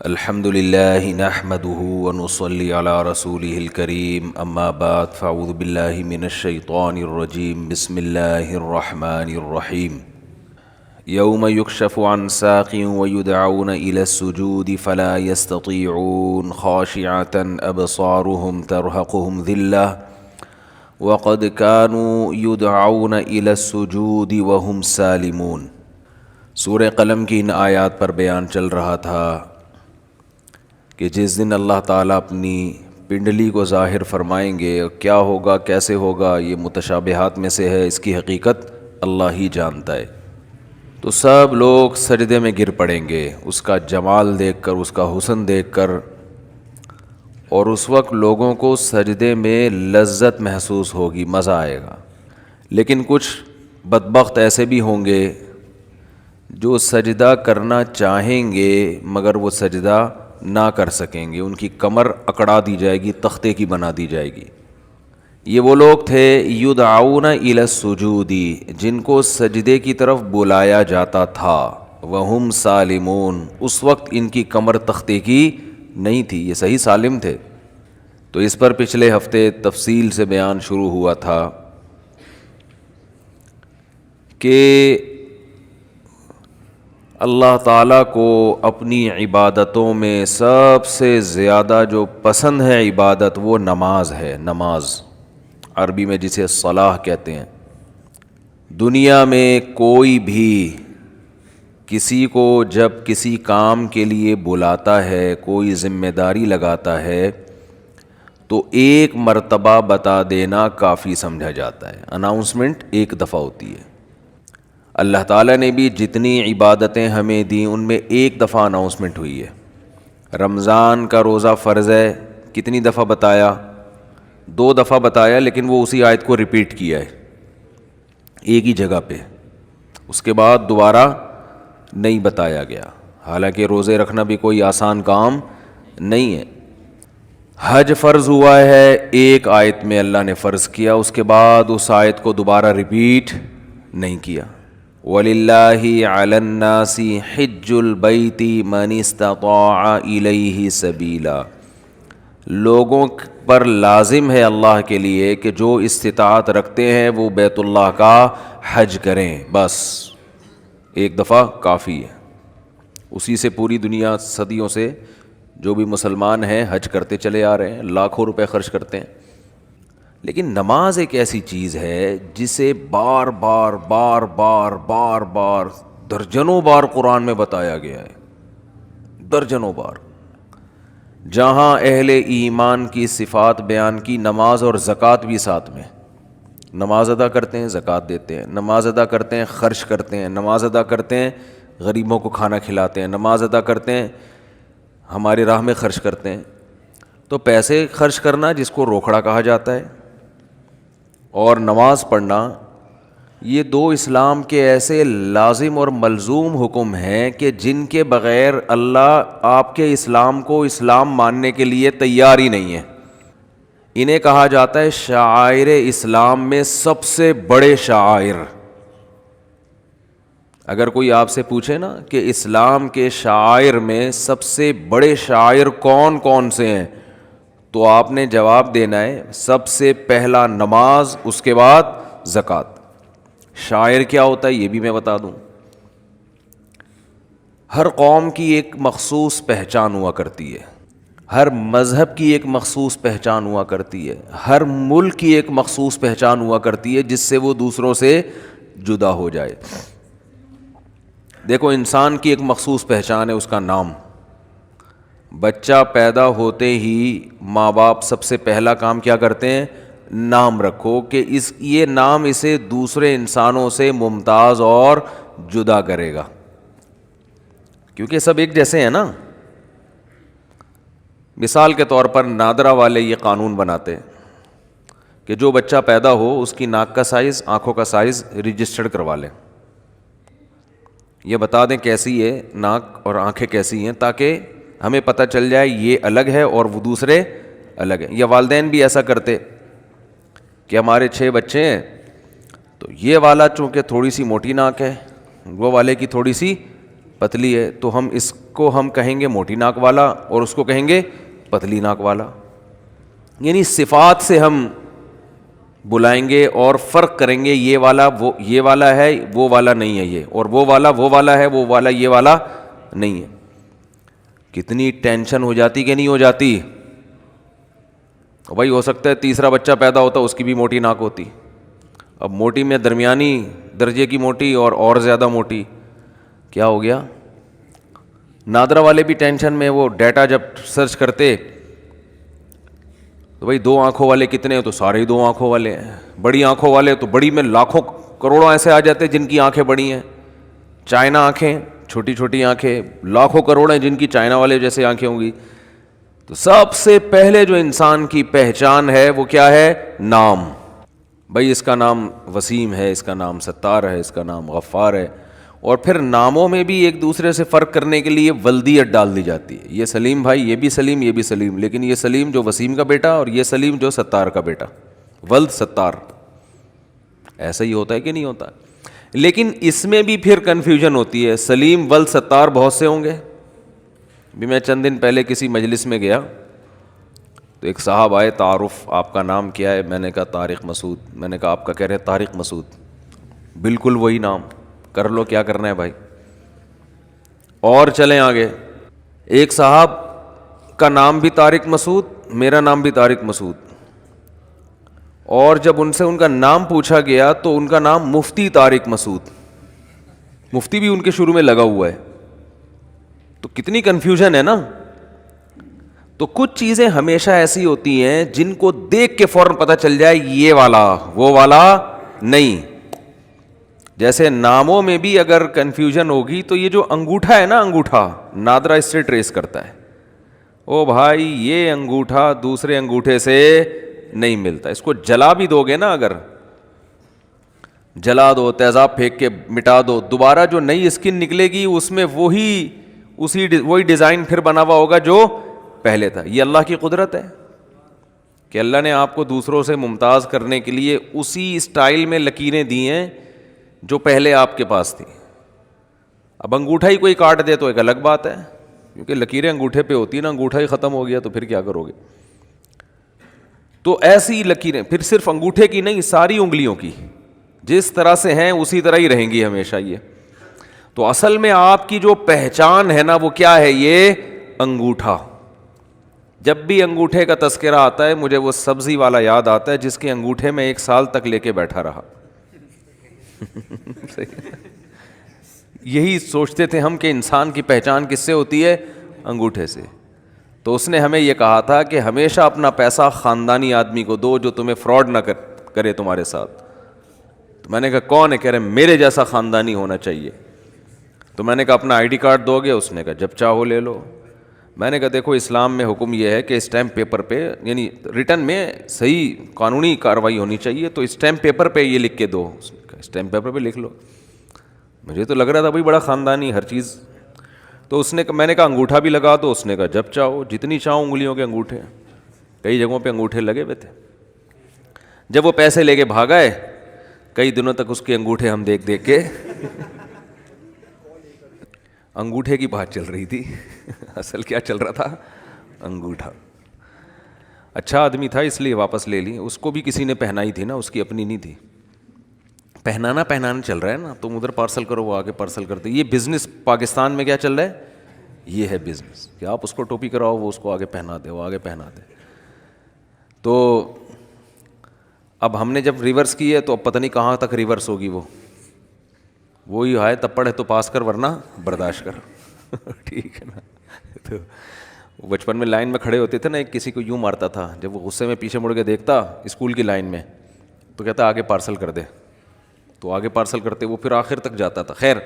الحمد لله نحمده ونصلي على رسوله الكريم اما بعد فاعوذ بالله من الشيطان الرجيم بسم الله الرحمن الرحيم يوم يكشف عن ساق ويدعون إلى السجود فلا يستطيعون خاشعة أبصارهم ترهقهم ذلة وقد كانوا يدعون إلى السجود وهم سالمون۔ سورہ قلم کی ان آیات پر بیان چل رہا تھا کہ جس دن اللہ تعالیٰ اپنی پنڈلی کو ظاہر فرمائیں گے، کیا ہوگا، کیسے ہوگا، یہ متشابہات میں سے ہے، اس کی حقیقت اللہ ہی جانتا ہے۔ تو سب لوگ سجدے میں گر پڑیں گے اس کا جمال دیکھ کر، اس کا حسن دیکھ کر، اور اس وقت لوگوں کو سجدے میں لذت محسوس ہوگی، مزہ آئے گا۔ لیکن کچھ بدبخت ایسے بھی ہوں گے جو سجدہ کرنا چاہیں گے مگر وہ سجدہ نہ کر سکیں گے، ان کی کمر اکڑا دی جائے گی، تختے کی بنا دی جائے گی۔ یہ وہ لوگ تھے یدعون الی السجود، جن کو سجدے کی طرف بلایا جاتا تھا، وہم سالمون، اس وقت ان کی کمر تختے کی نہیں تھی، یہ صحیح سالم تھے۔ تو اس پر پچھلے ہفتے تفصیل سے بیان شروع ہوا تھا کہ اللہ تعالیٰ کو اپنی عبادتوں میں سب سے زیادہ جو پسند ہے عبادت وہ نماز ہے۔ نماز عربی میں جسے صلاح کہتے ہیں۔ دنیا میں کوئی بھی کسی کو جب کسی کام کے لیے بلاتا ہے، کوئی ذمہ داری لگاتا ہے تو ایک مرتبہ بتا دینا کافی سمجھا جاتا ہے۔ اناؤنسمنٹ ایک دفعہ ہوتی ہے۔ اللہ تعالیٰ نے بھی جتنی عبادتیں ہمیں دیں ان میں ایک دفعہ اناؤنسمنٹ ہوئی ہے۔ رمضان کا روزہ فرض ہے، کتنی دفعہ بتایا؟ 2 دفعہ بتایا، لیکن وہ اسی آیت کو ریپیٹ کیا ہے ایک ہی جگہ پہ، اس کے بعد دوبارہ نہیں بتایا گیا۔ حالانکہ روزے رکھنا بھی کوئی آسان کام نہیں ہے۔ حج فرض ہوا ہے، ایک آیت میں اللہ نے فرض کیا، اس کے بعد اس آیت کو دوبارہ ریپیٹ نہیں کیا۔ وَلِلَّهِ عَلَى النَّاسِ حِجُّ الْبَيْتِ مَنِ اسْتَطَاعَ إِلَيْهِ سَبِيلًا، لوگوں پر لازم ہے اللہ کے لیے کہ جو استطاعت رکھتے ہیں وہ بیت اللہ کا حج کریں، بس ایک دفعہ کافی ہے۔ اسی سے پوری دنیا صدیوں سے جو بھی مسلمان ہیں حج کرتے چلے آ رہے ہیں، لاکھوں روپے خرچ کرتے ہیں۔ لیکن نماز ایک ایسی چیز ہے جسے بار بار بار بار بار بار درجنوں بار قرآن میں بتایا گیا ہے، درجنوں بار۔ جہاں اہل ایمان کی صفات بیان کی، نماز اور زکوٰۃ بھی ساتھ میں۔ نماز ادا کرتے ہیں، زکوٰۃ دیتے ہیں، نماز ادا کرتے ہیں، خرچ کرتے ہیں، نماز ادا کرتے ہیں، غریبوں کو کھانا کھلاتے ہیں، نماز ادا کرتے ہیں، ہماری راہ میں خرچ کرتے ہیں۔ تو پیسے خرچ کرنا جس کو روکھڑا کہا جاتا ہے، اور نماز پڑھنا، یہ 2 اسلام کے ایسے لازم اور ملزوم حکم ہیں کہ جن کے بغیر اللہ آپ کے اسلام کو اسلام ماننے کے لیے تیار ہی نہیں ہے۔ انہیں کہا جاتا ہے شعائر اسلام میں سب سے بڑے شعائر۔ اگر کوئی آپ سے پوچھے نا کہ اسلام کے شعائر میں سب سے بڑے شعائر کون کون سے ہیں، تو آپ نے جواب دینا ہے سب سے پہلا نماز، اس کے بعد زکوٰۃ۔ شاعر کیا ہوتا ہے یہ بھی میں بتا دوں۔ ہر قوم کی ایک مخصوص پہچان ہوا کرتی ہے، ہر مذہب کی ایک مخصوص پہچان ہوا کرتی ہے، ہر ملک کی ایک مخصوص پہچان ہوا کرتی ہے جس سے وہ دوسروں سے جدا ہو جائے۔ دیکھو، انسان کی ایک مخصوص پہچان ہے، اس کا نام۔ بچہ پیدا ہوتے ہی ماں باپ سب سے پہلا کام کیا کرتے ہیں؟ نام رکھو، کہ یہ نام اسے دوسرے انسانوں سے ممتاز اور جدا کرے گا، کیونکہ سب ایک جیسے ہیں نا۔ مثال کے طور پر نادرا والے یہ قانون بناتے ہیں کہ جو بچہ پیدا ہو اس کی ناک کا سائز، آنکھوں کا سائز رجسٹرڈ کروا لیں، یہ بتا دیں کیسی ہے ناک اور آنکھیں کیسی ہیں، تاکہ ہمیں پتہ چل جائے یہ الگ ہے اور وہ دوسرے الگ ہیں۔ یا والدین بھی ایسا کرتے کہ ہمارے 6 بچے ہیں تو یہ والا چونکہ تھوڑی سی موٹی ناک ہے، وہ والے کی تھوڑی سی پتلی ہے تو ہم اس کو ہم کہیں گے موٹی ناک والا اور اس کو کہیں گے پتلی ناک والا. یعنی صفات سے ہم بلائیں گے اور فرق کریں گے, یہ والا وہ یہ والا ہے, وہ والا نہیں ہے یہ, اور وہ والا ہے, وہ والا یہ والا نہیں ہے. کتنی ٹینشن ہو جاتی کہ نہیں ہو جاتی. بھائی ہو سکتا ہے تیسرا بچہ پیدا ہوتا اس کی بھی موٹی ناک ہوتی. اب موٹی میں درمیانی درجے کی موٹی اور زیادہ موٹی, کیا ہو گیا. نادرا والے بھی ٹینشن میں, وہ ڈیٹا جب سرچ کرتے تو بھائی 2 آنکھوں والے کتنے ہیں, تو سارے ہی 2 آنکھوں والے ہیں. بڑی آنکھوں والے تو بڑی میں لاکھوں کروڑوں ایسے آ جاتے جن کی آنکھیں بڑی ہیں. چائنا آنکھیں, چھوٹی چھوٹی آنکھیں, لاکھوں کروڑ ہیں جن کی چائنا والے جیسے آنکھیں ہوں گی. تو سب سے پہلے جو انسان کی پہچان ہے وہ کیا ہے؟ نام. بھائی اس کا نام وسیم ہے, اس کا نام ستار ہے, اس کا نام غفار ہے. اور پھر ناموں میں بھی ایک دوسرے سے فرق کرنے کے لیے ولدیت ڈال دی جاتی ہے. یہ سلیم بھائی, یہ بھی سلیم, یہ بھی سلیم, لیکن یہ سلیم جو وسیم کا بیٹا اور یہ سلیم جو ستار کا بیٹا, ولد ستار. ایسا ہی ہوتا ہے کہ نہیں ہوتا؟ لیکن اس میں بھی پھر کنفیوژن ہوتی ہے. سلیم ولد ستار بہت سے ہوں گے. بھی میں چند دن پہلے کسی مجلس میں گیا تو ایک صاحب آئے, تعارف آپ کا نام کیا ہے؟ میں نے کہا طارق مسعود. میں نے کہا آپ کا کہہ رہے ہیں طارق مسعود. بالکل وہی نام, کر لو کیا کرنا ہے بھائی. اور چلیں آگے. ایک صاحب کا نام بھی طارق مسعود, میرا نام بھی طارق مسعود, اور جب ان سے ان کا نام پوچھا گیا تو ان کا نام مفتی طارق مسعود. مفتی بھی ان کے شروع میں لگا ہوا ہے. تو کتنی کنفیوژن ہے نا. تو کچھ چیزیں ہمیشہ ایسی ہوتی ہیں جن کو دیکھ کے فوراً پتہ چل جائے یہ والا وہ والا نہیں. جیسے ناموں میں بھی اگر کنفیوژن ہوگی تو یہ جو انگوٹھا ہے نا, انگوٹھا نادرا اس سے ٹریس کرتا ہے. او بھائی یہ انگوٹھا دوسرے انگوٹھے سے نہیں ملتا. اس کو جلا بھی دو گے نا, اگر جلا دو, تیزاب پھینک کے مٹا دو, دوبارہ جو نئی اسکن نکلے گی اس میں وہی ڈیزائن پھر بنا ہوا ہوگا جو پہلے تھا. یہ اللہ کی قدرت ہے کہ اللہ نے آپ کو دوسروں سے ممتاز کرنے کے لیے اسی اسٹائل میں لکیریں دی ہیں جو پہلے آپ کے پاس تھی. اب انگوٹھا ہی کوئی کاٹ دے تو ایک الگ بات ہے, کیونکہ لکیریں انگوٹھے پہ ہوتی ہیں نا. انگوٹھا ہی ختم ہو گیا تو پھر کیا کرو گے. تو ایسی لکیریں پھر صرف انگوٹھے کی نہیں, ساری انگلیوں کی جس طرح سے ہیں اسی طرح ہی رہیں گی ہمیشہ. یہ تو اصل میں آپ کی جو پہچان ہے نا وہ کیا ہے؟ یہ انگوٹھا. جب بھی انگوٹھے کا تذکرہ آتا ہے مجھے وہ سبزی والا یاد آتا ہے جس کے انگوٹھے میں 1 سال تک لے کے بیٹھا رہا. یہی سوچتے تھے ہم کہ انسان کی پہچان کس سے ہوتی ہے؟ انگوٹھے سے. تو اس نے ہمیں یہ کہا تھا کہ ہمیشہ اپنا پیسہ خاندانی آدمی کو دو جو تمہیں فراڈ نہ کرے تمہارے ساتھ. تو میں نے کہا کون ہے؟ کہہ رہے میرے جیسا خاندانی ہونا چاہیے. تو میں نے کہا اپنا آئی ڈی کارڈ دو گے؟ اس نے کہا جب چاہو لے لو. میں نے کہا دیکھو اسلام میں حکم یہ ہے کہ اسٹیمپ پیپر پہ, یعنی ریٹن میں صحیح قانونی کارروائی ہونی چاہیے, تو اسٹیمپ پیپر پہ یہ لکھ کے دو. اسٹیمپ پیپر پہ لکھ لو. مجھے تو لگ رہا تھا بھائی بڑا خاندانی ہر چیز. تو میں نے کہا انگوٹھا بھی لگا دو. اس نے کہا جب چاہو, جتنی چاہو انگلیوں کے انگوٹھے. کئی جگہوں پہ انگوٹھے لگے ہوئے تھے. جب وہ پیسے لے کے بھاگ آئے, کئی دنوں تک اس کے انگوٹھے ہم دیکھ دیکھ کے انگوٹھے کی بات چل رہی تھی. اصل کیا چل رہا تھا؟ انگوٹھا. اچھا آدمی تھا اس لیے واپس لے لی. اس کو بھی کسی نے پہنائی تھی نا, اس کی اپنی نہیں تھی. پہنانا چل رہا ہے نا, تم ادھر پارسل کرو وہ آگے پارسل کرتے. یہ بزنس پاکستان میں کیا چل رہا ہے؟ یہ ہے بزنس کہ آپ اس کو ٹوپی کراؤ, وہ اس کو آگے پہنا دے, وہ آگے پہنا دے. تو اب ہم نے جب ریورس کی ہے تو اب پتہ نہیں کہاں تک ریورس ہوگی. وہی ہے تپڑ ہے تو پاس کر ورنہ برداشت کر. ٹھیک ہے نا. تو بچپن میں لائن میں کھڑے ہوتے تھے نا, ایک کسی کو یوں مارتا تھا, جب وہ غصے میں پیچھے مڑ کے دیکھتا اسکول کی لائن میں تو کہتا آگے پارسل کر دے. تو آگے پارسل کرتے, وہ پھر آخر تک جاتا تھا. خیر,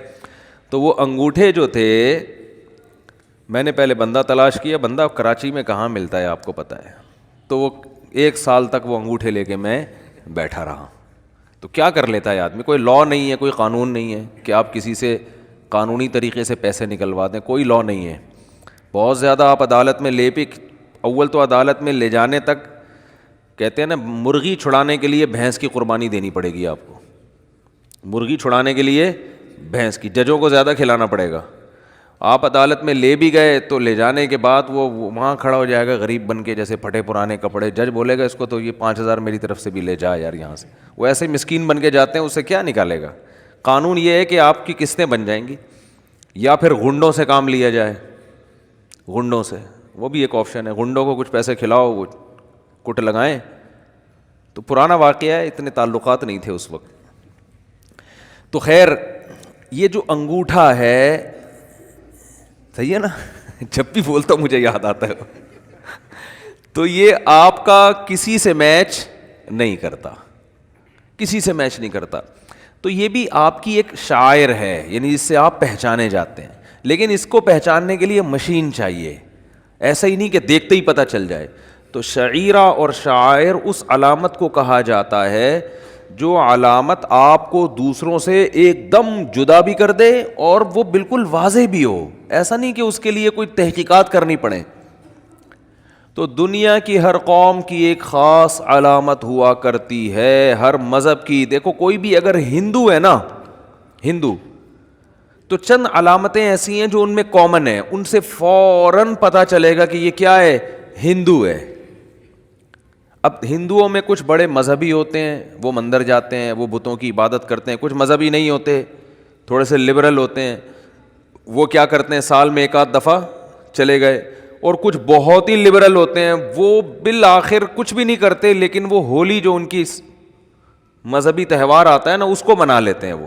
تو وہ انگوٹھے جو تھے, میں نے پہلے بندہ تلاش کیا. بندہ کراچی میں کہاں ملتا ہے آپ کو پتہ ہے. تو وہ 1 سال تک وہ انگوٹھے لے کے میں بیٹھا رہا. تو کیا کر لیتا ہے آدمی؟ کوئی لاء نہیں ہے, کوئی قانون نہیں ہے کہ آپ کسی سے قانونی طریقے سے پیسے نکلوا دیں. کوئی لاء نہیں ہے. بہت زیادہ آپ عدالت میں لے بھی, اول تو عدالت میں لے جانے تک کہتے ہیں نا, مرغی چھڑانے کے لیے بھینس کی قربانی دینی پڑے گی آپ کو. مرغی چھڑانے کے لیے بھینس کی, ججوں کو زیادہ کھلانا پڑے گا. آپ عدالت میں لے بھی گئے تو لے جانے کے بعد وہ وہاں کھڑا ہو جائے گا غریب بن کے، جیسے پھٹے پرانے کپڑے، جج بولے گا اس کو تو یہ 5,000 میری طرف سے بھی لے جا یار یہاں سے، وہ ایسے ہی مسکین بن کے جاتے ہیں، اس سے کیا نکالے گا؟ قانون یہ ہے کہ آپ کی قسطیں بن جائیں گی، یا پھر غنڈوں سے کام لیا جائے، غنڈوں سے، وہ بھی ایک آپشن ہے، غنڈوں کو کچھ پیسے کھلاؤ، وہ کٹ لگائیں. تو پرانا واقعہ ہے، اتنے تعلقات نہیں تھے اس وقت. تو خیر یہ جو انگوٹھا ہے، صحیح ہے نا، جب بھی بولتا ہوں مجھے یاد آتا ہے. تو یہ آپ کا کسی سے میچ نہیں کرتا، کسی سے میچ نہیں کرتا. تو یہ بھی آپ کی ایک شاعر ہے، یعنی جس سے آپ پہچانے جاتے ہیں. لیکن اس کو پہچاننے کے لیے مشین چاہیے، ایسا ہی نہیں کہ دیکھتے ہی پتہ چل جائے. تو شعیرہ اور شاعر اس علامت کو کہا جاتا ہے جو علامت آپ کو دوسروں سے ایک دم جدا بھی کر دے اور وہ بالکل واضح بھی ہو. ایسا نہیں کہ اس کے لیے کوئی تحقیقات کرنی پڑے. تو دنیا کی ہر قوم کی ایک خاص علامت ہوا کرتی ہے، ہر مذہب کی. دیکھو کوئی بھی اگر ہندو ہے نا، ہندو، تو چند علامتیں ایسی ہیں جو ان میں کامن ہیں، ان سے فوراً پتہ چلے گا کہ یہ کیا ہے، ہندو ہے. اب ہندوؤں میں کچھ بڑے مذہبی ہوتے ہیں، وہ مندر جاتے ہیں، وہ بتوں کی عبادت کرتے ہیں. کچھ مذہبی نہیں ہوتے، تھوڑے سے لبرل ہوتے ہیں، وہ کیا کرتے ہیں، سال میں ایک آدھ دفعہ چلے گئے. اور کچھ بہت ہی لبرل ہوتے ہیں، وہ بالآخر کچھ بھی نہیں کرتے، لیکن وہ ہولی جو ان کی مذہبی تہوار آتا ہے نا، اس کو منا لیتے ہیں وہ.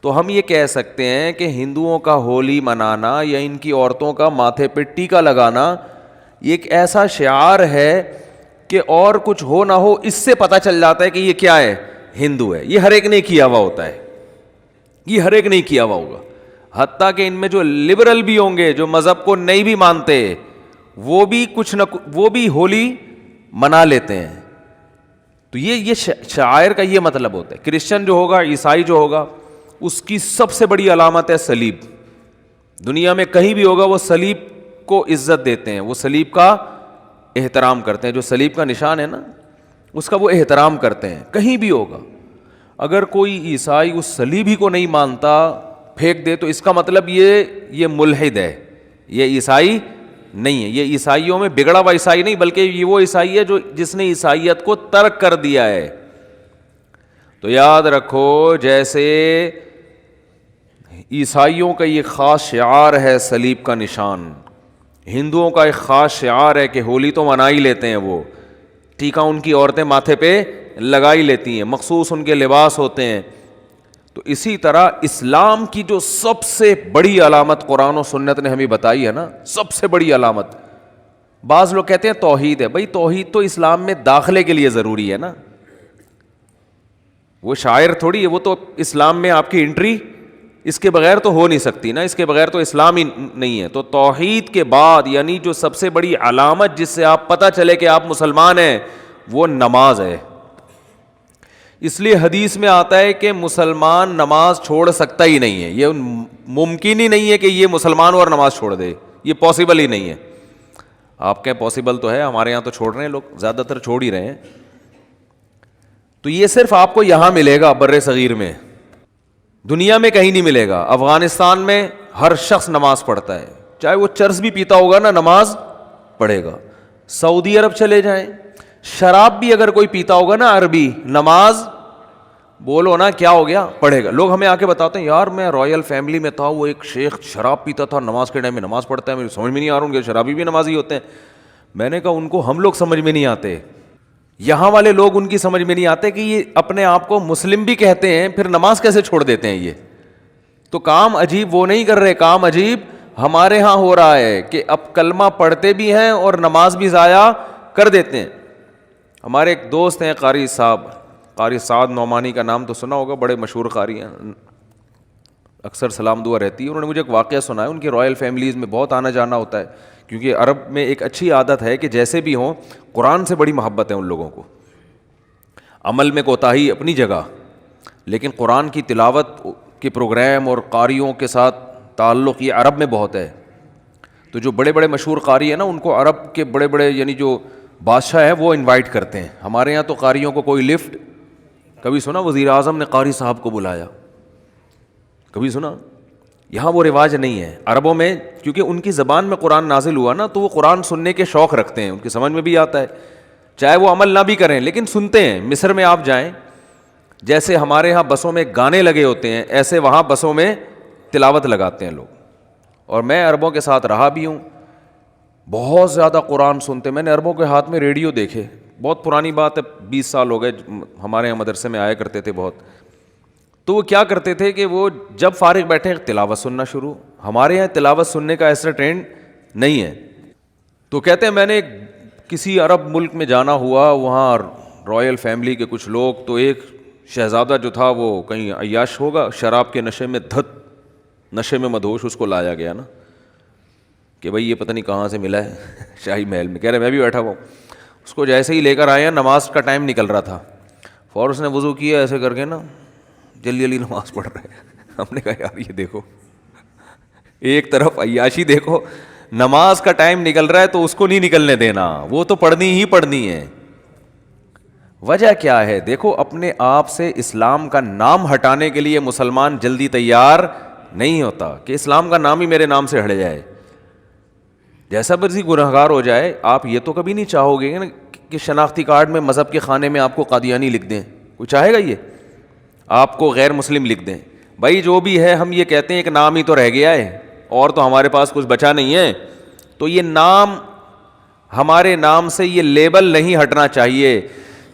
تو ہم یہ کہہ سکتے ہیں کہ ہندوؤں کا ہولی منانا یا ان کی عورتوں کا ماتھے پہ ٹیکا لگانا یہ ایک ایسا شعار ہے کہ اور کچھ ہو نہ ہو اس سے پتہ چل جاتا ہے کہ یہ کیا ہے، ہندو ہے. یہ ہر ایک نے کیا ہوا ہوتا ہے، یہ ہر ایک نہیں کیا ہوا ہوگا. حتیٰ کہ ان میں جو لبرل بھی ہوں گے، جو مذہب کو نہیں بھی مانتے، وہ بھی کچھ نہ وہ بھی ہولی منا لیتے ہیں. تو یہ شاعر کا یہ مطلب ہوتا ہے. کرسچن جو ہوگا، عیسائی جو ہوگا، اس کی سب سے بڑی علامت ہے صلیب. دنیا میں کہیں بھی ہوگا وہ صلیب کو عزت دیتے ہیں، وہ صلیب کا احترام کرتے ہیں. جو صلیب کا نشان ہے نا، اس کا وہ احترام کرتے ہیں. کہیں بھی ہوگا اگر کوئی عیسائی اس صلیب ہی کو نہیں مانتا، پھینک دے، تو اس کا مطلب یہ ملحد ہے، یہ عیسائی نہیں ہے. یہ عیسائیوں میں بگڑا ہوا عیسائی نہیں، بلکہ یہ وہ عیسائی ہے جو جس نے عیسائیت کو ترک کر دیا ہے. تو یاد رکھو، جیسے عیسائیوں کا یہ خاص شعار ہے صلیب کا نشان، ہندوؤں کا ایک خاص شعار ہے کہ ہولی تو منا ہی لیتے ہیں، وہ ٹیکا ان کی عورتیں ماتھے پہ لگا ہی لیتی ہیں، مخصوص ان کے لباس ہوتے ہیں. تو اسی طرح اسلام کی جو سب سے بڑی علامت قرآن و سنت نے ہمیں بتائی ہے نا، سب سے بڑی علامت، بعض لوگ کہتے ہیں توحید ہے. بھائی توحید تو اسلام میں داخلے کے لیے ضروری ہے نا، وہ شاعر تھوڑی ہے، وہ تو اسلام میں آپ کی انٹری اس کے بغیر تو ہو نہیں سکتی نا، اس کے بغیر تو اسلام ہی نہیں ہے. تو توحید کے بعد یعنی جو سب سے بڑی علامت جس سے آپ پتہ چلے کہ آپ مسلمان ہیں، وہ نماز ہے. اس لیے حدیث میں آتا ہے کہ مسلمان نماز چھوڑ سکتا ہی نہیں ہے. یہ ممکن ہی نہیں ہے کہ یہ مسلمان اور نماز چھوڑ دے، یہ پاسبل ہی نہیں ہے. آپ کہیں پاسبل تو ہے، ہمارے یہاں تو چھوڑ رہے ہیں لوگ، زیادہ تر چھوڑ ہی رہے ہیں. تو یہ صرف آپ کو یہاں ملے گا، بر صغیر میں، دنیا میں کہیں نہیں ملے گا. افغانستان میں ہر شخص نماز پڑھتا ہے، چاہے وہ چرس بھی پیتا ہوگا نا، نماز پڑھے گا. سعودی عرب چلے جائیں، شراب بھی اگر کوئی پیتا ہوگا نا عربی، نماز بولو نا کیا ہو گیا، پڑھے گا. لوگ ہمیں آ کے بتاتے ہیں یار میں رائل فیملی میں تھا، وہ ایک شیخ شراب پیتا تھا، نماز کے ٹائم میں نماز پڑھتا ہے، میری سمجھ میں نہیں آ رہا ان کے شرابی بھی نمازی ہوتے ہیں. میں نے کہا ان کو ہم لوگ سمجھ میں نہیں آتے، یہاں والے لوگ ان کی سمجھ میں نہیں آتے کہ یہ اپنے آپ کو مسلم بھی کہتے ہیں، پھر نماز کیسے چھوڑ دیتے ہیں. یہ تو کام عجیب وہ نہیں کر رہے، کام عجیب ہمارے ہاں ہو رہا ہے کہ اب کلمہ پڑھتے بھی ہیں اور نماز بھی ضائع کر دیتے ہیں. ہمارے ایک دوست ہیں قاری صاحب، قاری سعد نعمانی کا نام تو سنا ہوگا، بڑے مشہور قاری ہیں، اکثر سلام دعا رہتی ہے. انہوں نے مجھے ایک واقعہ سنایا، ان کی رائل فیملیز میں بہت آنا جانا ہوتا ہے، کیونکہ عرب میں ایک اچھی عادت ہے کہ جیسے بھی ہوں قرآن سے بڑی محبت ہے ان لوگوں کو. عمل میں کوتاہی اپنی جگہ، لیکن قرآن کی تلاوت کے پروگرام اور قاریوں کے ساتھ تعلق یہ عرب میں بہت ہے. تو جو بڑے بڑے مشہور قاری ہیں نا، ان کو عرب کے بڑے بڑے یعنی جو بادشاہ ہے وہ انوائٹ کرتے ہیں. ہمارے یہاں تو قاریوں کو کوئی لفٹ، کبھی سنا وزیر اعظم نے قاری صاحب کو بلایا؟ کبھی سنا؟ یہاں وہ رواج نہیں ہے. عربوں میں کیونکہ ان کی زبان میں قرآن نازل ہوا نا, تو وہ قرآن سننے کے شوق رکھتے ہیں, ان کی سمجھ میں بھی آتا ہے, چاہے وہ عمل نہ بھی کریں لیکن سنتے ہیں. مصر میں آپ جائیں, جیسے ہمارے ہاں بسوں میں گانے لگے ہوتے ہیں, ایسے وہاں بسوں میں تلاوت لگاتے ہیں لوگ. اور میں عربوں کے ساتھ رہا بھی ہوں, بہت زیادہ قرآن سنتے. میں نے عربوں کے ہاتھ میں ریڈیو دیکھے, بہت پرانی بات ہے, 20 سال ہو گئے, ہمارے یہاں مدرسے میں آیا کرتے تھے بہت. تو وہ کیا کرتے تھے کہ وہ جب فارغ بیٹھے تلاوت سننا شروع. ہمارے یہاں تلاوت سننے کا ایسا ٹرینڈ نہیں ہے. تو کہتے ہیں میں نے کسی عرب ملک میں جانا ہوا, وہاں رائل فیملی کے کچھ لوگ, تو ایک شہزادہ جو تھا وہ کہیں عیاش ہوگا, شراب کے نشے میں نشے میں مدہوش, اس کو لایا گیا نا کہ بھائی یہ پتہ نہیں کہاں سے ملا ہے شاہی محل میں. کہہ رہے میں بھی بیٹھا ہوا. اس کو جیسے ہی لے کر آیا, نماز کا ٹائم نکل رہا تھا, فوراً اس نے وضو کیا ایسے کر کے نا, جلدی جلدی نماز پڑھ رہے ہیں. ہم نے کہا یار یہ دیکھو, ایک طرف عیاشی دیکھو, نماز کا ٹائم نکل رہا ہے تو اس کو نہیں نکلنے دینا, وہ تو پڑھنی ہی پڑھنی ہے. وجہ کیا ہے؟ دیکھو, اپنے آپ سے اسلام کا نام ہٹانے کے لیے مسلمان جلدی تیار نہیں ہوتا کہ اسلام کا نام ہی میرے نام سے ہٹ جائے. جیسا مرضی گنہگار ہو جائے, آپ یہ تو کبھی نہیں چاہو گے نا کہ شناختی کارڈ میں مذہب کے خانے میں آپ کو قادیانی لکھ دیں. کوئی چاہے گا یہ؟ آپ کو غیر مسلم لکھ دیں؟ بھائی جو بھی ہے, ہم یہ کہتے ہیں ایک نام ہی تو رہ گیا ہے, اور تو ہمارے پاس کچھ بچا نہیں ہے. تو یہ نام, ہمارے نام سے یہ لیبل نہیں ہٹنا چاہیے.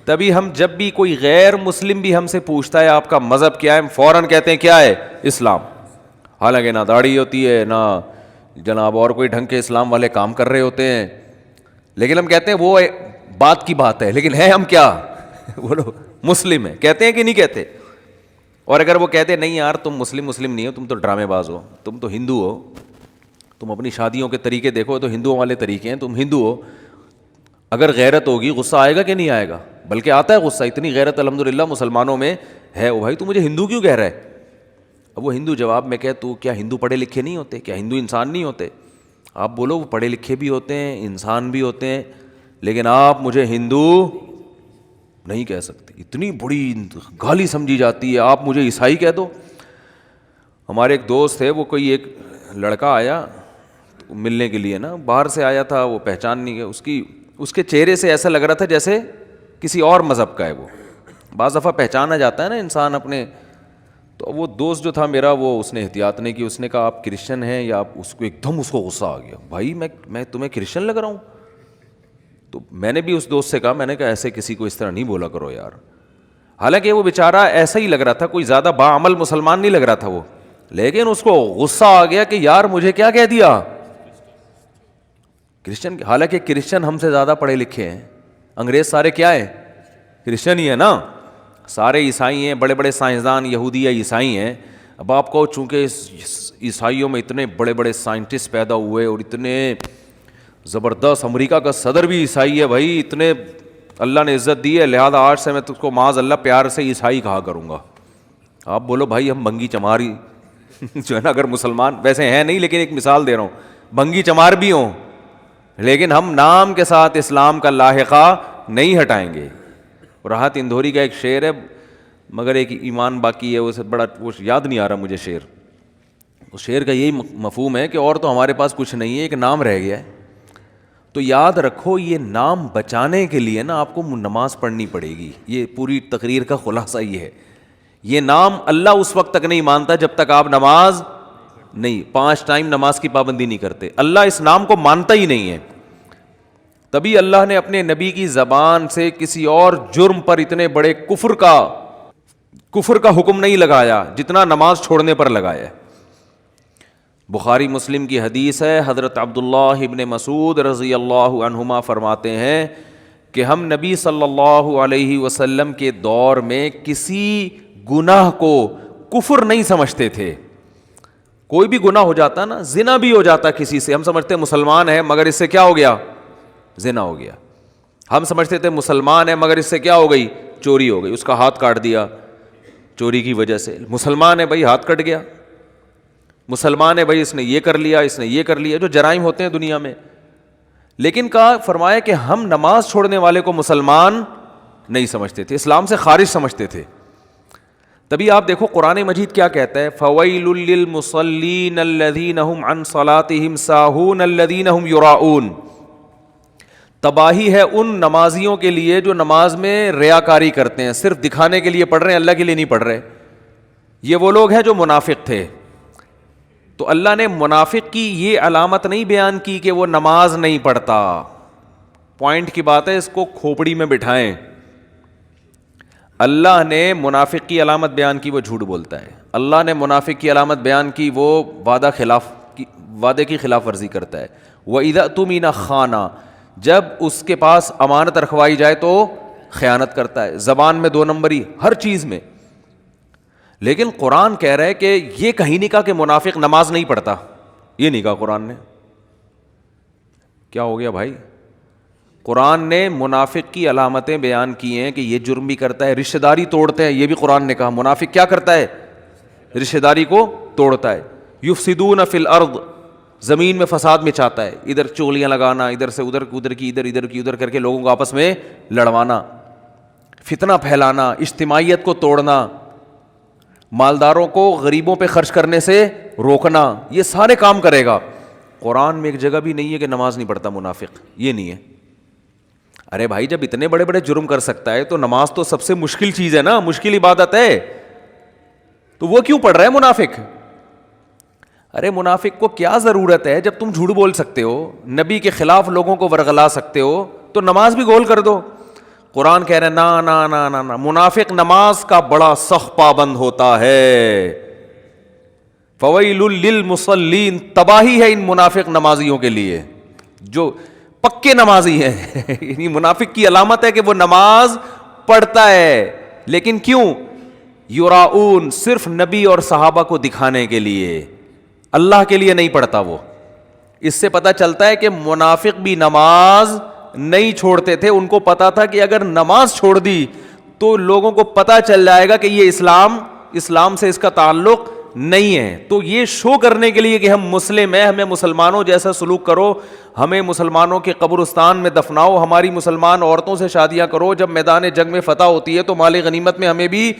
تبھی ہم جب بھی کوئی غیر مسلم بھی ہم سے پوچھتا ہے آپ کا مذہب کیا ہے, ہم فوراً کہتے ہیں کیا ہے؟ اسلام. حالانکہ نہ داڑھی ہوتی ہے, نہ جناب اور کوئی ڈھنگ کے اسلام والے کام کر رہے ہوتے ہیں, لیکن ہم کہتے ہیں وہ بات کی بات ہے, لیکن ہے ہم کیا؟ بولو مسلم ہے. کہتے ہیں کہ نہیں کہتے؟ اور اگر وہ کہتے نہیں یار تم مسلم نہیں ہو, تم تو ڈرامے باز ہو, تم تو ہندو ہو, تم اپنی شادیوں کے طریقے دیکھو تو ہندوؤں والے طریقے ہیں, تم ہندو ہو. اگر غیرت ہوگی, غصہ آئے گا کہ نہیں آئے گا؟ بلکہ آتا ہے غصہ, اتنی غیرت الحمدللہ مسلمانوں میں ہے. او بھائی تو مجھے ہندو کیوں کہہ رہا ہے؟ اب وہ ہندو جواب میں کہ تو کیا ہندو پڑھے لکھے نہیں ہوتے؟ کیا ہندو انسان نہیں ہوتے؟ آپ بولو وہ پڑھے لکھے بھی ہوتے ہیں, انسان بھی ہوتے ہیں, لیکن آپ مجھے ہندو نہیں کہہ سکتے. اتنی بڑی گالی سمجھی جاتی ہے, آپ مجھے عیسائی کہہ دو. ہمارے ایک دوست ہے, وہ کوئی ایک لڑکا آیا ملنے کے لیے نا, باہر سے آیا تھا, وہ پہچان نہیں گیا. اس کے چہرے سے ایسا لگ رہا تھا جیسے کسی اور مذہب کا ہے. وہ بعض دفعہ پہچانا جاتا ہے نا انسان اپنے. تو وہ دوست جو تھا میرا, وہ اس نے احتیاط نہیں کی, اس نے کہا آپ کرسچن ہیں یا آپ؟ اس کو ایک دم اس کو غصہ آ گیا, بھائی میں تمہیں کرسچن لگ رہا ہوں؟ تو میں نے بھی اس دوست سے کہا, میں نے کہا ایسے کسی کو اس طرح نہیں بولا کرو یار. حالانکہ وہ بیچارہ ایسا ہی لگ رہا تھا, کوئی زیادہ باعمل مسلمان نہیں لگ رہا تھا وہ, لیکن اس کو غصہ آ گیا کہ یار مجھے کیا کہہ دیا کرسچن. حالانکہ کرسچن ہم سے زیادہ پڑھے لکھے ہیں. انگریز سارے کیا ہیں؟ کرسچن ہی ہیں نا. سارے عیسائی ہیں, بڑے بڑے سائنسدان یہودی یا عیسائی ہیں. اب آپ کو چونکہ عیسائیوں میں اتنے بڑے بڑے سائنٹسٹ پیدا ہوئے اور اتنے زبردست, امریکہ کا صدر بھی عیسائی ہے بھائی, اتنے اللہ نے عزت دی ہے, لہذا آج سے میں تجھ کو معاذ اللہ پیار سے عیسائی کہا کروں گا. آپ بولو بھائی ہم بھنگی چماری جو ہے نا, اگر مسلمان ویسے ہیں نہیں, لیکن ایک مثال دے رہا ہوں, بھنگی چمار بھی ہوں, لیکن ہم نام کے ساتھ اسلام کا لاحقہ نہیں ہٹائیں گے. راحت اندھوری کا ایک شعر ہے, مگر ایک ایمان باقی ہے, اسے بڑا وہ یاد نہیں آ رہا مجھے شعر. اس شعر کا یہی مفہوم ہے کہ اور تو ہمارے پاس کچھ نہیں ہے, ایک نام رہ گیا ہے. تو یاد رکھو یہ نام بچانے کے لیے نا آپ کو نماز پڑھنی پڑے گی. یہ پوری تقریر کا خلاصہ یہ ہے. یہ نام اللہ اس وقت تک نہیں مانتا جب تک آپ نماز نہیں, 5 ٹائم نماز کی پابندی نہیں کرتے. اللہ اس نام کو مانتا ہی نہیں ہے. تبھی اللہ نے اپنے نبی کی زبان سے کسی اور جرم پر اتنے بڑے کفر کا حکم نہیں لگایا جتنا نماز چھوڑنے پر لگایا ہے. بخاری مسلم کی حدیث ہے, حضرت عبداللہ ابن مسعود رضی اللہ عنہما فرماتے ہیں کہ ہم نبی صلی اللہ علیہ وسلم کے دور میں کسی گناہ کو کفر نہیں سمجھتے تھے. کوئی بھی گناہ ہو جاتا نا, زنا بھی ہو جاتا کسی سے, ہم سمجھتے مسلمان ہے مگر اس سے کیا ہو گیا؟ زنا ہو گیا. ہم سمجھتے تھے مسلمان ہے مگر اس سے کیا ہو گئی؟ چوری ہو گئی, اس کا ہاتھ کاٹ دیا چوری کی وجہ سے. مسلمان ہے بھائی, ہاتھ کٹ گیا. مسلمان ہے بھائی, اس نے یہ کر لیا, اس نے یہ کر لیا, جو جرائم ہوتے ہیں دنیا میں. لیکن کہا فرمایا کہ ہم نماز چھوڑنے والے کو مسلمان نہیں سمجھتے تھے, اسلام سے خارج سمجھتے تھے. تبھی آپ دیکھو قرآن مجید کیا کہتا ہے، فویل للمصلین الذین هم عن صلاتهم ساہون الذین هم یراؤون، تباہی ہے ان نمازیوں کے لیے جو نماز میں ریاکاری کرتے ہیں، صرف دکھانے کے لیے پڑھ رہے ہیں، اللہ کے لیے نہیں پڑھ رہے. یہ وہ لوگ ہیں جو منافق تھے. تو اللہ نے منافق کی یہ علامت نہیں بیان کی کہ وہ نماز نہیں پڑھتا. پوائنٹ کی بات ہے، اس کو کھوپڑی میں بٹھائیں. اللہ نے منافق کی علامت بیان کی وہ جھوٹ بولتا ہے. اللہ نے منافق کی علامت بیان کی وہ وعدے کی خلاف ورزی کرتا ہے. وَإِذَا اؤْتُمِنَ خَانَ، جب اس کے پاس امانت رکھوائی جائے تو خیانت کرتا ہے. زبان میں 2 نمبری ہر چیز میں. لیکن قرآن کہہ رہا ہے کہ یہ کہیں نہیں کہا کہ منافق نماز نہیں پڑھتا، یہ نہیں کہا قرآن نے. کیا ہو گیا بھائی؟ قرآن نے منافق کی علامتیں بیان کی ہیں کہ یہ جرم بھی کرتا ہے، رشتہ داری توڑتے ہیں، یہ بھی قرآن نے کہا. منافق کیا کرتا ہے؟ رشتہ داری کو توڑتا ہے. یفسدون فی الارض، زمین میں فساد مچاتا ہے، ادھر چولیاں لگانا، ادھر سے ادھر، ادھر کی ادھر، ادھر کی ادھر کر کے لوگوں کو آپس میں لڑوانا، فتنہ پھیلانا، اجتماعیت کو توڑنا، مالداروں کو غریبوں پہ خرچ کرنے سے روکنا، یہ سارے کام کرے گا. قرآن میں ایک جگہ بھی نہیں ہے کہ نماز نہیں پڑھتا منافق، یہ نہیں ہے. ارے بھائی جب اتنے بڑے بڑے جرم کر سکتا ہے تو نماز تو سب سے مشکل چیز ہے نا، مشکل عبادت ہے، تو وہ کیوں پڑھ رہا ہے منافق؟ ارے منافق کو کیا ضرورت ہے؟ جب تم جھوٹ بول سکتے ہو، نبی کے خلاف لوگوں کو ورغلا سکتے ہو، تو نماز بھی گول کر دو. قرآن کہہ رہے ہیں نا نا نا نا نا، منافق نماز کا بڑا سخت پابند ہوتا ہے. فویل للمصلین، تباہی ہے ان منافق نمازیوں کے لیے جو پکے نمازی ہیں. یعنی منافق کی علامت ہے کہ وہ نماز پڑھتا ہے، لیکن کیوں؟ یراؤن، صرف نبی اور صحابہ کو دکھانے کے لیے، اللہ کے لیے نہیں پڑھتا وہ. اس سے پتہ چلتا ہے کہ منافق بھی نماز نہیں چھوڑتے تھے. ان کو پتا تھا کہ اگر نماز چھوڑ دی تو لوگوں کو پتا چل جائے گا کہ یہ اسلام سے اس کا تعلق نہیں ہے. تو یہ شو کرنے کے لیے کہ ہم مسلم ہیں، ہمیں مسلمانوں جیسا سلوک کرو، ہمیں مسلمانوں کے قبرستان میں دفناؤ، ہماری مسلمان عورتوں سے شادیاں کرو، جب میدان جنگ میں فتح ہوتی ہے تو مال غنیمت میں ہمیں بھی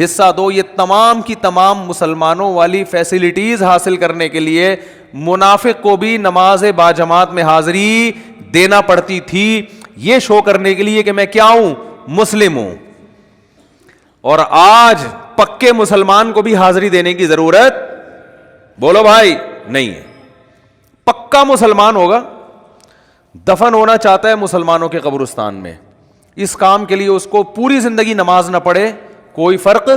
حصہ دو. یہ تمام کی تمام مسلمانوں والی فیسلٹیز حاصل کرنے کے لیے منافق کو بھی نماز باجماعت میں حاضری دینا پڑتی تھی، یہ شو کرنے کے لیے کہ میں کیا ہوں؟ مسلم ہوں. اور آج پکے مسلمان کو بھی حاضری دینے کی ضرورت، بولو بھائی، نہیں ہے. پکا مسلمان ہوگا، دفن ہونا چاہتا ہے مسلمانوں کے قبرستان میں، اس کام کے لیے اس کو پوری زندگی نماز نہ پڑھے کوئی فرق.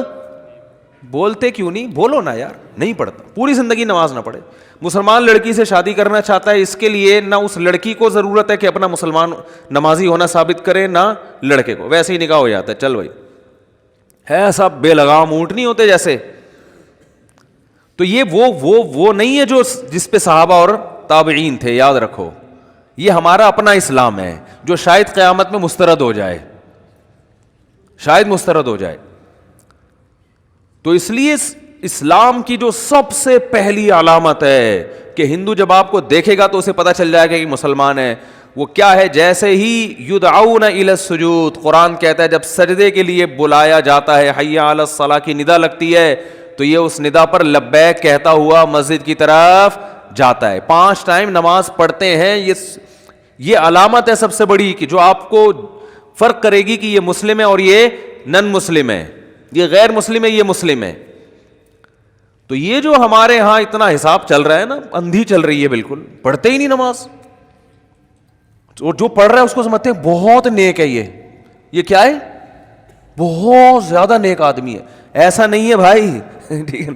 بولتے کیوں نہیں؟ بولو نا یار. نہیں پڑھتا، پوری زندگی نماز نہ پڑھے. مسلمان لڑکی سے شادی کرنا چاہتا ہے، اس کے لیے نہ اس لڑکی کو ضرورت ہے کہ اپنا مسلمان نمازی ہونا ثابت کرے، نہ لڑکے کو، ویسے ہی نکاح ہو جاتا ہے. چل بھائی، ہے سب بے لگام اونٹ نہیں ہوتے جیسے. تو یہ وہ نہیں ہے جو جس پہ صحابہ اور تابعین تھے. یاد رکھو، یہ ہمارا اپنا اسلام ہے جو شاید قیامت میں مسترد ہو جائے، شاید مسترد ہو جائے. تو اس لیے اسلام کی جو سب سے پہلی علامت ہے کہ ہندو جب آپ کو دیکھے گا تو اسے پتہ چل جائے گا کہ مسلمان ہے، وہ کیا ہے؟ جیسے ہی یدعون الی السجود، قرآن کہتا ہے جب سجدے کے لیے بلایا جاتا ہے، حی علی الصلاۃ کی ندا لگتی ہے، تو یہ اس ندا پر لبیک کہتا ہوا مسجد کی طرف جاتا ہے. 5 ٹائم نماز پڑھتے ہیں. یہ علامت ہے سب سے بڑی کہ جو آپ کو فرق کرے گی کہ یہ مسلم ہے اور یہ نن مسلم ہے، یہ غیر مسلم ہے، یہ مسلم ہے. تو یہ جو ہمارے ہاں اتنا حساب چل رہا ہے نا، اندھی چل رہی ہے، بالکل پڑھتے ہی نہیں نماز. اور جو پڑھ رہا ہے اس کو سمجھتے ہیں بہت نیک ہے، یہ کیا ہے؟ بہت زیادہ نیک آدمی ہے. ایسا نہیں ہے بھائی. ٹھیک ہے،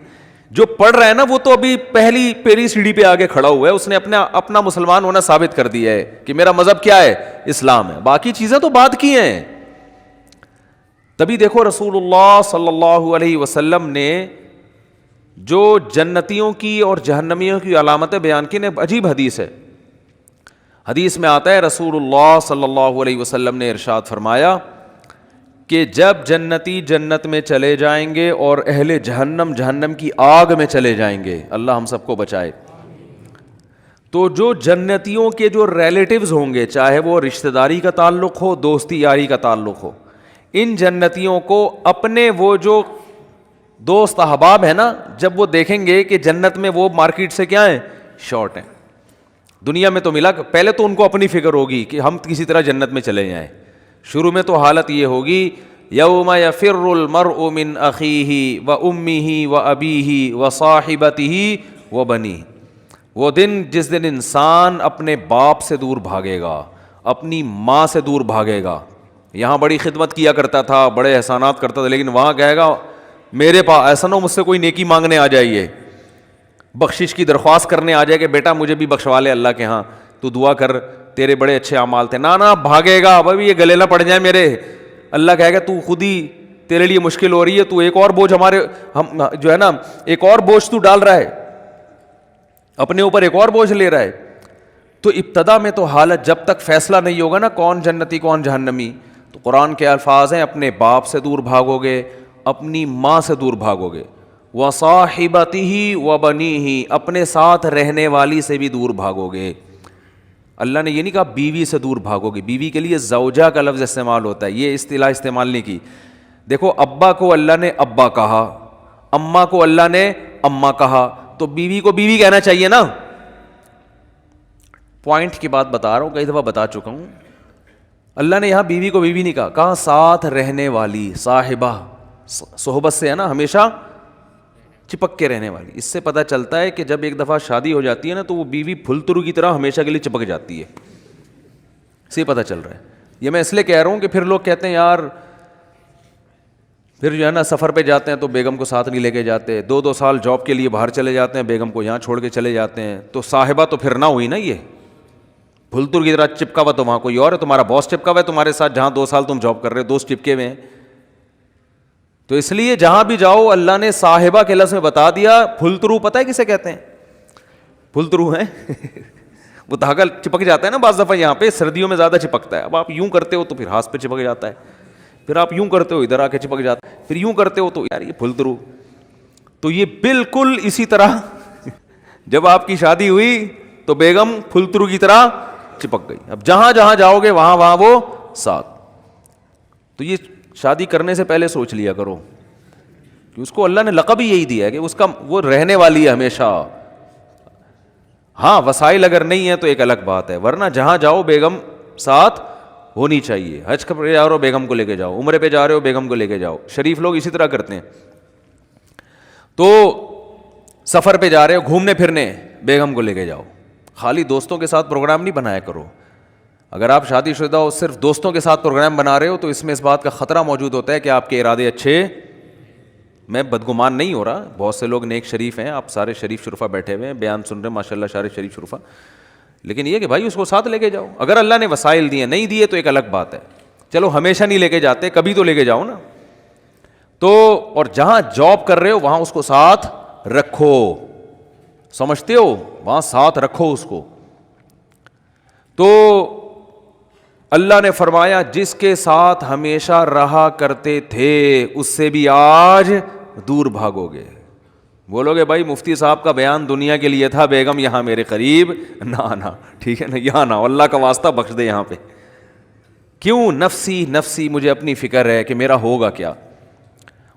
جو پڑھ رہا ہے نا وہ تو ابھی پہلی سیڑھی پہ آگے کھڑا ہوا ہے، اس نے اپنا مسلمان ہونا ثابت کر دیا ہے کہ میرا مذہب کیا ہے؟ اسلام ہے. باقی چیزیں تو بات کی ہیں. تبھی دیکھو رسول اللہ صلی اللہ علیہ وسلم نے جو جنتیوں کی اور جہنمیوں کی علامتیں بیان کی، عجیب حدیث ہے. حدیث میں آتا ہے رسول اللہ صلی اللہ علیہ وسلم نے ارشاد فرمایا کہ جب جنتی جنت میں چلے جائیں گے اور اہل جہنم جہنم کی آگ میں چلے جائیں گے، اللہ ہم سب کو بچائے، تو جو جنتیوں کے جو ریلیٹیوز ہوں گے، چاہے وہ رشتہ داری کا تعلق ہو، دوستی یاری کا تعلق ہو، ان جنتیوں کو اپنے وہ جو دوست احباب ہیں نا, جب وہ دیکھیں گے کہ جنت میں وہ مارکیٹ سے کیا ہیں, شارٹ ہیں. دنیا میں تو ملا, پہلے تو ان کو اپنی فکر ہوگی کہ ہم کسی طرح جنت میں چلے جائیں. شروع میں تو حالت یہ ہوگی, یوم یفر المرء من اخیہ و امہ و ابیہ و صاحبتہ و بنیہ, وہ دن جس دن انسان اپنے باپ سے دور بھاگے گا, اپنی ماں سے دور بھاگے گا. یہاں بڑی خدمت کیا کرتا تھا, بڑے احسانات کرتا تھا, لیکن وہاں کہے گا میرے پاس ایسا نہ ہو مجھ سے کوئی نیکی مانگنے آ جائیے, بخشش کی درخواست کرنے آ جائے کہ بیٹا مجھے بھی بخشوا لے اللہ کے ہاں, تو دعا کر تیرے بڑے اچھے اعمال تھے. نہ بھاگے گا, بھائی یہ گلے نہ پڑ جائیں میرے. اللہ کہے گا تو خود ہی تیرے لیے مشکل ہو رہی ہے, تو ایک اور بوجھ ہمارے ہم جو ہے نا, ایک اور بوجھ تو ڈال رہا ہے اپنے اوپر, ایک اور بوجھ لے رہا ہے. تو ابتدا میں تو حالت جب تک فیصلہ نہیں ہوگا نا کون جنتی کون جہنمی, تو قرآن کے الفاظ ہیں اپنے باپ سے دور بھاگو گے, اپنی ماں سے دور بھاگو گے, وصاحبتہ وبنیہ, اپنے ساتھ رہنے والی سے بھی دور بھاگو گے. اللہ نے یہ نہیں کہا بیوی سے دور بھاگو گے, بیوی کے لیے زوجہ کا لفظ استعمال ہوتا ہے, یہ اصطلاح استعمال نہیں کی. دیکھو ابا کو اللہ نے ابا کہا, اماں کو اللہ نے اماں کہا, تو بیوی کو بیوی کہنا چاہیے نا. پوائنٹ کی بات بتا رہا ہوں, کئی دفعہ بتا چکا ہوں. اللہ نے یہاں بیوی کو بیوی نہیں کہا, کہا ساتھ رہنے والی, صاحبہ, صحبت سے ہے نا, ہمیشہ چپک کے رہنے والی. اس سے پتہ چلتا ہے کہ جب ایک دفعہ شادی ہو جاتی ہے نا, تو وہ بیوی پھلترو کی طرح ہمیشہ کے لیے چپک جاتی ہے. اس سے پتہ چل رہا ہے. یہ میں اس لیے کہہ رہا ہوں کہ پھر لوگ کہتے ہیں یار پھر جو ہے نا سفر پہ جاتے ہیں تو بیگم کو ساتھ نہیں لے کے جاتے, 2 سال جاب کے لیے باہر چلے جاتے ہیں, بیگم کو یہاں چھوڑ کے چلے جاتے ہیں, تو صاحبہ تو پھر نہ ہوئی نا, یہ پھلتر کی طرح چپکا ہوا تو وہاں کوئی اور ہے, تمہارا باس چپکا ہوا ہے تمہارے ساتھ, جہاں 2 سال تم جاب کر رہے ہو دوست چپکے ہوئے ہیں. تو اس لیے جہاں بھی جاؤ اللہ نے صاحبہ کے لفظ میں بتا دیا. پھلترو پتہ ہے کسے کہتے ہیں؟ پھلترو ہیں وہ دھاگا چپک جاتا ہے نا بعض دفعہ, یہاں پہ سردیوں میں زیادہ چپکتا ہے. اب آپ یوں کرتے ہو تو پھر ہاتھ پہ چپک جاتا ہے, پھر آپ یوں کرتے ہو ادھر آ کے چپک جاتا ہے, پھر یوں کرتے ہو تو یار یہ پھلترو. تو یہ بالکل اسی طرح جب آپ کی شادی ہوئی تو بیگم پھلترو کی طرح چپک گئی. اب جہاں جہاں جاؤ گے وہاں وہاں وہ ساتھ. تو یہ شادی کرنے سے پہلے سوچ لیا کرو کہ اس کو اللہ نے لقب ہی یہی دیا ہے کہ اس کا وہ رہنے والی ہے ہمیشہ. ہاں وسائل اگر نہیں ہے تو ایک الگ بات ہے, ورنہ جہاں جاؤ بیگم ساتھ ہونی چاہیے. حج پہ جا رہے ہو بیگم کو لے کے جاؤ, عمرے پہ جا رہے ہو بیگم کو لے کے جاؤ. شریف لوگ اسی طرح کرتے ہیں. تو سفر پہ جا رہے ہو گھومنے پھرنے, بیگم کو لے کے جاؤ. خالی دوستوں کے ساتھ پروگرام نہیں بنایا کرو. اگر آپ شادی شدہ ہو صرف دوستوں کے ساتھ پروگرام بنا رہے ہو تو اس میں اس بات کا خطرہ موجود ہوتا ہے کہ آپ کے ارادے اچھے, میں بدگمان نہیں ہو رہا, بہت سے لوگ نیک شریف ہیں, آپ سارے شریف شرفا بیٹھے ہوئے ہیں بیان سن رہے ہیں ماشاء اللہ سارے شریف شرفا, لیکن یہ کہ بھائی اس کو ساتھ لے کے جاؤ. اگر اللہ نے وسائل دیے, نہیں دیے تو ایک الگ بات ہے. چلو ہمیشہ نہیں لے کے جاتے, کبھی تو لے کے جاؤ نا. تو اور جہاں جاب کر رہے ہو وہاں اس کو ساتھ رکھو, سمجھتے ہو, وہاں ساتھ رکھو اس کو. تو اللہ نے فرمایا جس کے ساتھ ہمیشہ رہا کرتے تھے اس سے بھی آج دور بھاگو گے. بولو گے بھائی مفتی صاحب کا بیان دنیا کے لیے تھا, بیگم یہاں میرے قریب نہ, ٹھیک ہے نا, یہاں نہ, اللہ کا واسطہ بخش دے یہاں پہ. کیوں؟ نفسی نفسی, مجھے اپنی فکر ہے کہ میرا ہوگا کیا.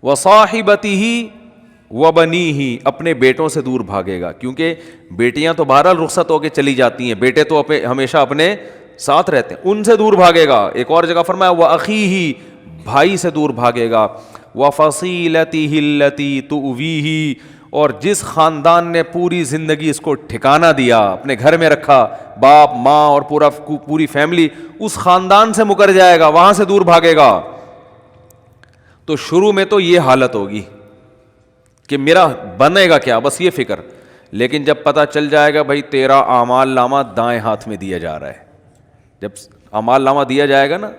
وصاحبتہ وبنیہ, اپنے بیٹوں سے دور بھاگے گا, کیونکہ بیٹیاں تو بہرحال رخصت ہو کے چلی جاتی ہیں, بیٹے تو ہمیشہ اپنے ساتھ رہتے ہیں, ان سے دور بھاگے گا. ایک اور جگہ فرمایا وَأَخِيهِ, بھائی سے دور بھاگے گا. وَفَصِيلَتِهِ الَّتِي تُؤْوِيهِ, اور جس خاندان نے پوری زندگی اس کو ٹھکانہ دیا, اپنے گھر میں رکھا, باپ ماں اور پوری فیملی, اس خاندان سے مکر جائے گا, وہاں سے دور بھاگے گا. تو شروع میں تو یہ حالت ہوگی کہ میرا بنے گا کیا, بس یہ فکر. لیکن جب پتہ چل جائے گا بھائی تیرا اعمال نامہ دائیں ہاتھ میں دیا جا رہا ہے, جب اعمال نامہ دیا جائے گا نا,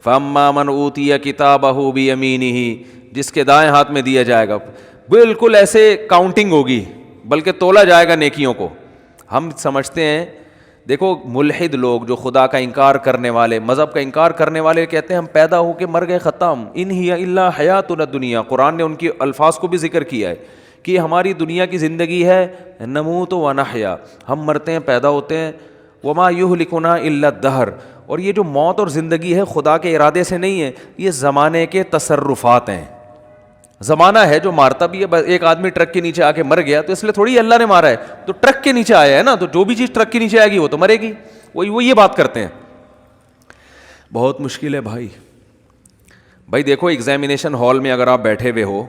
فَأَمَّا مَنْ أُوتِيَ كِتَابَهُ بِيَمِينِهِ, جس کے دائیں ہاتھ میں دیا جائے گا, بالکل ایسے کاؤنٹنگ ہوگی, بلکہ تولا جائے گا نیکیوں کو. ہم سمجھتے ہیں, دیکھو ملحد لوگ جو خدا کا انکار کرنے والے, مذہب کا انکار کرنے والے کہتے ہیں ہم پیدا ہو کے مر گئے, ختم, ان ہی الا حیاتنا الدنیا. قرآن نے ان کی الفاظ کو بھی ذکر کیا ہے کہ ہماری دنیا کی زندگی ہے, نموت و نحیا, ہم مرتے ہیں پیدا ہوتے ہیں, وما یہلکنا الا الدہر. اور یہ جو موت اور زندگی ہے خدا کے ارادے سے نہیں ہے, یہ زمانے کے تصرفات ہیں. زمانہ ہے جو مارتا بھی ہے. بس ایک آدمی ٹرک کے نیچے آ کے مر گیا تو اس لیے تھوڑی اللہ نے مارا ہے, تو ٹرک کے نیچے آیا ہے نا, تو جو بھی چیز ٹرک کے نیچے آئے گی وہ تو مرے گی. وہ یہ بات کرتے ہیں. بہت مشکل ہے بھائی. بھائی دیکھو ایگزامینیشن ہال میں اگر آپ بیٹھے ہوئے ہو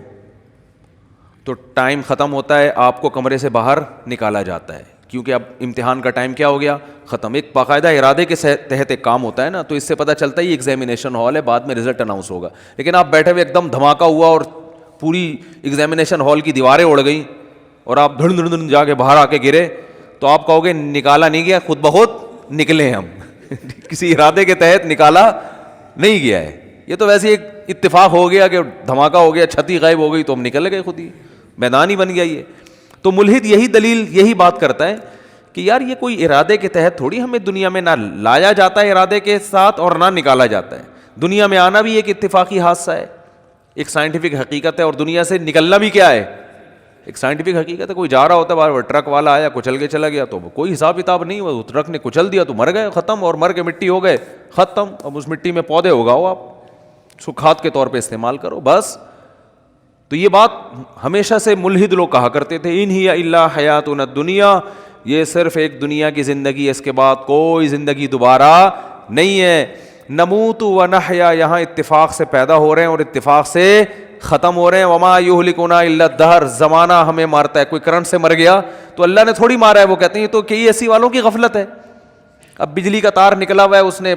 تو ٹائم ختم ہوتا ہے, آپ کو کمرے سے باہر نکالا جاتا ہے کیونکہ اب امتحان کا ٹائم کیا ہو گیا, ختم. ایک باقاعدہ ارادے کے تحت ایک کام ہوتا ہے نا, تو اس سے پتہ چلتا ہے یہ ایگزامینیشن ہال ہے, بعد میں رزلٹ اناؤنس ہوگا. لیکن آپ بیٹھے ہوئے ایک دم دھماکہ ہوا اور پوری ایگزامینیشن ہال کی دیواریں اڑ گئیں اور آپ دھڑ دھڑ دھڑ جا کے باہر آ کے گرے, تو آپ کہو گے نکالا نہیں گیا, خود بخود نکلے ہم. کسی ارادے کے تحت نکالا نہیں گیا ہے. یہ تو ویسے ایک اتفاق ہو گیا کہ دھماکہ ہو گیا, چھتی غائب ہو گئی تو ہم نکل گئے, خود ہی میدان ہی بن گیا. یہ تو ملحد یہی دلیل, یہی بات کرتا ہے کہ یار یہ کوئی ارادے کے تحت تھوڑی ہمیں دنیا میں نہ لایا جاتا ہے ارادے کے ساتھ اور نہ نکالا جاتا ہے. دنیا میں آنا بھی ایک اتفاقی حادثہ ہے, ایک سائنٹیفک حقیقت ہے, اور دنیا سے نکلنا بھی کیا ہے, ایک سائنٹیفک حقیقت ہے. کوئی جا رہا ہوتا ہے باہر, ٹرک والا آیا کچل کے چلا گیا تو کوئی حساب کتاب نہیں, وہ ٹرک نے کچل دیا تو مر گئے, ختم, اور مر کے مٹی ہو گئے, ختم. اب اس مٹی میں پودے اگاؤ, آپ اس کو کھاد کے طور پہ استعمال کرو, بس. تو یہ بات ہمیشہ سے ملحد لوگ کہا کرتے تھے, ان ہی الا حیاتنا الدنیا, یہ صرف ایک دنیا کی زندگی ہے, اس کے بعد کوئی زندگی دوبارہ نہیں ہے. نموت و نحیا, یہاں اتفاق سے پیدا ہو رہے ہیں اور اتفاق سے ختم ہو رہے ہیں. وما یہلکنا الا الدہر, زمانہ ہمیں مارتا ہے. کوئی کرنٹ سے مر گیا تو اللہ نے تھوڑی مارا ہے, وہ کہتے ہیں تو کہ ایسی والوں کی غفلت ہے. اب بجلی کا تار نکلا ہوا ہے, اس نے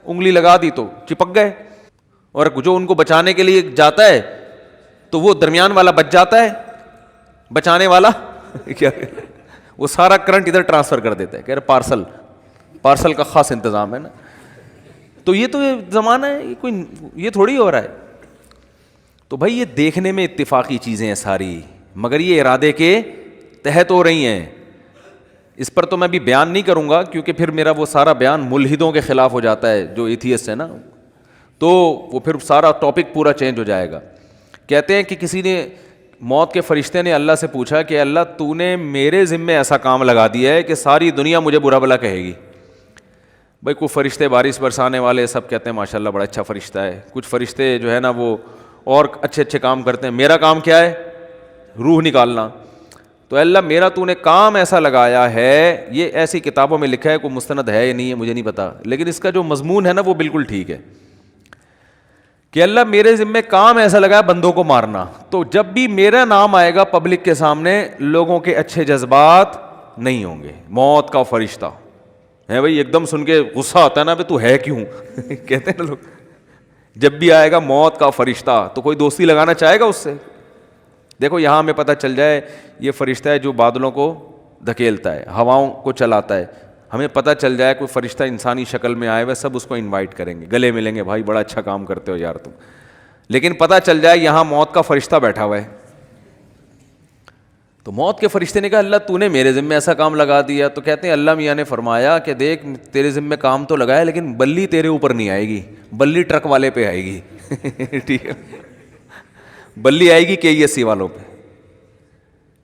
انگلی لگا دی تو چپک گئے, اور جو ان کو بچانے کے لیے جاتا ہے تو وہ درمیان والا بچ جاتا ہے, بچانے والا کیا وہ سارا کرنٹ ادھر ٹرانسفر کر دیتا ہے, کہہ رہے پارسل کا خاص انتظام ہے نا. تو یہ تو زمانہ ہے, یہ تھوڑی ہو رہا ہے. تو بھائی یہ دیکھنے میں اتفاقی چیزیں ہیں ساری, مگر یہ ارادے کے تحت ہو رہی ہیں. اس پر تو میں بھی بیان نہیں کروں گا کیونکہ پھر میرا وہ سارا بیان ملحدوں کے خلاف ہو جاتا ہے جو ایتھیسٹ ہے نا, تو وہ پھر سارا ٹاپک پورا چینج ہو جائے گا. کہتے ہیں کہ کسی نے, موت کے فرشتے نے اللہ سے پوچھا کہ اللہ تو نے میرے ذمے ایسا کام لگا دیا ہے کہ ساری دنیا مجھے برا بھلا کہے گی. بھائی کوئی فرشتے بارش برسانے والے سب کہتے ہیں ماشاء اللہ بڑا اچھا فرشتہ ہے, کچھ فرشتے جو ہے نا وہ اور اچھے اچھے کام کرتے ہیں, میرا کام کیا ہے, روح نکالنا. تو اللہ میرا تو نے کام ایسا لگایا ہے, یہ ایسی کتابوں میں لکھا ہے, کوئی مستند ہے یا نہیں ہے مجھے نہیں پتا, لیکن اس کا جو مضمون ہے نا وہ بالکل ٹھیک ہے کہ اللہ میرے ذمے کام ایسا لگا ہے بندوں کو مارنا. تو جب بھی میرا نام آئے گا پبلک کے سامنے, لوگوں کے اچھے جذبات نہیں ہوں گے. موت کا فرشتہ ہے بھائی, ایک دم سن کے غصہ آتا ہے نا, تو ہے کیوں کہتے ہیں نا لوگ, جب بھی آئے گا موت کا فرشتہ تو کوئی دوستی لگانا چاہے گا اس سے. دیکھو یہاں ہمیں پتہ چل جائے یہ فرشتہ ہے جو بادلوں کو دھکیلتا ہے, ہواؤں کو چلاتا ہے. ہمیں پتہ چل جائے کوئی فرشتہ انسانی شکل میں آئے ہوئے, سب اس کو انوائٹ کریں گے, گلے ملیں گے, بھائی بڑا اچھا کام کرتے ہو یار تم. لیکن پتہ چل جائے یہاں موت کا فرشتہ بیٹھا ہوا ہے, تو موت کے فرشتے نے کہا اللہ تو نے میرے ذمے ایسا کام لگا دیا. تو کہتے ہیں اللہ میاں نے فرمایا کہ دیکھ تیرے ذمے کام تو لگایا لیکن بلی تیرے اوپر نہیں آئے گی, بلی ٹرک والے پہ آئے گی. ٹھیک ہے, بلی آئے گی KESC والوں پہ,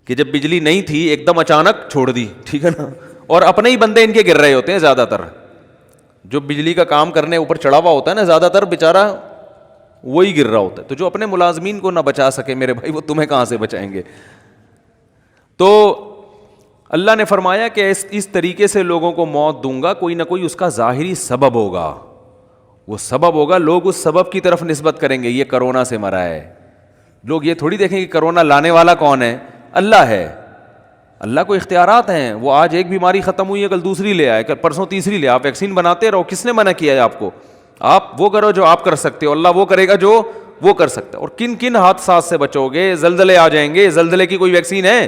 کہ جب بجلی نہیں تھی ایک دم اچانک چھوڑ دی, ٹھیک ہے نا, اور اپنے ہی بندے ان کے گر رہے ہوتے ہیں زیادہ تر. جو بجلی کا کام کرنے اوپر چڑھا ہوا ہوتا ہے نا, زیادہ تر بیچارہ وہی گر رہا ہوتا ہے. تو جو اپنے ملازمین کو نہ بچا سکے میرے بھائی, وہ تمہیں کہاں سے بچائیں گے. تو اللہ نے فرمایا کہ اس طریقے سے لوگوں کو موت دوں گا, کوئی نہ کوئی اس کا ظاہری سبب ہوگا, وہ سبب ہوگا, لوگ اس سبب کی طرف نسبت کریں گے. یہ کرونا سے مرا ہے, لوگ یہ تھوڑی دیکھیں کہ کرونا لانے والا کون ہے, اللہ ہے. اللہ کو اختیارات ہیں, وہ آج ایک بیماری ختم ہوئی ہے کل دوسری لے آئے, کل پرسوں تیسری لے. آپ ویکسین بناتے رہو, کس نے منع کیا ہے آپ کو؟ آپ وہ کرو جو آپ کر سکتے ہو, اللہ وہ کرے گا جو وہ کر سکتا ہے. اور کن کن حادثات سے بچو گے, زلزلے آ جائیں گے, زلزلے کی کوئی ویکسین ہے؟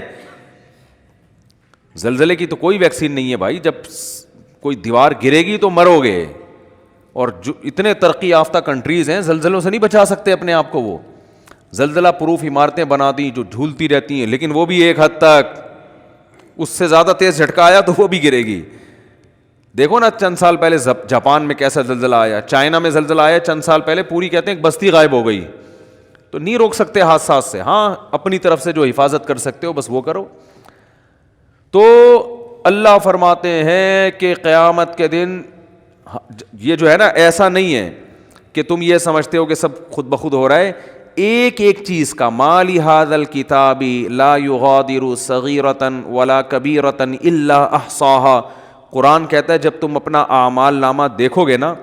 زلزلے کی تو کوئی ویکسین نہیں ہے بھائی, جب کوئی دیوار گرے گی تو مرو گے. اور جو اتنے ترقی یافتہ کنٹریز ہیں زلزلوں سے نہیں بچا سکتے اپنے آپ کو. وہ زلزلہ پروف عمارتیں بنا دی جو جھولتی رہتی ہیں, لیکن وہ بھی ایک حد تک, اس سے زیادہ تیز جھٹکا آیا تو وہ بھی گرے گی. دیکھو نا چند سال پہلے جاپان میں کیسا زلزلہ آیا, چائنا میں زلزلہ آیا چند سال پہلے, پوری کہتے ہیں ایک بستی غائب ہو گئی. تو نہیں روک سکتے حادثات سے, ہاں اپنی طرف سے جو حفاظت کر سکتے ہو بس وہ کرو. تو اللہ فرماتے ہیں کہ قیامت کے دن یہ جو ہے نا, ایسا نہیں ہے کہ تم یہ سمجھتے ہو کہ سب خود بخود ہو رہا ہے. ایک ایک چیز کا. ما لہذا الکتاب لا یغادر صغیرۃ ولا کبیرۃ الا احصاها. قرآن کہتا ہے جب تم اپنا اعمال نامہ دیکھو گے نا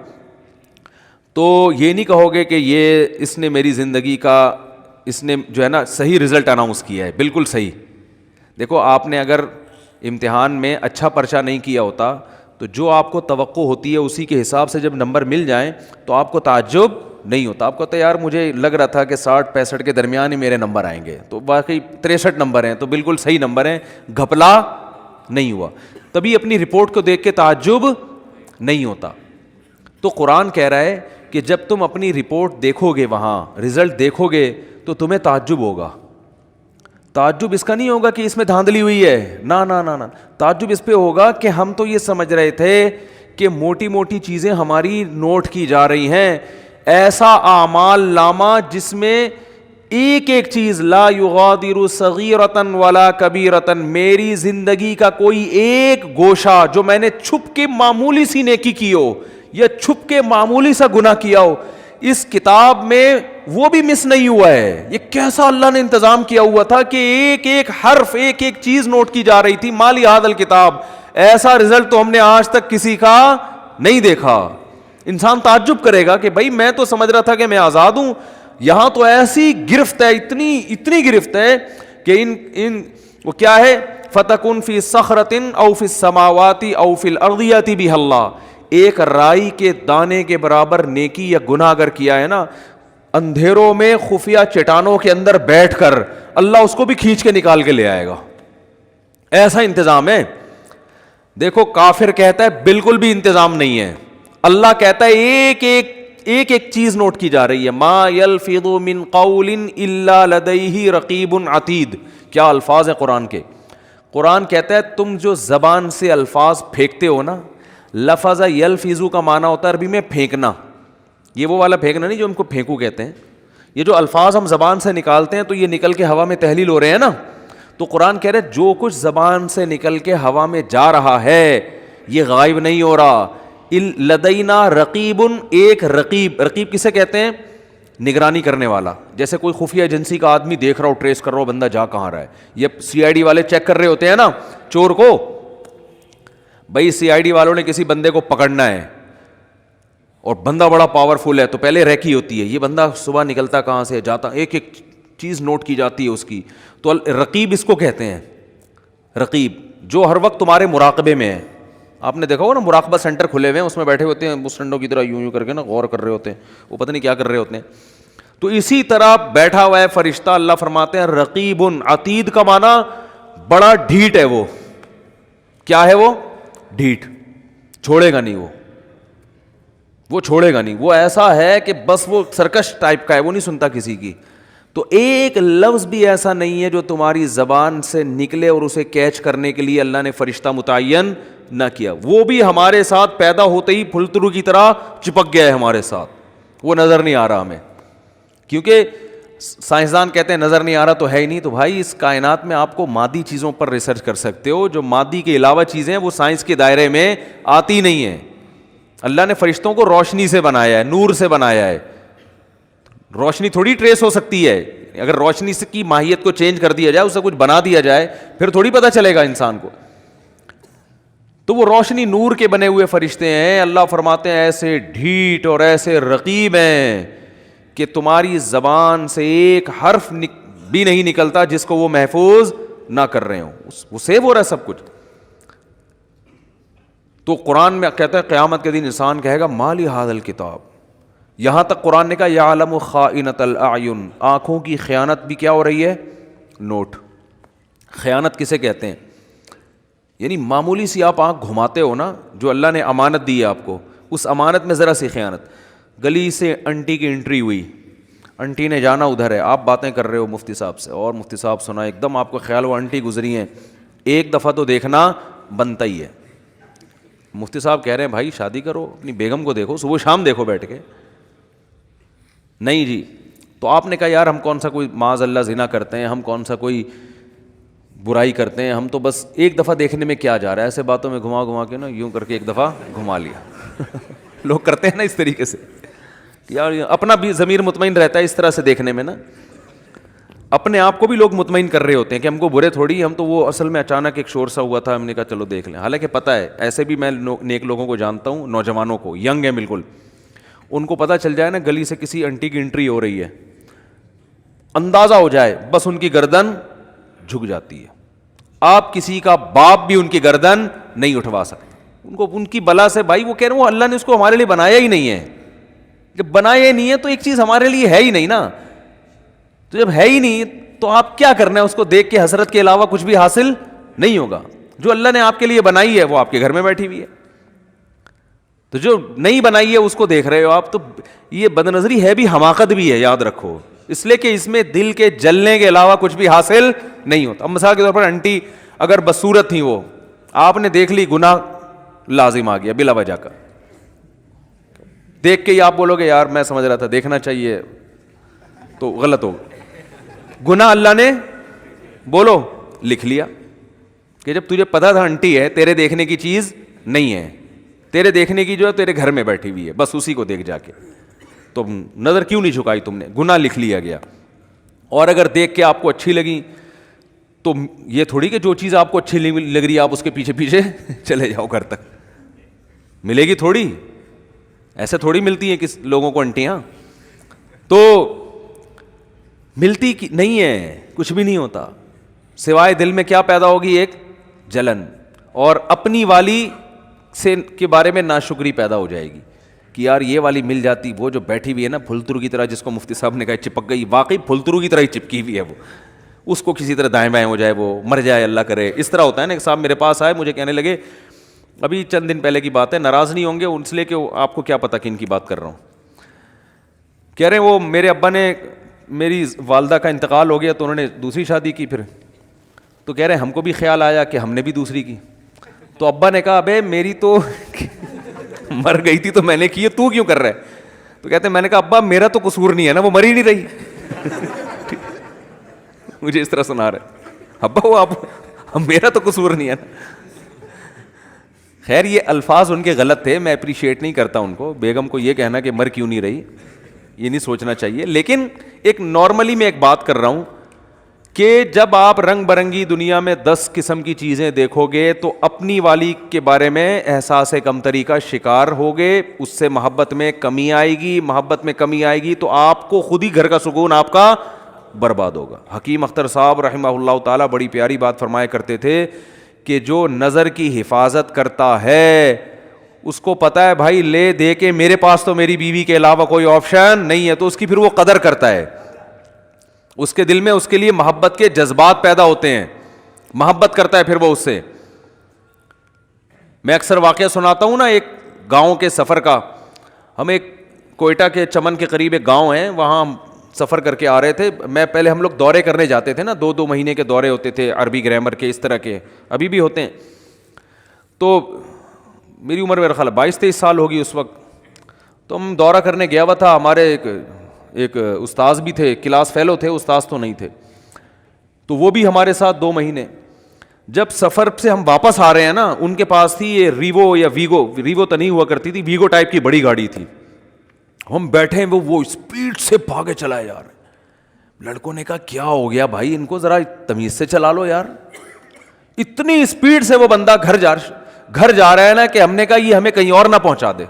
تو یہ نہیں کہو گے کہ یہ اس نے میری زندگی کا اس نے جو ہے نا صحیح رزلٹ اناؤنس کیا ہے, بالکل صحیح. دیکھو آپ نے اگر امتحان میں اچھا پرچہ نہیں کیا ہوتا تو جو آپ کو توقع ہوتی ہے اسی کے حساب سے جب نمبر مل جائیں تو آپ کو تعجب نہیں ہوتا. آپ کو تو یار مجھے لگ رہا تھا کہ 60-65 کے درمیان ہی میرے نمبر آئیں گے, تو واقعی 63 نمبر ہیں تو بالکل صحیح نمبر ہیں, گھپلا نہیں ہوا. تبھی اپنی رپورٹ کو دیکھ کے تعجب نہیں ہوتا. تو قرآن کہہ رہا ہے کہ جب تم اپنی رپورٹ دیکھو گے, وہاں رزلٹ دیکھو گے تو تمہیں تعجب ہوگا. تعجب اس کا نہیں ہوگا کہ اس میں دھاندلی ہوئی ہے, نا نا نا نا, تعجب اس پہ ہوگا کہ ہم تو یہ سمجھ رہے تھے کہ موٹی موٹی چیزیں ہماری نوٹ کی جا رہی ہیں, ایسا اعمال نامہ جس میں ایک ایک چیز لا یغادر صغیرۃ ولا کبیرۃ, میری زندگی کا کوئی ایک گوشہ جو میں نے چھپ کے معمولی سی نیکی کی ہو یا چھپ کے معمولی سا گناہ کیا ہو, اس کتاب میں وہ بھی مس نہیں ہوا ہے. یہ کیسا اللہ نے انتظام کیا ہوا تھا کہ ایک ایک حرف ایک ایک چیز نوٹ کی جا رہی تھی. ما لہذا الکتاب, ایسا رزلٹ تو ہم نے آج تک کسی کا نہیں دیکھا. انسان تعجب کرے گا کہ بھائی میں تو سمجھ رہا تھا کہ میں آزاد ہوں, یہاں تو ایسی گرفت ہے, اتنی گرفت ہے کہ ان وہ کیا ہے, فتکن فی صخرۃ او فی السماوات او فی الارض یاتی بہ اللہ. ایک رائی کے دانے کے برابر نیکی یا گناہ اگر کیا ہے نا, اندھیروں میں خفیہ چٹانوں کے اندر بیٹھ کر اللہ اس کو بھی کھینچ کے نکال کے لے آئے گا. ایسا انتظام ہے. دیکھو کافر کہتا ہے بالکل بھی انتظام نہیں ہے, اللہ کہتا ہے ایک ایک چیز نوٹ کی جا رہی ہے. ما یلفظ من قول الا لدیہ رقیب عتید. کیا الفاظ ہیں قرآن کے. قرآن کہتا ہے تم جو زبان سے الفاظ پھینکتے ہو نا, لفظ یلفظ کا معنی ہوتا ہے عربی میں پھینکنا. یہ وہ والا پھینکنا نہیں جو ہم کو پھینکو کہتے ہیں. یہ جو الفاظ ہم زبان سے نکالتے ہیں تو یہ نکل کے ہوا میں تحلیل ہو رہے ہیں نا. تو قرآن کہہ رہے جو کچھ زبان سے نکل کے ہوا میں جا رہا ہے یہ غائب نہیں ہو رہا. لدینا رقیب, ایک رقیب کسے کہتے ہیں, نگرانی کرنے والا. جیسے کوئی خفیہ ایجنسی کا آدمی دیکھ رہا ہو, ٹریس کر رہا ہو بندہ جا کہاں رہا ہے. یہ CID والے چیک کر رہے ہوتے ہیں نا چور کو. بھائی CID والوں نے کسی بندے کو پکڑنا ہے اور بندہ بڑا پاورفل ہے تو پہلے ریکی ہوتی ہے, یہ بندہ صبح نکلتا کہاں سے جاتا, ایک ایک چیز نوٹ کی جاتی ہے اس کی. تو رقیب اس کو کہتے ہیں. رقیب جو ہر وقت تمہارے مراقبے میں ہے. آپ نے دیکھا ہو نا مراقبہ سینٹر کھلے ہوئے ہیں, اس میں بیٹھے ہوتے ہیں اس ٹنڈوں کی طرح یوں کر کے نا غور کر رہے ہوتے ہیں, وہ پتہ نہیں کیا کر رہے ہوتے ہیں. تو اسی طرح بیٹھا ہوا ہے فرشتہ. اللہ فرماتے ہیں رقیب عتید کا معنی بڑا ڈھیٹ ہے. وہ کیا ہے, وہ ڈھیٹ, چھوڑے گا نہیں, وہ چھوڑے گا نہیں. وہ ایسا ہے کہ بس وہ سرکش ٹائپ کا ہے, وہ نہیں سنتا کسی کی. تو ایک لفظ بھی ایسا نہیں ہے جو تمہاری زبان سے نکلے اور اسے کیچ کرنے کے لیے اللہ نے فرشتہ متعین نہ کیا. وہ بھی ہمارے ساتھ پیدا ہوتے ہی پھلترو کی طرح چپک گیا ہے ہمارے ساتھ, وہ نظر نہیں آ رہا ہمیں. کیونکہ سائنسدان کہتے ہیں نظر نہیں آ رہا تو ہے ہی نہیں. تو بھائی اس کائنات میں آپ کو مادی چیزوں پر ریسرچ کر سکتے ہو, جو مادی کے علاوہ چیزیں وہ سائنس کے دائرے میں آتی نہیں ہیں. اللہ نے فرشتوں کو روشنی سے بنایا ہے, نور سے بنایا ہے. روشنی تھوڑی ٹریس ہو سکتی ہے. اگر روشنی سے کی ماہیت کو چینج کر دیا جائے, اسے کچھ بنا دیا جائے, پھر تھوڑی پتہ چلے گا انسان کو. تو وہ روشنی نور کے بنے ہوئے فرشتے ہیں. اللہ فرماتے ہیں ایسے ڈھیٹ اور ایسے رقیب ہیں کہ تمہاری زبان سے ایک حرف بھی نہیں نکلتا جس کو وہ محفوظ نہ کر رہے ہوں, وہ سیو ہو رہا ہے سب کچھ. تو قرآن میں کہتا ہے قیامت کے دن انسان کہے گا ما لہذا الکتاب. یہاں تک قرآن نے کہا یعلم خائنۃ الاعین, آنکھوں کی خیانت بھی کیا ہو رہی ہے, نوٹ. خیانت کسے کہتے ہیں, یعنی معمولی سی آپ آنکھ گھماتے ہو نا, جو اللہ نے امانت دی ہے آپ کو, اس امانت میں ذرا سی خیانت. گلی سے انٹی کی انٹری ہوئی, انٹی نے جانا ادھر ہے, آپ باتیں کر رہے ہو مفتی صاحب سے, اور مفتی صاحب سنا, ایک دم آپ کو خیال ہوا انٹی گزری ہیں, ایک دفعہ تو دیکھنا بنتا ہی ہے. مفتی صاحب کہہ رہے ہیں بھائی شادی کرو, اپنی بیگم کو دیکھو, صبح شام دیکھو بیٹھ کے. نہیں جی. تو آپ نے کہا یار ہم کون سا کوئی معاذ اللہ زنا کرتے ہیں, ہم کون سا کوئی برائی کرتے ہیں, ہم تو بس ایک دفعہ دیکھنے میں کیا جا رہا ہے, ایسے باتوں میں گھما کے نا یوں کر کے ایک دفعہ گھما لیا. لوگ کرتے ہیں نا اس طریقے سے یار اپنا بھی ضمیر مطمئن رہتا ہے اس طرح سے دیکھنے میں نا, اپنے آپ کو بھی لوگ مطمئن کر رہے ہوتے ہیں کہ ہم کو برے تھوڑی, ہم تو وہ اصل میں اچانک ایک شور سا ہوا تھا, ہم نے کہا چلو دیکھ لیں. حالانکہ پتہ ہے ایسے بھی میں نیک لوگوں کو جانتا ہوں, نوجوانوں کو, ینگ ہیں بالکل, ان کو پتہ چل جائے نا گلی سے کسی انٹی کی انٹری ہو رہی ہے, اندازہ ہو جائے, بس ان کی گردن جھک جاتی ہے. آپ کسی کا باپ بھی ان کی گردن نہیں اٹھوا سکتے. ان کو ان کی بلا سے, بھائی وہ کہہ رہے ہیں اللہ نے اس کو ہمارے لیے بنایا ہی نہیں ہے. جب بنایا ہی نہیں ہے تو ایک چیز ہمارے لیے ہے ہی نہیں نا, تو جب ہے ہی نہیں تو آپ کیا کرنا ہے, اس کو دیکھ کے حسرت کے علاوہ کچھ بھی حاصل نہیں ہوگا. جو اللہ نے آپ کے لیے بنائی ہے وہ آپ کے گھر میں بیٹھی ہوئی ہے, تو جو نہیں بنائی ہے اس کو دیکھ رہے ہو آپ, تو یہ بد نظری ہے بھی, حماقت بھی ہے, یاد رکھو, اس لیے کہ اس میں دل کے جلنے کے علاوہ کچھ بھی حاصل نہیں ہوتا. اب مثال کے طور پر انٹی اگر بدصورت تھی, وہ آپ نے دیکھ لی, گناہ لازم آ گیا بلا وجہ کا, دیکھ کے ہی آپ بولو گے یار میں سمجھ رہا تھا دیکھنا چاہیے, تو غلط ہوگا. گناہ اللہ نے بولو لکھ لیا کہ جب تجھے پتا تھا انٹی ہے, تیرے دیکھنے کی چیز نہیں ہے, تیرے دیکھنے کی جو ہے تیرے گھر میں بیٹھی ہوئی ہے, بس اسی کو دیکھ جا کے, تو نظر کیوں نہیں جھکائی تم نے, گناہ لکھ لیا گیا. اور اگر دیکھ کے آپ کو اچھی لگی تو یہ تھوڑی کہ جو چیز آپ کو اچھی لگ رہی ہے آپ اس کے پیچھے پیچھے چلے جاؤ گھر تک, ملے گی تھوڑی, ایسے تھوڑی ملتی ہیں کس لوگوں کو انٹیاں, تو ملتی نہیں ہے, کچھ بھی نہیں ہوتا سوائے دل میں کیا پیدا ہوگی, ایک جلن, اور اپنی والی سے کے بارے میں ناشکری پیدا ہو جائے گی کہ یار یہ والی مل جاتی, وہ جو بیٹھی ہوئی ہے نا پھلترو کی طرح, جس کو مفتی صاحب نے کہا چپک گئی, واقعی پھلترو کی طرح ہی چپکی ہوئی ہے وہ, اس کو کسی طرح دائیں بائیں ہو جائے, وہ مر جائے اللہ کرے. اس طرح ہوتا ہے نا. ایک صاحب میرے پاس آئے, مجھے کہنے لگے, ابھی چند دن پہلے کی بات ہے, ناراض نہیں ہوں گے ان سے لے کے, آپ کو کیا پتا کن کی بات کر رہا ہوں, کہہ رہے ہیں وہ میرے ابا نے, میری والدہ کا انتقال ہو گیا تو انہوں نے دوسری شادی کی, پھر تو کہہ رہے ہیں ہم کو بھی خیال آیا کہ ہم نے بھی دوسری کی, تو ابا نے کہا ابے میری تو مر گئی تھی تو میں نے کی ہے, تو کیوں کر رہا ہے, تو کہتے ہیں میں نے کہا ابا میرا تو قصور نہیں ہے نا, وہ مر ہی نہیں رہی. مجھے اس طرح سنا رہے, ابا وہ آپ میرا تو قصور نہیں ہے نا. خیر یہ الفاظ ان کے غلط تھے, میں اپریشیٹ نہیں کرتا ان کو. بیگم کو یہ کہنا کہ مر کیوں نہیں رہی, یہ نہیں سوچنا چاہیے. لیکن ایک نارملی میں ایک بات کر رہا ہوں کہ جب آپ رنگ برنگی دنیا میں 10 قسم کی چیزیں دیکھو گے تو اپنی والی کے بارے میں احساس کمتری کا شکار ہوگے, اس سے محبت میں کمی آئے گی, محبت میں کمی آئے گی تو آپ کو خود ہی گھر کا سکون آپ کا برباد ہوگا. حکیم اختر صاحب رحمہ اللہ تعالیٰ بڑی پیاری بات فرمایا کرتے تھے کہ جو نظر کی حفاظت کرتا ہے اس کو پتا ہے بھائی لے دے کے میرے پاس تو میری بیوی کے علاوہ کوئی آپشن نہیں ہے, تو اس کی پھر وہ قدر کرتا ہے, اس کے دل میں اس کے لیے محبت کے جذبات پیدا ہوتے ہیں, محبت کرتا ہے پھر وہ اس سے. میں اکثر واقعہ سناتا ہوں نا ایک گاؤں کے سفر کا. ہم ایک کوئٹہ کے چمن کے قریب ایک گاؤں ہے, وہاں ہم سفر کر کے آ رہے تھے. میں پہلے ہم لوگ دورے کرنے جاتے تھے نا, 2 مہینے کے دورے ہوتے تھے, عربی گرامر کے, اس طرح کے ابھی بھی ہوتے ہیں. تو میری عمر میرا خیال 22-23 سال ہوگی اس وقت. تو ہم دورہ کرنے گیا ہوا تھا, ہمارے ایک استاذ بھی تھے, کلاس فیلو تھے, استاذ تو نہیں تھے, تو وہ بھی ہمارے ساتھ 2 مہینے. جب سفر سے ہم واپس آ رہے ہیں نا, ان کے پاس تھی یہ ریوو یا ریوو تو نہیں ہوا کرتی تھی, ویگو ٹائپ کی بڑی گاڑی تھی. ہم بیٹھے ہیں, وہ اسپیڈ سے بھاگے چلائے جا رہے ہیں. لڑکوں نے کہا کیا ہو گیا بھائی, ان کو ذرا تمیز سے چلا لو یار, اتنی اسپیڈ سے وہ بندہ گھر جا رہا ہے نا, کہ ہم نے کہا یہ ہمیں کہیں اور نہ پہنچا دے.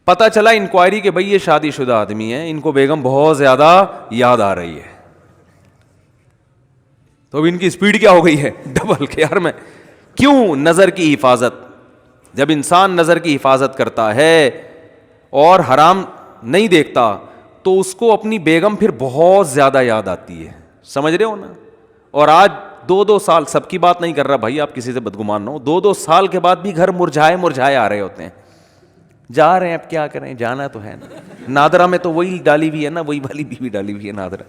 پتہ چلا انکوائری کہ بھائی یہ شادی شدہ آدمی ہے, ان کو بیگم بہت زیادہ یاد آ رہی ہے. تو اب ان کی اسپیڈ کیا ہو گئی ہے, ڈبل. کہ یار میں کیوں, نظر کی حفاظت. جب انسان نظر کی حفاظت کرتا ہے اور حرام نہیں دیکھتا تو اس کو اپنی بیگم پھر بہت زیادہ یاد آتی ہے, سمجھ رہے ہو نا. اور آج 2 سال, سب کی بات نہیں کر رہا بھائی, آپ کسی سے بدگمان نہ ہو, 2 سال کے بعد بھی گھر مرجھائے آ رہے ہوتے ہیں. جا رہے ہیں, اب کیا کریں, جانا تو ہے نا. نادرہ میں تو وہی ڈالی ہوئی ہے نا, وہی والی بیوی ڈالی ہوئی ہے نادرہ,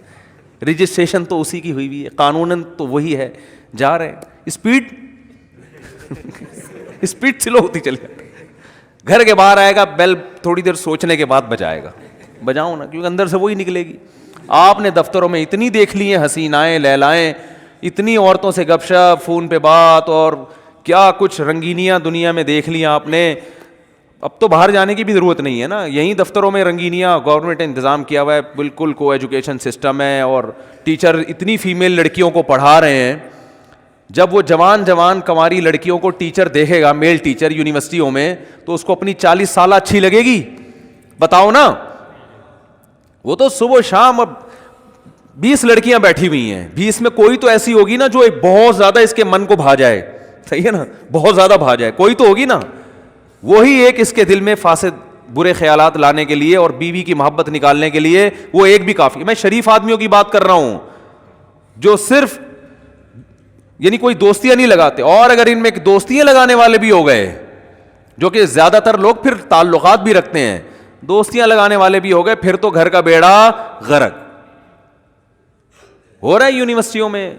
رجسٹریشن تو اسی کی ہوئی ہوئی ہے, قانوناً تو وہی ہے. جا رہے ہیں, اسپیڈ سلو ہوتی چلی جاتی. گھر کے باہر آئے گا, بیل تھوڑی دیر سوچنے کے بعد بجائے گا, بجاؤ نا, کیونکہ اندر سے وہی نکلے گی. آپ نے دفتروں میں اتنی دیکھ لی ہیں حسینائیں لیلائیں, اتنی عورتوں سے گپ شپ, فون پہ بات, اور کیا کچھ رنگینیاں دنیا میں دیکھ لیا آپ نے. اب تو باہر جانے کی بھی ضرورت نہیں ہے نا, یہیں دفتروں میں رنگینیاں گورنمنٹ نے انتظام کیا ہوا ہے, بالکل کو ایجوکیشن سسٹم ہے, اور ٹیچر اتنی فیمیل لڑکیوں کو پڑھا رہے ہیں. جب وہ جوان کنواری لڑکیوں کو ٹیچر دیکھے گا, میل ٹیچر یونیورسٹیوں میں, تو اس کو اپنی 40 سالہ اچھی لگے گی؟ بتاؤ نا. وہ تو صبح شام اب 20 لڑکیاں بیٹھی ہوئی ہیں, 20 میں کوئی تو ایسی ہوگی نا جو ایک بہت زیادہ اس کے من کو بھا جائے, صحیح ہے نا, بہت زیادہ بھا جائے, کوئی تو ہوگی نا. وہی ایک اس کے دل میں فاسد برے خیالات لانے کے لیے اور بیوی کی محبت نکالنے کے لیے وہ ایک بھی کافی. میں شریف آدمیوں کی بات کر رہا ہوں جو صرف یعنی کوئی دوستیاں نہیں لگاتے, اور اگر ان میں دوستیاں لگانے والے بھی ہو گئے, جو کہ زیادہ تر لوگ پھر تعلقات بھی رکھتے ہیں, دوستیاں لگانے والے بھی ہو گئے, پھر تو گھر کا بیڑا غرق ہو رہا ہے. یونیورسٹیوں میں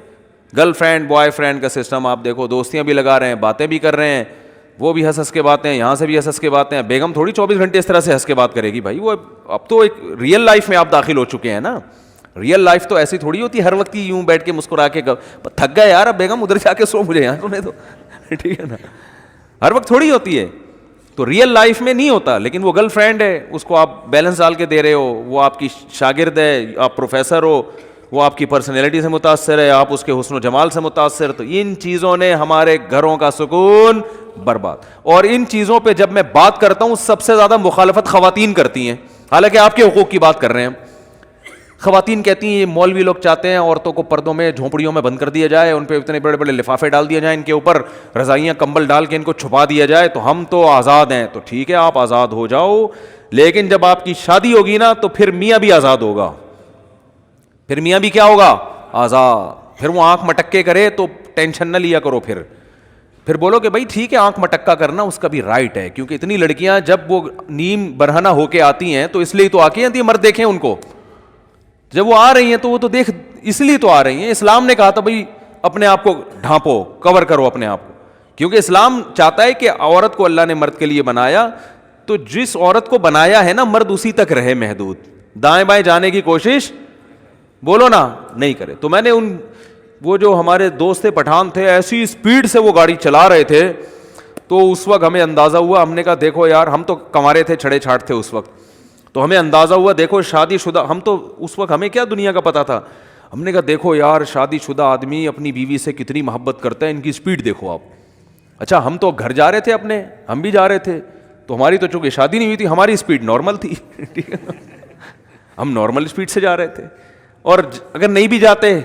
گرل فرینڈ بوائے فرینڈ کا سسٹم آپ دیکھو, دوستیاں بھی لگا رہے ہیں, باتیں بھی کر رہے ہیں, وہ بھی ہنس کے باتیں, یہاں سے بھی ہنس کے باتیں. بیگم تھوڑی 24 گھنٹے اس طرح سے ہنس کے بات کرے گی بھائی, وہ اب تو ایک ریئل لائف میں آپ داخل ہو چکے ہیں نا. ریئل لائف تو ایسی تھوڑی ہوتی ہے ہر وقت یوں بیٹھ کے مسکرا کے تھک گئے یار, اب بیگم ادھر جا کے سو مجھے یہاں تو نہیں, تو ٹھیک ہے نا, ہر وقت تھوڑی ہوتی ہے. تو ریئل لائف میں نہیں ہوتا. لیکن وہ گرل فرینڈ ہے, اس کو آپ بیلنس ڈال کے دے رہے ہو, وہ آپ کی شاگرد ہے, آپ پروفیسر ہو, وہ آپ کی پرسنالٹی سے متاثر ہے, آپ اس کے حسن و جمال سے متاثر. تو ان چیزوں نے ہمارے گھروں کا سکون برباد. اور ان چیزوں پہ جب میں بات کرتا ہوں سب سے زیادہ مخالفت خواتین کرتی ہیں, حالانکہ آپ کے حقوق کی بات کر رہے ہیں. خواتین کہتی ہیں یہ مولوی لوگ چاہتے ہیں عورتوں کو پردوں میں جھونپڑیوں میں بند کر دیا جائے, ان پہ اتنے بڑے بڑے لفافے ڈال دیا جائیں, ان کے اوپر رضائیاں کمبل ڈال کے ان کو چھپا دیا جائے, تو ہم تو آزاد ہیں. تو ٹھیک ہے آپ آزاد ہو جاؤ, لیکن جب آپ کی شادی ہوگی نا تو پھر میاں بھی آزاد ہوگا. پھر میاں بھی کیا ہوگا؟ آزاد. پھر وہ آنکھ مٹکے کرے تو ٹینشن نہ لیا کرو, پھر بولو کہ بھائی ٹھیک ہے آنکھ مٹکا کرنا اس کا بھی رائٹ ہے, کیونکہ اتنی لڑکیاں جب وہ نیم برہنہ ہو کے آتی ہیں تو اس لیے تو آ کے آتی ہیں, مرد دیکھیں ان کو, جب وہ آ رہی ہیں تو وہ تو دیکھ اس لیے تو آ رہی ہیں. اسلام نے کہا تھا بھائی اپنے آپ کو ڈھانپو, کور کرو اپنے آپ کو, کیونکہ اسلام چاہتا ہے کہ عورت کو اللہ نے مرد کے لیے بنایا, تو جس عورت کو بنایا ہے نا مرد اسی تک رہے محدود, دائیں بائیں جانے کی کوشش بولو نا نہیں کرے. تو میں نے وہ جو ہمارے دوست پٹھان تھے ایسی اسپیڈ سے وہ گاڑی چلا رہے تھے, تو اس وقت ہمیں اندازہ ہوا, ہم نے کہا دیکھو یار, ہم تو کنوارے تھے, چھڑے چھاٹ تھے اس وقت, تو ہمیں اندازہ ہوا دیکھو شادی شدہ, ہم تو اس وقت ہمیں کیا دنیا کا پتا تھا, ہم نے کہا دیکھو یار شادی شدہ آدمی اپنی بیوی سے کتنی محبت کرتا ہے, ان کی اسپیڈ دیکھو آپ. اچھا ہم تو گھر جا رہے تھے اپنے, ہم بھی جا رہے تھے, تو ہماری تو چونکہ شادی نہیں ہوئی تھی, ہماری اسپیڈ نارمل تھی, ٹھیک ہے, ہم نارمل اسپیڈ سے جا رہے تھے, اور اگر نہیں بھی جاتے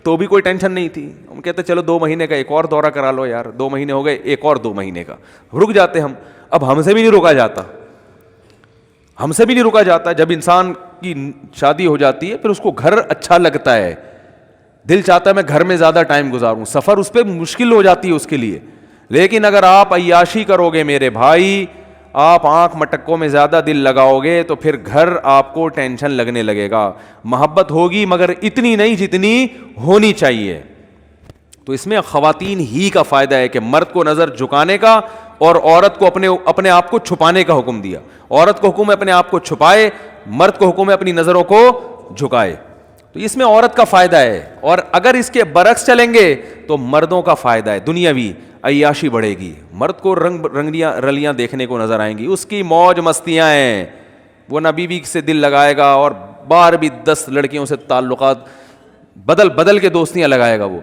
تو بھی کوئی ٹینشن نہیں تھی. ہم کہتے چلو 2 مہینے کا ایک اور دورہ کرا لو یار, 2 مہینے ہو گئے, ایک اور 2 مہینے کا رک جاتے ہم. اب ہم سے بھی نہیں رکا جاتا, ہم سے بھی نہیں رکا جاتا. جب انسان کی شادی ہو جاتی ہے پھر اس کو گھر اچھا لگتا ہے, دل چاہتا ہے میں گھر میں زیادہ ٹائم گزاروں, سفر اس پہ مشکل ہو جاتی ہے اس کے لیے. لیکن اگر آپ عیاشی کرو گے میرے بھائی, آپ آنکھ مٹکوں میں زیادہ دل لگاؤ گے, تو پھر گھر آپ کو ٹینشن لگنے لگے گا. محبت ہوگی مگر اتنی نہیں جتنی ہونی چاہیے. تو اس میں خواتین ہی کا فائدہ ہے کہ مرد کو نظر جھکانے کا اور عورت کو اپنے آپ کو چھپانے کا حکم دیا. عورت کو حکم ہے اپنے آپ کو چھپائے, مرد کو حکم ہے اپنی نظروں کو جھکائے. تو اس میں عورت کا فائدہ ہے. اور اگر اس کے برعکس چلیں گے تو مردوں کا فائدہ ہے, دنیاوی عیاشی بڑھے گی, مرد کو رنگیاں رلیاں دیکھنے کو نظر آئیں گی, اس کی موج مستیاں ہیں, وہ نہ بیوی سے دل لگائے گا اور بار بھی 10 لڑکیوں سے تعلقات بدل کے دوستیاں لگائے گا. وہ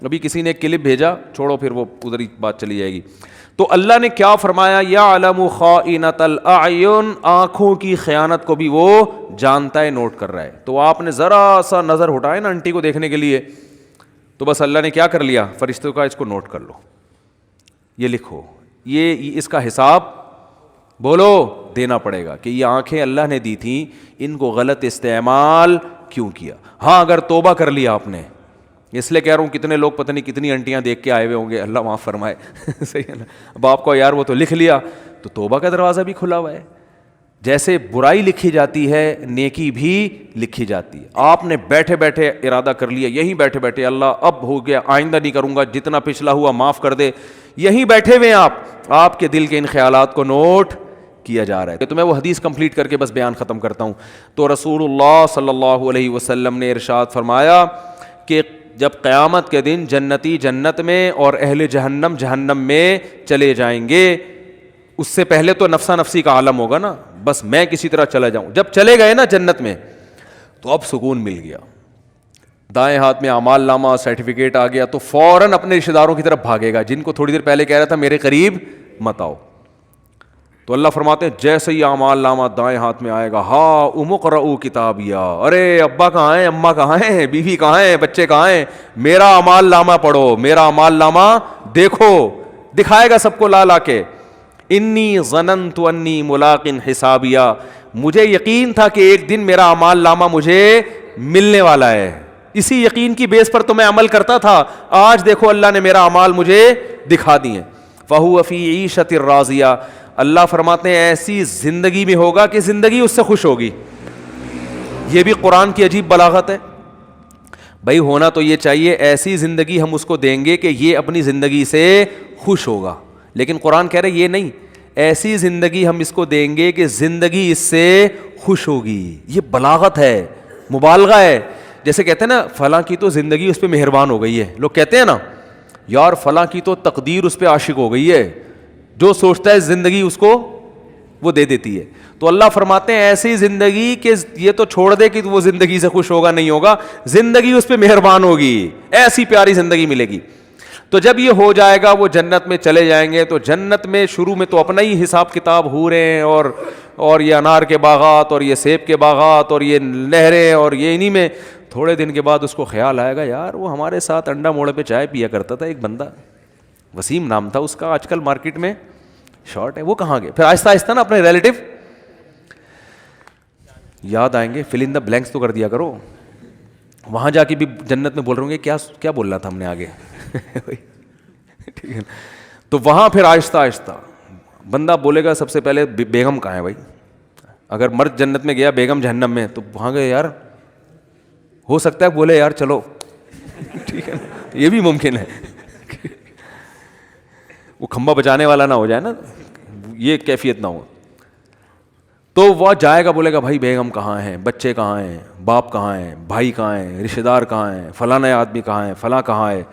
ابھی کسی نے ایک کلپ بھیجا, چھوڑو پھر وہ ادھر ہی بات چلی جائے گی. تو اللہ نے کیا فرمایا, یعلم خائنۃ الاعین, آنکھوں کی خیانت کو بھی وہ جانتا ہے, نوٹ کر رہا ہے. تو آپ نے ذرا سا نظر ہٹائے نا انٹی کو دیکھنے کے لیے, تو بس اللہ نے کیا کر لیا, فرشتوں کا اس کو نوٹ کر لو, یہ لکھو, یہ اس کا حساب بولو دینا پڑے گا کہ یہ آنکھیں اللہ نے دی تھیں, ان کو غلط استعمال کیوں کیا. ہاں اگر توبہ کر لیا آپ نے, اس لیے کہہ رہا ہوں کتنے لوگ پتہ نہیں کتنی انٹیاں دیکھ کے آئے ہوئے ہوں گے, اللہ معاف فرمائے, صحیح ہے نا. اب آپ کو یار وہ تو لکھ لیا, تو توبہ کا دروازہ بھی کھلا ہوا ہے. جیسے برائی لکھی جاتی ہے نیکی بھی لکھی جاتی ہے. آپ نے بیٹھے بیٹھے ارادہ کر لیا, یہیں بیٹھے بیٹھے اللہ اب ہو گیا, آئندہ نہیں کروں گا, جتنا پچھلا ہوا معاف کر دے, یہیں بیٹھے ہوئے آپ کے دل کے ان خیالات کو نوٹ کیا جا رہا ہے. تو میں وہ حدیث کمپلیٹ کر کے بس بیان ختم کرتا ہوں. تو رسول اللہ صلی اللہ علیہ وسلم نے ارشاد فرمایا کہ جب قیامت کے دن جنتی جنت میں اور اہل جہنم جہنم میں چلے جائیں گے, اس سے پہلے تو نفسا نفسی کا عالم ہوگا نا, بس میں کسی طرح چلا جاؤں. جب چلے گئے نا جنت میں تو اب سکون مل گیا, دائیں ہاتھ میں اعمال نامہ سرٹیفکیٹ آ گیا, تو فوراً اپنے رشتے داروں کی طرف بھاگے گا جن کو تھوڑی دیر پہلے کہہ رہا تھا میرے قریب مت آؤ. تو اللہ فرماتے ہیں جیسے ہی اعمال نامہ دائیں ہاتھ میں آئے گا, ہا امقرؤ کتابیا, ارے ابا کہاں ہیں, اماں کہاں ہیں, بیوی کہاں ہیں, بچے کہاں ہیں, میرا اعمال نامہ پڑھو, میرا اعمال نامہ دیکھو. دکھائے گا سب کو لا لا کے, انی ظننت انی ملاق حسابیا, مجھے یقین تھا کہ ایک دن میرا اعمال نامہ مجھے ملنے والا ہے, اسی یقین کی بیس پر تو میں عمل کرتا تھا, آج دیکھو اللہ نے میرا اعمال مجھے دکھا دیے. فہو فی عیشۃ راضیہ, اللہ فرماتے ہیں ایسی زندگی میں ہوگا کہ زندگی اس سے خوش ہوگی. یہ بھی قرآن کی عجیب بلاغت ہے. بھائی ہونا تو یہ چاہیے ایسی زندگی ہم اس کو دیں گے کہ یہ اپنی زندگی سے خوش ہوگا, لیکن قرآن کہہ رہے یہ نہیں, ایسی زندگی ہم اس کو دیں گے کہ زندگی اس سے خوش ہوگی. یہ بلاغت ہے, مبالغہ ہے. جیسے کہتے ہیں نا فلاں کی تو زندگی اس پہ مہربان ہو گئی ہے, لوگ کہتے ہیں نا یار فلاں کی تو تقدیر اس پہ عاشق ہو گئی ہے, جو سوچتا ہے زندگی اس کو وہ دے دیتی ہے. تو اللہ فرماتے ہیں ایسی زندگی کہ یہ تو چھوڑ دے کہ وہ زندگی سے خوش ہوگا, نہیں ہوگا, زندگی اس پہ مہربان ہوگی, ایسی پیاری زندگی ملے گی. تو جب یہ ہو جائے گا وہ جنت میں چلے جائیں گے, تو جنت میں شروع میں تو اپنا ہی حساب کتاب حوریں اور یہ انار کے باغات اور یہ سیب کے باغات اور یہ نہریں اور یہ انہی میں, تھوڑے دن کے بعد اس کو خیال آئے گا یار وہ ہمارے ساتھ انڈا موڑے پہ چائے پیا کرتا تھا ایک بندہ, وسیم نام تھا اس کا, آج کل مارکیٹ میں شارٹ ہے, وہ کہاں گئے. پھر آہستہ آہستہ نا اپنے ریلیٹو یاد آئیں گے, فل ان دا بلینکس تو کر دیا کرو. وہاں جا کے بھی جنت میں بول رہے ہوں گے کیا بول رہا تھا ہم نے آگے, ٹھیک ہے. تو وہاں پھر آہستہ آہستہ بندہ بولے گا سب سے پہلے بیگم کہاں ہے بھائی, اگر مرد جنت میں گیا بیگم جہنم میں, تو وہاں گئے یار ہو سکتا ہے بولے یار چلو, ٹھیک ہے, یہ بھی ممکن ہے. وہ کھمبا بچانے والا نہ ہو جائے نا, یہ کیفیت نہ ہو. تو وہ جائے گا بولے گا بھائی بیگم کہاں ہیں, بچے کہاں ہیں, باپ کہاں ہیں, بھائی کہاں ہیں, رشتہ دار کہاں ہیں, فلاں آدمی کہاں ہے, فلاں کہاں ہے.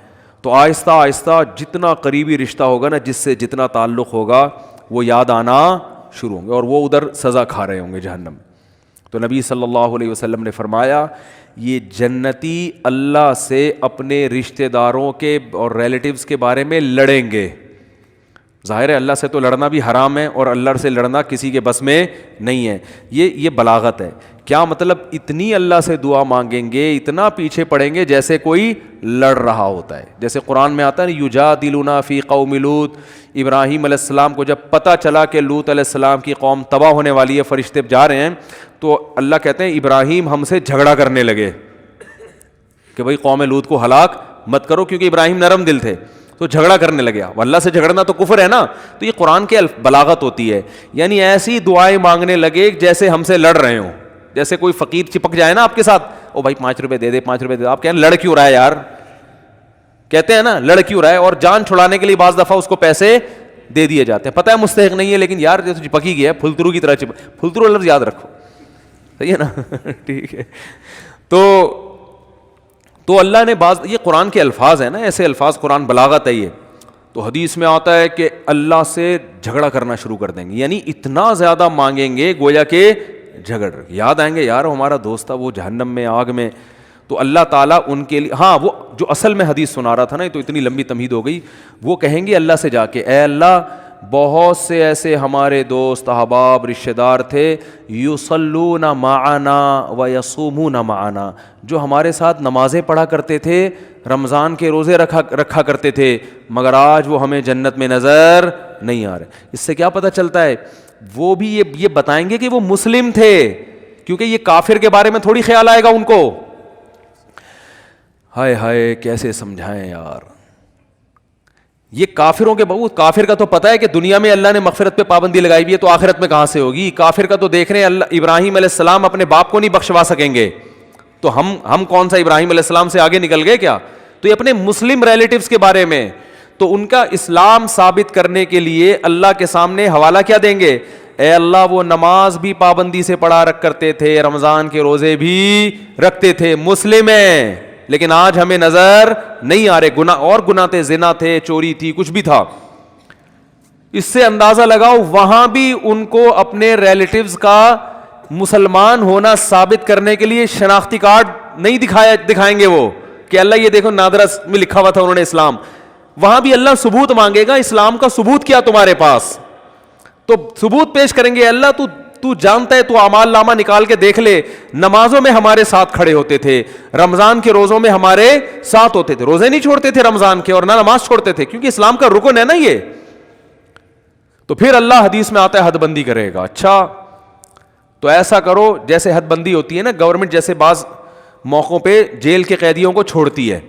تو آہستہ آہستہ جتنا قریبی رشتہ ہوگا نا, جس سے جتنا تعلق ہوگا وہ یاد آنا شروع ہوں گے, اور وہ ادھر سزا کھا رہے ہوں گے جہنم میں. تو نبی صلی اللہ علیہ وسلم نے فرمایا یہ جنتی اللہ سے اپنے رشتہ داروں کے اور ریلیٹیوز کے بارے میں لڑیں گے. ظاہر ہے اللہ سے تو لڑنا بھی حرام ہے, اور اللہ سے لڑنا کسی کے بس میں نہیں ہے. یہ بلاغت ہے. کیا مطلب, اتنی اللہ سے دعا مانگیں گے, اتنا پیچھے پڑیں گے جیسے کوئی لڑ رہا ہوتا ہے. جیسے قرآن میں آتا ہے یجادلون فی قوم لوط, ابراہیم علیہ السلام کو جب پتہ چلا کہ لوط علیہ السلام کی قوم تباہ ہونے والی ہے, فرشتے جا رہے ہیں, تو اللہ کہتے ہیں ابراہیم ہم سے جھگڑا کرنے لگے کہ بھائی قوم لوط کو ہلاک مت کرو, کیونکہ ابراہیم نرم دل تھے, تو جھگڑا کرنے لگے. اللہ سے جھگڑنا تو کفر ہے نا. تو یہ قرآن کے بلاغت ہوتی ہے, یعنی ایسی دعائیں مانگنے لگے جیسے ہم سے لڑ رہے ہوں. جیسے کوئی فقیر چپک جائے نا آپ کے ساتھ, او بھائی 5 روپے دے دے, 5 روپے دے دے, آپ کہیں لڑ کیوں رہا ہے یار, کہتے ہیں نا لڑ کیوں رہا ہے, اور جان چھڑانے کے لیے بعض دفعہ اس کو پیسے دے دیے جاتے ہیں, پتہ ہے مستحق نہیں ہے, لیکن یار جیسے چپکی گیا ہے پھلترو کی طرح پھلترو لفظ یاد رکھو, صحیح ہے نا, ٹھیک ہے. تو اللہ نے یہ قرآن کے الفاظ ہیں نا, ایسے الفاظ, قرآن بلاغت ہے یہ. تو حدیث میں آتا ہے کہ اللہ سے جھگڑا کرنا شروع کر دیں گے, یعنی اتنا زیادہ مانگیں گے گویا کہ جھگڑ. یاد آئیں گے یار ہمارا دوست تھا وہ جہنم میں, آگ میں, تو اللہ تعالیٰ ان کے لیے, ہاں وہ جو اصل میں حدیث سنا رہا تھا نا, تو اتنی لمبی تمہید ہو گئی, وہ کہیں گے اللہ سے جا کے اے اللہ بہت سے ایسے ہمارے دوست احباب رشتہ دار تھے, یصلون معنا ویصومون معنا, جو ہمارے ساتھ نمازیں پڑھا کرتے تھے, رمضان کے روزے رکھا کرتے تھے, مگر آج وہ ہمیں جنت میں نظر نہیں آ رہے. اس سے کیا پتہ چلتا ہے, وہ بھی یہ بتائیں گے کہ وہ مسلم تھے, کیونکہ یہ کافر کے بارے میں تھوڑی خیال آئے گا ان کو. ہائے ہائے کیسے سمجھائیں یار, یہ کافروں کے بہت, کافر کا تو پتہ ہے کہ دنیا میں اللہ نے مغفرت پہ پابندی لگائی ہوئی ہے, تو آخرت میں کہاں سے ہوگی. کافر کا تو دیکھ رہے ہیں اللہ ابراہیم علیہ السلام اپنے باپ کو نہیں بخشوا سکیں گے, تو ہم کون سا ابراہیم علیہ السلام سے آگے نکل گئے کیا. تو یہ اپنے مسلم ریلیٹیوز کے بارے میں, تو ان کا اسلام ثابت کرنے کے لیے اللہ کے سامنے حوالہ کیا دیں گے, اے اللہ وہ نماز بھی پابندی سے پڑھا کرتے تھے, رمضان کے روزے بھی رکھتے تھے, مسلم ہیں, لیکن آج ہمیں نظر نہیں آ رہے, گناہ اور گناہ تھے, زنا تھے, چوری تھی, کچھ بھی تھا. اس سے اندازہ لگاؤ وہاں بھی ان کو اپنے ریلیٹیوز کا مسلمان ہونا ثابت کرنے کے لیے شناختی کارڈ نہیں دکھائیں گے وہ کہ اللہ یہ دیکھو نادرس میں لکھا ہوا تھا انہوں نے اسلام. وہاں بھی اللہ ثبوت مانگے گا, اسلام کا ثبوت کیا تمہارے پاس, تو ثبوت پیش کریں گے. اللہ تو جانتا ہے, تو اعمال نامہ نکال کے دیکھ لے, نمازوں میں ہمارے ساتھ کھڑے ہوتے تھے, رمضان کے روزوں میں ہمارے ساتھ ہوتے تھے, روزے نہیں چھوڑتے تھے رمضان کے, اور نہ نماز چھوڑتے تھے, کیونکہ اسلام کا رکن ہے نا یہ. تو پھر اللہ حدیث میں آتا ہے حد بندی کرے گا. اچھا تو ایسا کرو جیسے حد بندی ہوتی ہے نا, گورنمنٹ جیسے بعض موقعوں پہ جیل کے قیدیوں کو چھوڑتی ہے,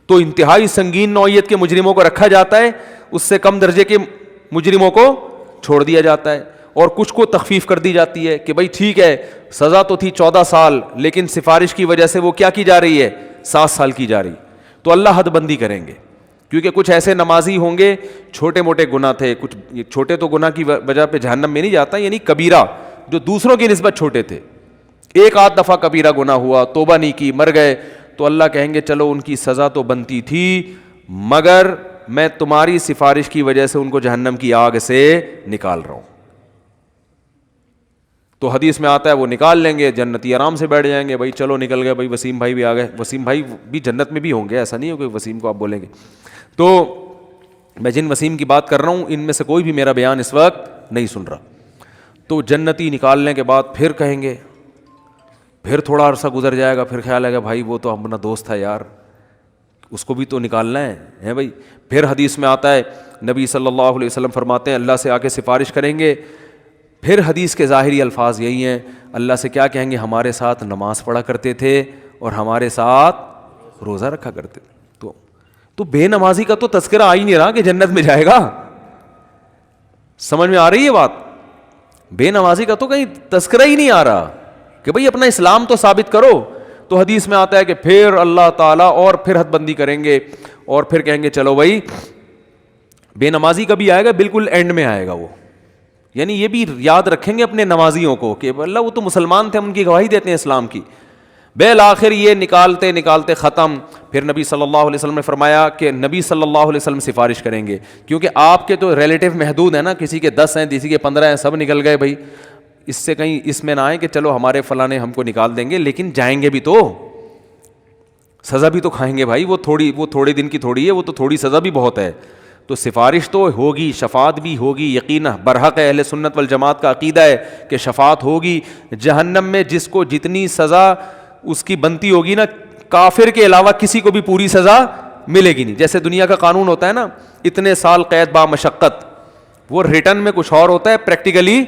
تو انتہائی سنگین نوعیت کے مجرموں کو رکھا جاتا ہے, اس سے کم درجے کے مجرموں کو چھوڑ دیا جاتا ہے, اور کچھ کو تخفیف کر دی جاتی ہے کہ بھائی ٹھیک ہے سزا تو تھی 14 سال, لیکن سفارش کی وجہ سے وہ کیا کی جا رہی ہے, 7 سال کی جا رہی. تو اللہ حد بندی کریں گے, کیونکہ کچھ ایسے نمازی ہوں گے چھوٹے موٹے گناہ تھے, کچھ چھوٹے تو گناہ کی وجہ پہ جہنم میں نہیں جاتا, یعنی کبیرہ جو دوسروں کی نسبت چھوٹے تھے, ایک آدھ دفعہ کبیرہ گناہ ہوا, توبہ نہیں کی, مر گئے, تو اللہ کہیں گے چلو ان کی سزا تو بنتی تھی, مگر میں تمہاری سفارش کی وجہ سے ان کو جہنم کی آگ سے نکال رہا ہوں. تو حدیث میں آتا ہے وہ نکال لیں گے, جنتی آرام سے بیٹھ جائیں گے, بھائی چلو نکل گئے, بھائی وسیم بھائی بھی آ گئے. وسیم بھائی بھی جنت میں بھی ہوں گے, ایسا نہیں ہو کہ وسیم کو آپ بولیں گے. تو میں جن وسیم کی بات کر رہا ہوں ان میں سے کوئی بھی میرا بیان اس وقت نہیں سن رہا. تو جنتی نکالنے کے بعد پھر کہیں گے, پھر تھوڑا عرصہ گزر جائے گا, پھر خیال آئے گا بھائی وہ تو اپنا دوست تھا یار, اس کو بھی تو نکالنا ہے بھائی. پھر حدیث میں آتا ہے نبی صلی اللہ علیہ وسلم فرماتے ہیں اللہ سے آ کے سفارش کریں گے. پھر حدیث کے ظاہری الفاظ یہی ہیں, اللہ سے کیا کہیں گے, ہمارے ساتھ نماز پڑھا کرتے تھے اور ہمارے ساتھ روزہ رکھا کرتے تھے. تو بے نمازی کا تو تذکرہ آ ہی نہیں رہا کہ جنت میں جائے گا. سمجھ میں آ رہی ہے بات؟ بے نمازی کا تو کہیں تذکرہ ہی نہیں آ رہا کہ بھئی اپنا اسلام تو ثابت کرو. تو حدیث میں آتا ہے کہ پھر اللہ تعالیٰ اور پھر حد بندی کریں گے, اور پھر کہیں گے چلو بھائی بے نمازی کا بھی آئے گا, بالکل اینڈ میں آئے گا وہ. یعنی یہ بھی یاد رکھیں گے اپنے نمازیوں کو کہ اللہ وہ تو مسلمان تھے, ہم ان کی گواہی دیتے ہیں اسلام کی. بالآخر یہ نکالتے نکالتے ختم. پھر نبی صلی اللہ علیہ وسلم نے فرمایا کہ نبی صلی اللہ علیہ وسلم سفارش کریں گے, کیونکہ آپ کے تو ریلیٹیو محدود ہیں نا, کسی کے 10 ہیں, کسی کے 15 ہیں, سب نکل گئے. بھائی اس سے کہیں اس میں نہ آئے کہ چلو ہمارے فلاں نے ہم کو نکال دیں گے, لیکن جائیں گے بھی تو, سزا بھی تو کھائیں گے بھائی. وہ تھوڑے دن کی تھوڑی ہے, وہ تو تھوڑی سزا بھی بہت ہے. تو سفارش تو ہوگی, شفاعت بھی ہوگی, یقینا برحق اہل سنت والجماعت کا عقیدہ ہے کہ شفاعت ہوگی. جہنم میں جس کو جتنی سزا اس کی بنتی ہوگی نا, کافر کے علاوہ کسی کو بھی پوری سزا ملے گی نہیں. جیسے دنیا کا قانون ہوتا ہے نا, اتنے سال قید با مشقت, وہ ریٹرن میں کچھ اور ہوتا ہے, پریکٹیکلی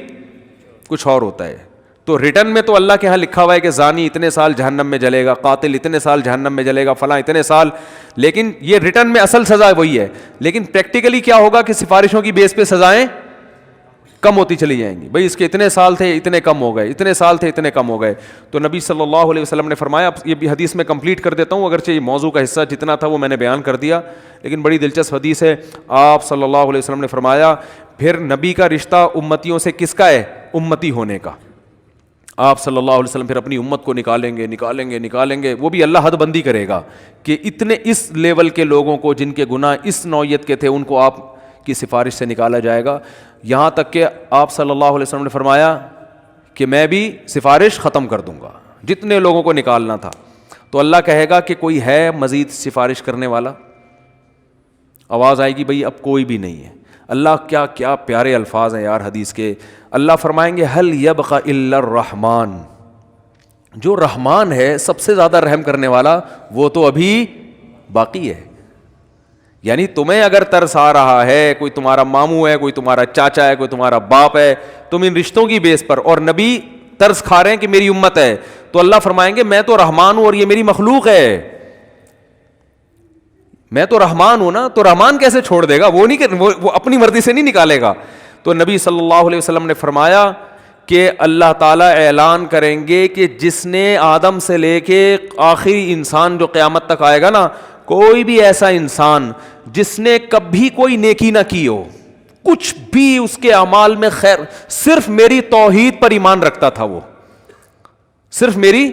کچھ اور ہوتا ہے. تو ریٹرن میں تو اللہ کے ہاں لکھا ہوا ہے کہ زانی اتنے سال جہنم میں جلے گا, قاتل اتنے سال جہنم میں جلے گا, فلاں اتنے سال, لیکن یہ ریٹرن میں اصل سزا وہی ہے. لیکن پریکٹیکلی کیا ہوگا کہ سفارشوں کی بیس پہ سزائیں کم ہوتی چلی جائیں گی. بھئی اس کے اتنے سال تھے اتنے کم ہو گئے, اتنے سال تھے اتنے کم ہو گئے. تو نبی صلی اللہ علیہ وسلم نے فرمایا, یہ بھی حدیث میں کمپلیٹ کر دیتا ہوں, اگرچہ یہ موضوع کا حصہ جتنا تھا وہ میں نے بیان کر دیا, لیکن بڑی دلچسپ حدیث ہے. آپ صلی اللہ علیہ وسلم نے فرمایا پھر نبی کا رشتہ امتیوں سے کس کا ہے, امتی ہونے کا. آپ صلی اللہ علیہ وسلم پھر اپنی امت کو نکالیں گے, وہ بھی اللہ حد بندی کرے گا کہ اتنے اس لیول کے لوگوں کو جن کے گناہ اس نوعیت کے تھے ان کو آپ کی سفارش سے نکالا جائے گا. یہاں تک کہ آپ صلی اللہ علیہ وسلم نے فرمایا کہ میں بھی سفارش ختم کر دوں گا, جتنے لوگوں کو نکالنا تھا. تو اللہ کہے گا کہ کوئی ہے مزید سفارش کرنے والا؟ آواز آئے گی بھئی اب کوئی بھی نہیں ہے. اللہ کیا پیارے الفاظ ہیں یار حدیث کے. اللہ فرمائیں گے هل يبقى الا الرحمن, جو رحمان ہے سب سے زیادہ رحم کرنے والا وہ تو ابھی باقی ہے. یعنی تمہیں اگر ترس آ رہا ہے, کوئی تمہارا ماموں ہے, کوئی تمہارا چاچا ہے, کوئی تمہارا باپ ہے, تم ان رشتوں کی بیس پر, اور نبی ترس کھا رہے ہیں کہ میری امت ہے, تو اللہ فرمائیں گے میں تو رحمان ہوں اور یہ میری مخلوق ہے. میں تو رحمان ہوں نا, تو رحمان کیسے چھوڑ دے گا؟ وہ اپنی مرضی سے نہیں نکالے گا. تو نبی صلی اللہ علیہ وسلم نے فرمایا کہ اللہ تعالیٰ اعلان کریں گے کہ جس نے آدم سے لے کے آخری انسان جو قیامت تک آئے گا نا, کوئی بھی ایسا انسان جس نے کبھی کوئی نیکی نہ کی ہو, کچھ بھی اس کے اعمال میں خیر, صرف میری توحید پر ایمان رکھتا تھا, وہ صرف میری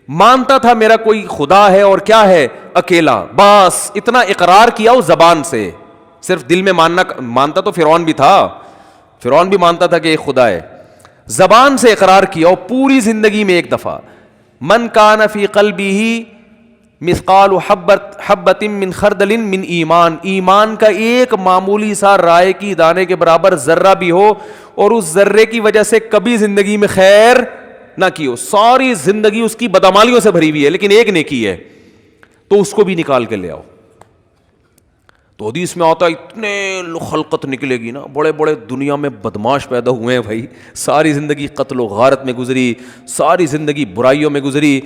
مانتا تھا میرا کوئی خدا ہے اور کیا ہے, اکیلا, بس اتنا اقرار کیا اس زبان سے, صرف دل میں مانتا تو فرعون بھی تھا, فرعون بھی مانتا تھا کہ ایک خدا ہے. زبان سے اقرار کیا اور پوری زندگی میں ایک دفعہ. من کان فی قلبہ مثقال حبۃ من خردل من ایمان, ایمان کا ایک معمولی سا رائے کی دانے کے برابر ذرہ بھی ہو اور اس ذرے کی وجہ سے کبھی زندگی میں خیر نہ کی ہو, ساری زندگی اس کی بدعمالیوں سے بھری ہوئی ہے لیکن ایک نیکی ہے, تو اس کو بھی نکال کے لے آؤ. تو حدیث میں آتا ہے اتنے خلقت نکلے گی نا, بڑے بڑے دنیا میں بدماش پیدا ہوئے ہیں بھائی, ساری زندگی قتل و غارت میں گزری, ساری زندگی برائیوں میں گزری.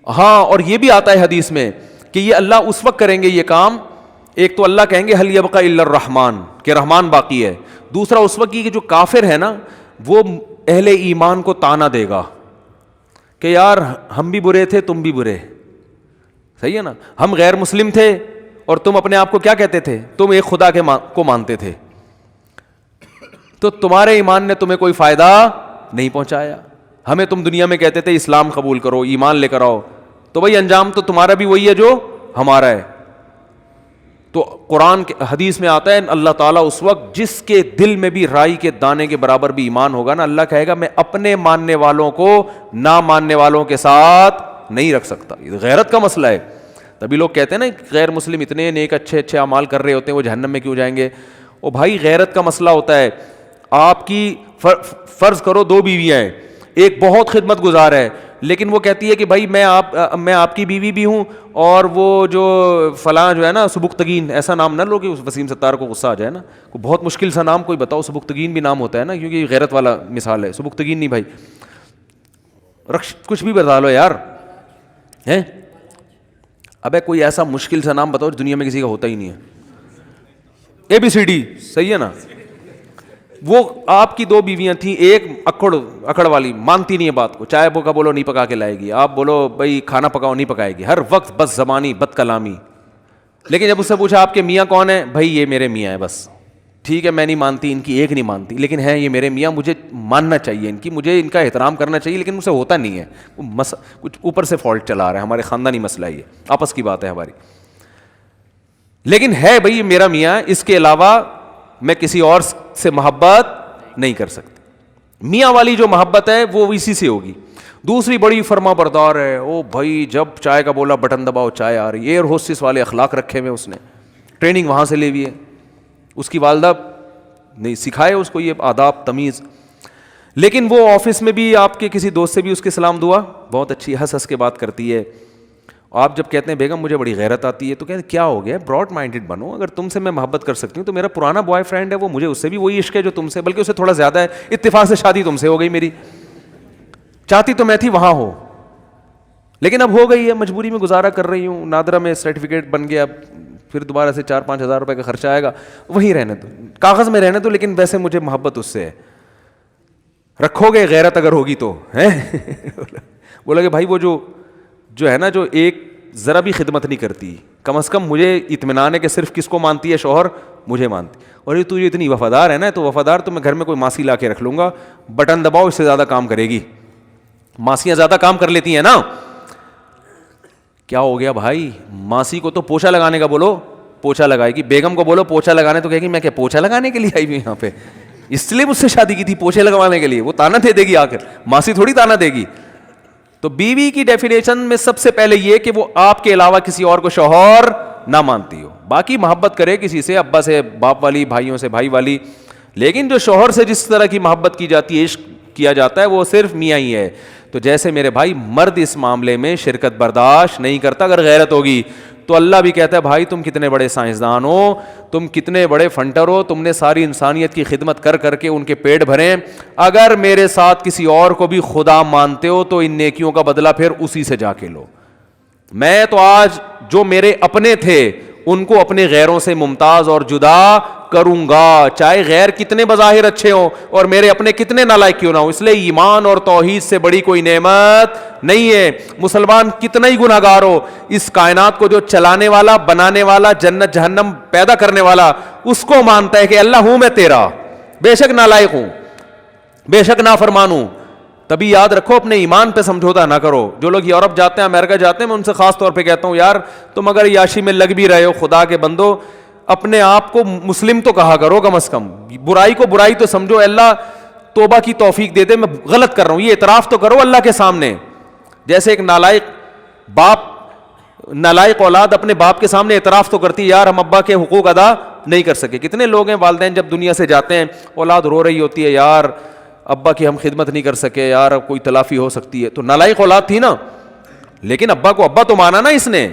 ہاں, اور یہ بھی آتا ہے حدیث میں کہ یہ اللہ اس وقت کریں گے یہ کام, ایک تو اللہ کہیں گے حل یبقى الا الرحمن, کہ رحمان باقی ہے. دوسرا اس وقت کہ جو کافر ہے نا وہ اہل ایمان کو تانا دے گا کہ یار ہم بھی برے تھے تم بھی برے, صحیح ہے نا, ہم غیر مسلم تھے اور تم اپنے آپ کو کیا کہتے تھے, تم ایک خدا کو مانتے تھے, تو تمہارے ایمان نے تمہیں کوئی فائدہ نہیں پہنچایا. ہمیں تم دنیا میں کہتے تھے اسلام قبول کرو, ایمان لے کر آؤ, تو بھائی انجام تو تمہارا بھی وہی ہے جو ہمارا ہے. تو قرآن کے حدیث میں آتا ہے اللہ تعالیٰ اس وقت جس کے دل میں بھی رائی کے دانے کے برابر بھی ایمان ہوگا نا, اللہ کہے گا میں اپنے ماننے والوں کو نہ ماننے والوں کے ساتھ نہیں رکھ سکتا. یہ غیرت کا مسئلہ ہے. تبھی لوگ کہتے ہیں نا غیر مسلم اتنے نیک اچھے اچھے اعمال کر رہے ہوتے ہیں وہ جہنم میں کیوں جائیں گے. او بھائی غیرت کا مسئلہ ہوتا ہے. آپ کی فرض کرو 2 بیویاں ہیں, ایک بہت خدمت گزار ہے لیکن وہ کہتی ہے کہ بھائی میں آپ کی بیوی بھی ہوں اور وہ جو فلاں جو ہے نا سبکتگین, ایسا نام نہ لو کہ وسیم ستار کو غصہ آ جائے نا, کوئی بہت مشکل سا نام کوئی بتاؤ, سبکتگین بھی نام ہوتا ہے نا کیونکہ یہ غیرت والا مثال ہے. سبکتگین نہیں بھائی, کچھ بھی بتا لو یار ہیں. ابے کوئی ایسا مشکل سا نام بتاؤ دنیا میں کسی کا ہوتا ہی نہیں ہے. ABCD صحیح ہے نا. وہ آپ کی 2 بیویاں تھیں, ایک اکڑ والی مانتی نہیں ہے بات کو, چائے کا بولو نہیں پکا کے لائے گی, آپ بولو بھائی کھانا پکاؤ نہیں پکائے گی, ہر وقت بس زبانی بد کلامی. لیکن جب اس سے پوچھا آپ کے میاں کون ہیں, بھائی یہ میرے میاں ہیں بس. ٹھیک ہے میں نہیں مانتی, ان کی ایک نہیں مانتی, لیکن ہے یہ میرے میاں, مجھے ماننا چاہیے ان کی, مجھے ان کا احترام کرنا چاہیے, لیکن مجھ سے ہوتا نہیں ہے, کچھ اوپر سے فالٹ چلا رہا ہے, ہمارے خاندانی مسئلہ یہ آپس کی بات ہے ہماری. لیکن ہے بھائی میرا میاں, اس کے علاوہ میں کسی اور سے محبت نہیں کر سکتی. میاں والی جو محبت ہے وہ اسی سے ہوگی. دوسری بڑی فرما بردار ہے, او بھائی جب چائے کا بولا بٹن دباؤ چائے آ رہی ہے, ایئر ہوسٹس والے اخلاق رکھے ہوئے, اس نے ٹریننگ وہاں سے لی ہوئی ہے, اس کی والدہ نہیں سکھائے اس کو یہ آداب تمیز. لیکن وہ آفس میں بھی آپ کے کسی دوست سے بھی اس کے سلام دعا بہت اچھی ہنس ہنس کے بات کرتی ہے. آپ جب کہتے ہیں بیگم مجھے بڑی غیرت آتی ہے, تو کہتے ہیں کیا ہو گیا, براڈ مائنڈڈ بنو, اگر تم سے میں محبت کر سکتی ہوں تو میرا پرانا بوائے فرینڈ ہے وہ, مجھے اس سے بھی وہی عشق ہے جو تم سے, بلکہ اسے تھوڑا زیادہ ہے, اتفاق سے شادی تم سے ہو گئی میری, چاہتی تو میں تھی وہاں ہو لیکن اب ہو گئی ہے, مجبوری میں گزارا کر رہی ہوں, نادرا میں سرٹیفکیٹ بن گیا, اب پھر دوبارہ سے 4-5 ہزار روپے کا خرچہ آئے گا, وہیں رہنے دو, کاغذ میں رہنے دو, لیکن ویسے مجھے محبت اس سے ہے. رکھو گے غیرت اگر ہوگی تو ہے. بولا کہ بھائی وہ جو ہے نا جو ایک ذرا بھی خدمت نہیں کرتی, کم از کم مجھے اطمینان ہے کہ صرف کس کو مانتی ہے, شوہر مجھے مانتی, اور یہ تو یہ اتنی وفادار ہے نا, تو وفادار تو میں گھر میں کوئی ماسی لا کے رکھ لوں گا, بٹن دباؤ اس سے زیادہ کام کرے گی. ماسیاں زیادہ کام کر لیتی ہیں نا. کیا ہو گیا بھائی, ماسی کو تو پوچھا لگانے کا بولو پوچھا لگائے گی, بیگم کو بولو پوچھا لگانے, تو کہے گی میں کیا پوچھا لگانے کے لیے آئی ہوئی یہاں پہ, اس لیے مجھ سے شادی کی تھی پوچھے لگوانے کے لیے. وہ تانا دے گی آ کر, ماسی تھوڑی تانا دے گی. تو بیوی کی ڈیفینیشن میں سب سے پہلے یہ کہ وہ آپ کے علاوہ کسی اور کو شوہر نہ مانتی ہو. باقی محبت کرے کسی سے, ابا سے باپ والی, بھائیوں سے بھائی والی, لیکن جو شوہر سے جس طرح کی محبت کی جاتی ہے, عشق کیا جاتا ہے, وہ صرف میاں ہی ہے. تو جیسے میرے بھائی مرد اس معاملے میں شرکت برداشت نہیں کرتا اگر غیرت ہوگی, تو اللہ بھی کہتا ہے بھائی تم کتنے بڑے سائنسدان ہو, تم کتنے بڑے فنٹر ہو, تم نے ساری انسانیت کی خدمت کر کر کے ان کے پیٹ بھرے, اگر میرے ساتھ کسی اور کو بھی خدا مانتے ہو تو ان نیکیوں کا بدلہ پھر اسی سے جا کے لو. میں تو آج جو میرے اپنے تھے ان کو اپنے غیروں سے ممتاز اور جدا کروں گا, چاہے غیر کتنے بظاہر اچھے ہوں اور میرے اپنے کتنے نالائق کیوں نہ ہوں. اس لیے ایمان اور توحید سے بڑی کوئی نعمت نہیں ہے. مسلمان کتنا ہی گناہگار ہو, اس کائنات کو جو چلانے والا, بنانے والا, جنت جہنم پیدا کرنے والا, اس کو مانتا ہے کہ اللہ ہوں میں تیرا, بے شک نالائق ہوں, بے شک نافرمان ہوں. تبھی یاد رکھو اپنے ایمان پہ سمجھوتا نہ کرو. جو لوگ یورپ جاتے ہیں, امریکہ جاتے ہیں, میں ان سے خاص طور پہ کہتا ہوں یار تم اگر یاشی میں لگ بھی رہے ہو, خدا کے بندو اپنے آپ کو مسلم تو کہا کرو کم از کم, برائی کو برائی تو سمجھو, اللہ توبہ کی توفیق دے دے, میں غلط کر رہا ہوں, یہ اعتراف تو کرو اللہ کے سامنے. جیسے ایک نالائق اولاد اپنے باپ کے سامنے اعتراف تو کرتی ہے, یار ہم ابا کے حقوق ادا نہیں کر سکے. کتنے لوگ ہیں والدین جب دنیا سے جاتے ہیں اولاد رو رہی ہوتی ہے, یار ابا کی ہم خدمت نہیں کر سکے, یار کوئی تلافی ہو سکتی ہے. تو نالائق اولاد تھی نا, لیکن ابا کو ابا تو مانا نا اس نے.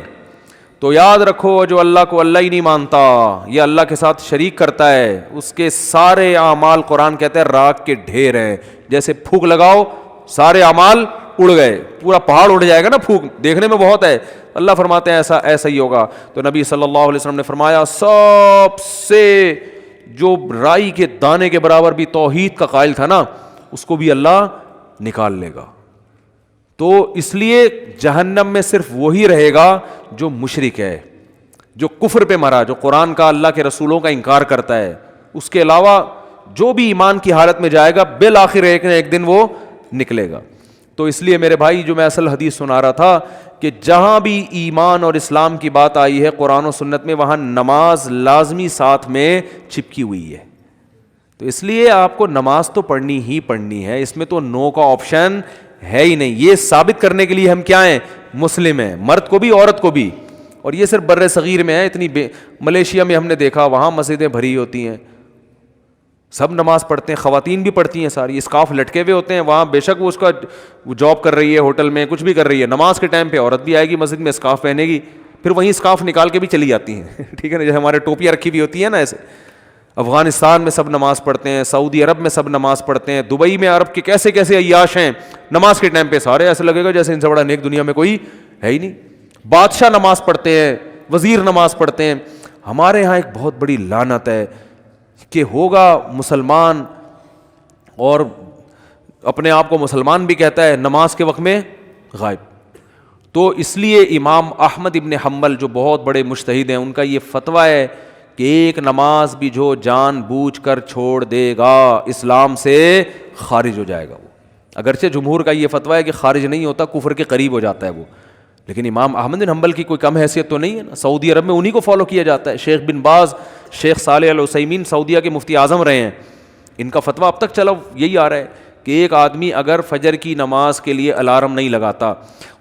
تو یاد رکھو, جو اللہ کو اللہ ہی نہیں مانتا, یہ اللہ کے ساتھ شریک کرتا ہے, اس کے سارے اعمال قرآن کہتا ہے راکھ کے ڈھیر ہیں. جیسے پھونک لگاؤ سارے اعمال اڑ گئے, پورا پہاڑ اڑ جائے گا نا, پھونک دیکھنے میں بہت ہے, اللہ فرماتے ہیں ایسا ہی ہوگا. تو نبی صلی اللہ علیہ وسلم نے فرمایا سب سے جو رائی کے دانے کے برابر بھی توحید کا قائل تھا نا, اس کو بھی اللہ نکال لے گا. تو اس لیے جہنم میں صرف وہی رہے گا جو مشرک ہے, جو کفر پہ مرا, جو قرآن کا اللہ کے رسولوں کا انکار کرتا ہے. اس کے علاوہ جو بھی ایمان کی حالت میں جائے گا بالآخر ایک نہ ایک دن وہ نکلے گا. تو اس لیے میرے بھائی جو میں اصل حدیث سنا رہا تھا کہ جہاں بھی ایمان اور اسلام کی بات آئی ہے قرآن و سنت میں, وہاں نماز لازمی ساتھ میں چپکی ہوئی ہے. تو اس لیے آپ کو نماز تو پڑھنی ہی پڑھنی ہے, اس میں تو نو کا آپشن ہے ہی نہیں. یہ ثابت کرنے کے لیے ہم کیا ہیں, مسلم ہیں, مرد کو بھی عورت کو بھی. اور یہ صرف بر صغیر میں ہے, ملیشیا میں ہم نے دیکھا وہاں مسجدیں بھری ہوتی ہیں, سب نماز پڑھتے ہیں, خواتین بھی پڑھتی ہیں ساری, اسکارف لٹکے ہوئے ہوتے ہیں وہاں, بے شک وہ جاب کر رہی ہے ہوٹل میں, کچھ بھی کر رہی ہے, نماز کے ٹائم پہ عورت بھی آئے گی مسجد میں, اسکارف پہنے گی, پھر وہیں اسکارف نکال کے بھی چلی جاتی ہیں. ٹھیک ہے نا, جیسے ہمارے ٹوپیاں رکھی ہوئی ہوتی ہیں نا ایسے. افغانستان میں سب نماز پڑھتے ہیں, سعودی عرب میں سب نماز پڑھتے ہیں, دبئی میں عرب کے کیسے کیسے عیاش ہیں, نماز کے ٹائم پہ سارے ایسے لگے گا جیسے ان سے بڑا نیک دنیا میں کوئی ہے ہی نہیں. بادشاہ نماز پڑھتے ہیں, وزیر نماز پڑھتے ہیں. ہمارے ہاں ایک بہت بڑی لعنت ہے کہ ہوگا مسلمان اور اپنے آپ کو مسلمان بھی کہتا ہے, نماز کے وقت میں غائب. تو اس لیے امام احمد ابن حنبل جو بہت بڑے مجتہد ہیں, ان کا یہ فتویٰ ہے کہ ایک نماز بھی جو جان بوجھ کر چھوڑ دے گا اسلام سے خارج ہو جائے گا. وہ اگرچہ جمہور کا یہ فتویٰ ہے کہ خارج نہیں ہوتا, کفر کے قریب ہو جاتا ہے وہ, لیکن امام احمد بن حنبل کی کوئی کم حیثیت تو نہیں ہے نا. سعودی عرب میں انہی کو فالو کیا جاتا ہے. شیخ بن باز, شیخ صالح العثیمین سعودیہ کے مفتی اعظم رہے ہیں, ان کا فتویٰ اب تک چلا یہی آ رہا ہے کہ ایک آدمی اگر فجر کی نماز کے لیے الارم نہیں لگاتا,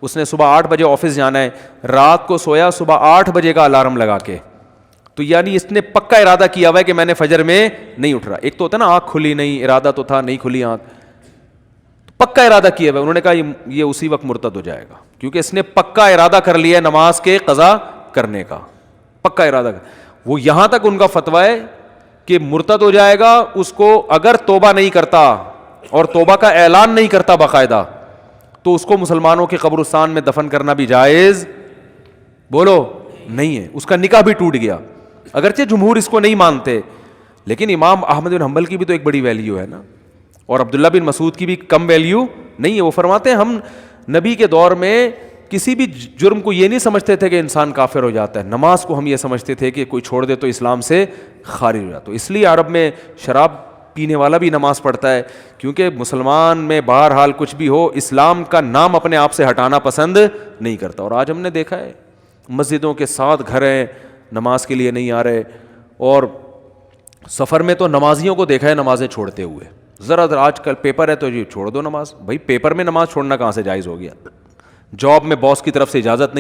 اس نے صبح 8 بجے آفس جانا ہے, رات کو سویا صبح 8 بجے کا الارم لگا کے, تو یعنی اس نے پکا ارادہ کیا ہوا ہے کہ میں نے فجر میں نہیں اٹھ رہا. ایک تو ہوتا ہے نا آنکھ کھلی نہیں, ارادہ تو تھا نہیں کھلی آنکھ, پکا ارادہ کیا ہوا ہے. انہوں نے کہا یہ اسی وقت مرتد ہو جائے گا, کیونکہ اس نے پکا ارادہ کر لیا ہے نماز کے قضا کرنے کا, پکا ارادہ. وہ یہاں تک ان کا فتویٰ ہے کہ مرتد ہو جائے گا اس کو اگر توبہ نہیں کرتا اور توبہ کا اعلان نہیں کرتا باقاعدہ, تو اس کو مسلمانوں کے قبرستان میں دفن کرنا بھی جائز بولو نہیں ہے, اس کا نکاح بھی ٹوٹ گیا. اگرچہ جمہور اس کو نہیں مانتے, لیکن امام احمد بن حنبل کی بھی تو ایک بڑی ویلیو ہے نا, اور عبداللہ بن مسعود کی بھی کم ویلیو نہیں ہے. وہ فرماتے ہیں ہم نبی کے دور میں کسی بھی جرم کو یہ نہیں سمجھتے تھے کہ انسان کافر ہو جاتا ہے, نماز کو ہم یہ سمجھتے تھے کہ کوئی چھوڑ دے تو اسلام سے خارج ہو جاتا. تو اس لیے عرب میں شراب پینے والا بھی نماز پڑھتا ہے, کیونکہ مسلمان میں بہرحال کچھ بھی ہو اسلام کا نام اپنے آپ سے ہٹانا پسند نہیں کرتا. اور آج ہم نے دیکھا ہے مسجدوں کے 7 گھر ہیں, نماز کے لیے نہیں آ رہے, اور سفر میں تو نمازیوں کو دیکھا ہے نمازیں چھوڑتے ہوئے. ذرا آج کل پیپر ہے تو جی چھوڑ دو نماز. بھائی پیپر میں نماز چھوڑنا کہاں سے جائز ہو گیا؟ جاب میں باس کی طرف سے اجازت